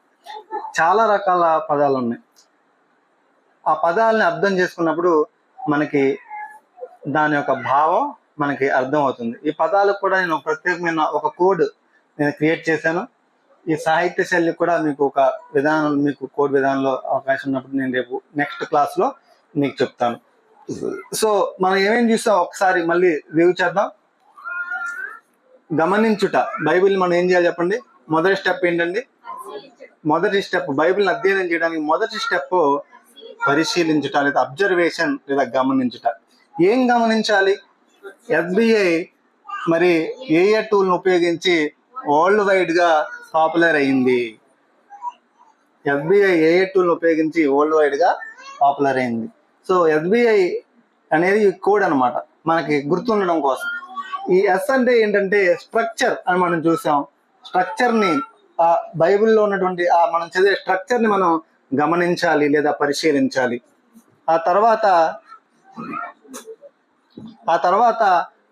ఆ పదాలని అర్థం చేసుకున్నప్పుడు మనకి దాని యొక్క భావం మనకి అర్థం అవుతుంది. ఈ పదాలకు కూడా నేను ప్రత్యేకమైన ఒక కోడ్ నేను క్రియేట్ చేశాను. ఈ సాహిత్య శైలి కూడా మీకు ఒక విధానం, మీకు కోడ్ విధానంలో అవకాశం ఉన్నప్పుడు నేను రేపు నెక్స్ట్ క్లాస్లో మీకు చెప్తాను. సో మనం ఏమేం చూస్తాం ఒకసారి మళ్ళీ రివ్యూ చేద్దాం. గమనించుట, బైబిల్ మనం ఏం చేయాలి చెప్పండి? మొదటి స్టెప్ ఏంటండి? బైబిల్ని అధ్యయనం చేయడానికి మొదటి స్టెప్ పరిశీలించుట లేదా అబ్జర్వేషన్ లేదా గమనించుట. ఏం గమనించాలి? FBI మరి ఏ టూల్ని ఉపయోగించి వరల్డ్ వైడ్ గా పాపులర్ అయింది? FBI ఏ టూల్ని ఉపయోగించి వరల్డ్ వైడ్ గా పాపులర్ అయింది. సో FBI అనేది కోడ్ అనమాట, మనకి గుర్తుండడం కోసం. ఈ S అంటే ఏంటంటే స్ట్రక్చర్ అని మనం చూసాం. స్ట్రక్చర్ని, ఆ బైబిల్లో ఉన్నటువంటి మనం చదివే స్ట్రక్చర్ని మనం గమనించాలి లేదా పరిశీలించాలి. ఆ తర్వాత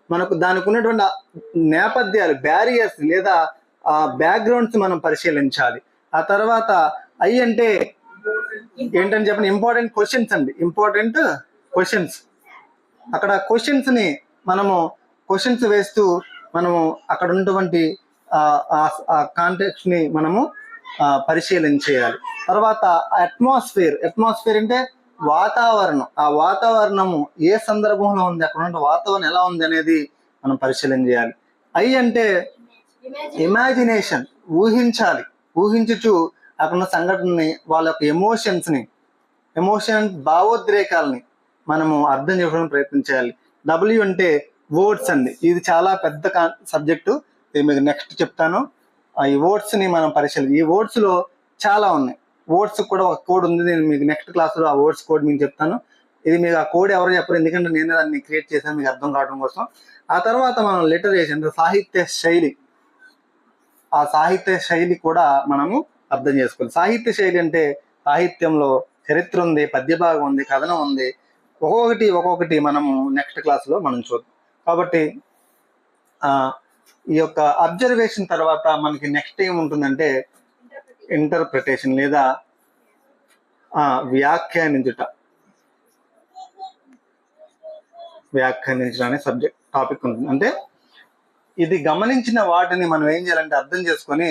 మనకు దానికి ఉన్నటువంటి నేపథ్యాలు, బ్యారియర్స్ లేదా బ్యాక్గ్రౌండ్స్ మనం పరిశీలించాలి. ఆ తర్వాత I అంటే ఏంటని చెప్పండి? ఇంపార్టెంట్ క్వశ్చన్స్ అండి. Important questions. అక్కడ క్వశ్చన్స్ని మనము క్వశ్చన్స్ వేస్తూ మనము అక్కడ ఉన్నటువంటి కాంటెక్స్ట్ ని మనము పరిశీలించేయాలి. తర్వాత అట్మాస్ఫియర్ అంటే వాతావరణం. ఆ వాతావరణము ఏ సందర్భంలో ఉంది, అక్కడ ఉన్న వాతావరణం ఎలా ఉంది అనేది మనం పరిశీలన చేయాలి. I అంటే ఇమాజినేషన్, ఊహించాలి. ఊహించుచు అక్కడ సంఘటనని, వాళ్ళ యొక్క భావోద్రేకాలని మనము అర్థం చేసుకోవడానికి ప్రయత్నం చేయాలి. W అంటే వర్డ్స్ అండి. ఇది చాలా పెద్ద సబ్జెక్టు, ఇది మీకు నెక్స్ట్ చెప్తాను. ఈ వర్డ్స్ ని మనం పరిశీలి. ఈ వర్డ్స్ లో చాలా ఉన్నాయి. వర్డ్స్ కూడా ఒక కోడ్ ఉంది, నేను మీకు నెక్స్ట్ క్లాస్ లో ఆ వర్డ్స్ కోడ్ మీకు చెప్తాను. ఇది మీకు ఆ కోడ్ ఎవరు చెప్పరు, ఎందుకంటే నేనే దాన్ని క్రియేట్ చేశాను మీకు అర్థం కావడం కోసం. ఆ తర్వాత మనం లిటరేచర్, సాహిత్య శైలి, ఆ సాహిత్య శైలి కూడా మనము అర్థం చేసుకోవాలి. సాహిత్య శైలి అంటే సాహిత్యంలో చరిత్ర ఉంది, పద్య భాగం ఉంది, కథనం ఉంది. ఒక్కొక్కటి మనము నెక్స్ట్ క్లాస్ లో మనం చూద్దాం. కాబట్టి ఈ యొక్క అబ్జర్వేషన్ తర్వాత మనకి నెక్స్ట్ ఏముంటుందంటే ఇంటర్ప్రిటేషన్ లేదా వ్యాఖ్యానించడం అనే టాపిక్ ఉంటుంది. అంటే ఇది గమనించిన వాటిని మనం ఏం చేయాలంటే అర్థం చేసుకొని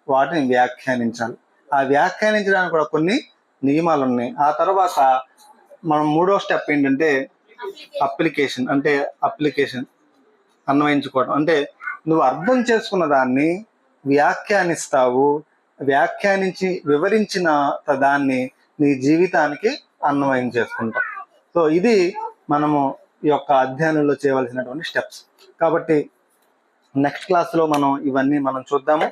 వాటిని వ్యాఖ్యానించాలి. ఆ వ్యాఖ్యానించడానికి కూడా కొన్ని నియమాలు ఉన్నాయి. ఆ తర్వాత మనం మూడో స్టెప్ ఏంటంటే అప్లికేషన్ అన్వయించుకోవడం. అంటే నువ్వు అర్థం చేసుకున్న దాన్ని వ్యాఖ్యానిస్తావు, వ్యాఖ్యానించి వివరించిన దాన్ని నీ జీవితానికి అన్వయం చేసుకుంటావు. సో ఇది మనము ఈ యొక్క అధ్యయనంలో చేయవలసినటువంటి స్టెప్స్. కాబట్టి నెక్స్ట్ క్లాస్లో మనం ఇవన్నీ మనం చూద్దాము.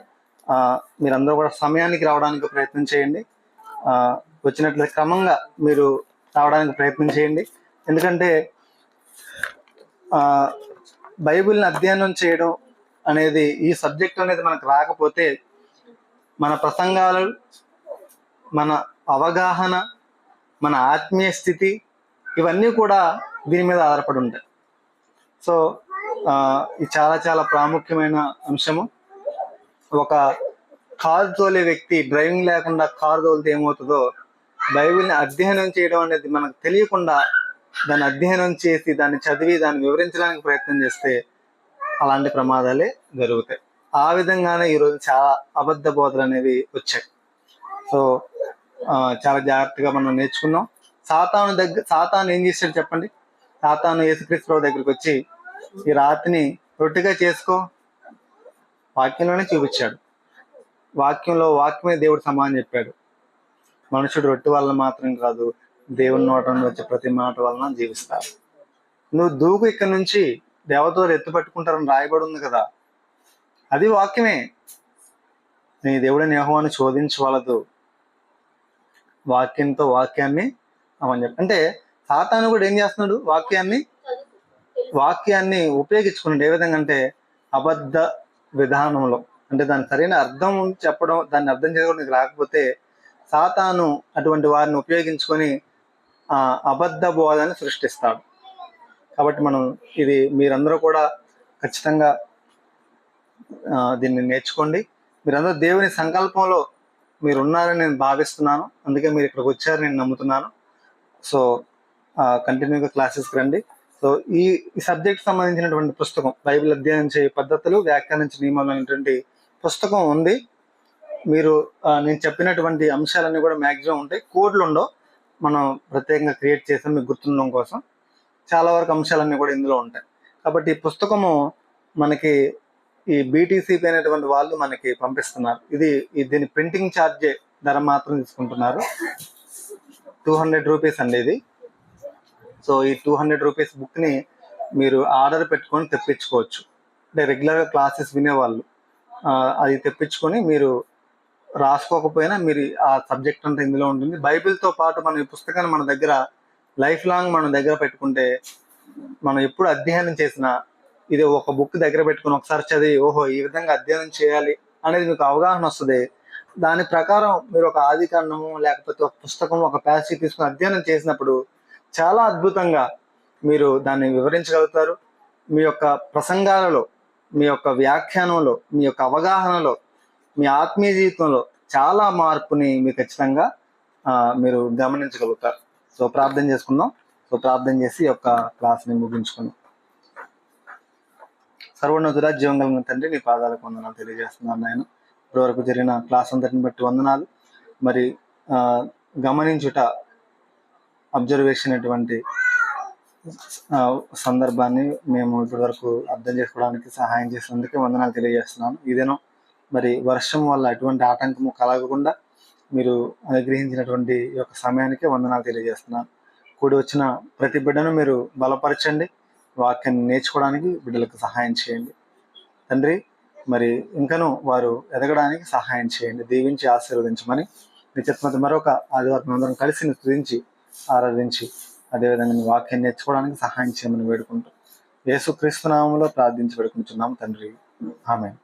మీరందరూ కూడా సమయానికి రావడానికి ప్రయత్నం చేయండి. వచ్చినట్లయితే క్రమంగా మీరు రావడానికి ప్రయత్నం చేయండి. ఎందుకంటే బైబిల్ని అధ్యయనం చేయడం అనేది, ఈ సబ్జెక్ట్ అనేది మనకు రాకపోతే మన ప్రసంగాలు, మన అవగాహన, మన ఆత్మీయ స్థితి ఇవన్నీ కూడా దీని మీద ఆధారపడి ఉంటాయి. సో ఇది చాలా చాలా ప్రాముఖ్యమైన అంశము. ఒక కారు తోలే వ్యక్తి డ్రైవింగ్ లేకుండా కారు తోలితే ఏమవుతుందో, బైబిల్ని అధ్యయనం చేయడం అనేది మనకు తెలియకుండా దాన్ని అధ్యయనం చేసి, దాన్ని చదివి, దాన్ని వివరించడానికి ప్రయత్నం చేస్తే అలాంటి ప్రమాదాలే జరుగుతాయి. ఆ విధంగానే ఈరోజు చాలా అబద్ధ బోధలు అనేవి వచ్చాయి. సో చాలా జాగ్రత్తగా మనం నేర్చుకున్నాం. సాతాను ఏం చేశాడు చెప్పండి? సాతాను యేసుక్రీస్తు దగ్గరికి వచ్చి ఈ రాతిని రొట్టెగా చేసుకో వాక్యంలోనే చూపించాడు. వాక్యమే దేవుడు సమానం చెప్పాడు. మనుషుడు రొట్టె వలన మాత్రం కాదు, దేవుని నోట నుండి వచ్చే ప్రతి మాట వలన జీవిస్తారు. నువ్వు దూకు ఇక్కడి నుంచి, దేవతలు ఎత్తు పట్టుకుంటారని రాయబడి ఉంది కదా, అది వాక్యమే. నీ దేవుడిని యెహోవాను శోధించవలదు, వాక్యాన్ని అవని చెప్పి. అంటే సాతాను కూడా ఏం చేస్తున్నాడు, వాక్యాన్ని ఉపయోగించుకున్నాడు. ఏ విధంగా అంటే అబద్ధ విధానంలో, అంటే దాని సరైన అర్థం చెప్పడం, దాన్ని అర్థం చేసుకోవడం నీకు రాకపోతే సాతాను అటువంటి వారిని ఉపయోగించుకొని అబద్ధ బోధని సృష్టిస్తాడు. కాబట్టి మీరందరూ కూడా ఖచ్చితంగా దీన్ని నేర్చుకోండి. మీరందరూ దేవుని సంకల్పంలో మీరు ఉన్నారని నేను భావిస్తున్నాను. అందుకే మీరు ఇక్కడికి వచ్చారని నేను నమ్ముతున్నాను. సో కంటిన్యూగా క్లాసెస్కి రండి. సో ఈ సబ్జెక్ట్ సంబంధించినటువంటి పుస్తకం, బైబిల్ అధ్యయనం చేయ పద్ధతులు, వ్యాఖ్యానించే నియమాలు అనేటువంటి పుస్తకం ఉంది. మీరు నేను చెప్పినటువంటి అంశాలన్నీ కూడా మ్యాక్సిమం ఉంటాయి. కోడ్లు ఉండవు, మనం ప్రత్యేకంగా క్రియేట్ చేసాం మీకు గుర్తుండడం కోసం. చాలా వరకు అంశాలన్నీ కూడా ఇందులో ఉంటాయి. కాబట్టి ఈ పుస్తకము మనకి ఈ బీటీసీపీ అనేటువంటి వాళ్ళు మనకి పంపిస్తున్నారు. దీని ప్రింటింగ్ ఛార్జే ధర మాత్రం తీసుకుంటున్నారు, 200 రూపీస్ అండి ఇది. సో ఈ 200 రూపీస్ బుక్ని మీరు ఆర్డర్ పెట్టుకొని తెప్పించుకోవచ్చు. అంటే రెగ్యులర్గా క్లాసెస్ వినేవాళ్ళు అది తెప్పించుకొని మీరు రాసుకోకపోయినా మీరు ఆ సబ్జెక్ట్ అంతా ఇందులో ఉంటుంది. బైబిల్తో పాటు మనం ఈ పుస్తకాన్ని మన దగ్గర లైఫ్ లాంగ్ మన దగ్గర పెట్టుకుంటే, మనం ఎప్పుడు అధ్యయనం చేసినా ఇది ఒక బుక్ దగ్గర పెట్టుకుని ఒకసారి చదివి, ఓహో ఈ విధంగా అధ్యయనం చేయాలి అనేది మీకు అవగాహన వస్తుంది. దాని ప్రకారం మీరు ఒక ఆదికాండము లేకపోతే ఒక పుస్తకం, ఒక ప్యాసేజ్ తీసుకుని అధ్యయనం చేసినప్పుడు చాలా అద్భుతంగా మీరు దాన్ని వివరించగలుగుతారు. మీ యొక్క ప్రసంగాలలో, మీ యొక్క వ్యాఖ్యానంలో, మీ యొక్క అవగాహనలో, మీ ఆత్మీయ జీవితంలో చాలా మార్పుని మీరు ఖచ్చితంగా మీరు గమనించగలుగుతారు. సో ప్రార్థన చేసుకుందాం. సో ప్రార్థన చేసి ఈ యొక్క క్లాస్ని ముగించుకుందాం. సర్వోన్నతుడా, జీవం కలిగిన తండ్రి, నీ పాదాలకు వందనాలు తెలియజేస్తున్నాను నాయన. ఇప్పటివరకు జరిగిన క్లాస్ అంతటిని బట్టి వందనాలు. మరి గమనించుట, అబ్జర్వేషన్ అటువంటి సందర్భాన్ని మేము ఇప్పటివరకు అర్థం చేసుకోవడానికి సహాయం చేసినందుకే వందనాలు తెలియజేస్తున్నాను. ఇదేనో మరి వర్షం వల్ల ఎటువంటి ఆటంకము కలగకుండా మీరు అనుగ్రహించినటువంటి ఈ యొక్క సమయానికి వందనాలు తెలియజేస్తున్నాను. కూడి వచ్చిన ప్రతి బిడ్డను మీరు బలపరచండి, వాక్యాన్ని నేర్చుకోవడానికి బిడ్డలకు సహాయం చేయండి తండ్రి. మరి ఇంకనూ వారు ఎదగడానికి సహాయం చేయండి, దీవించి ఆశీర్వదించమని నిత్యత్మత మరొక ఆదివారం అందరం కలిసి స్తుతించి ఆరాధించి అదేవిధంగా మీ వాక్యాన్ని నేర్చుకోవడానికి సహాయం చేయమని వేడుకుంటూ యేసుక్రీస్తు నామములో ప్రార్థించి వేడుకుంటున్నాం తండ్రి. ఆమేన్.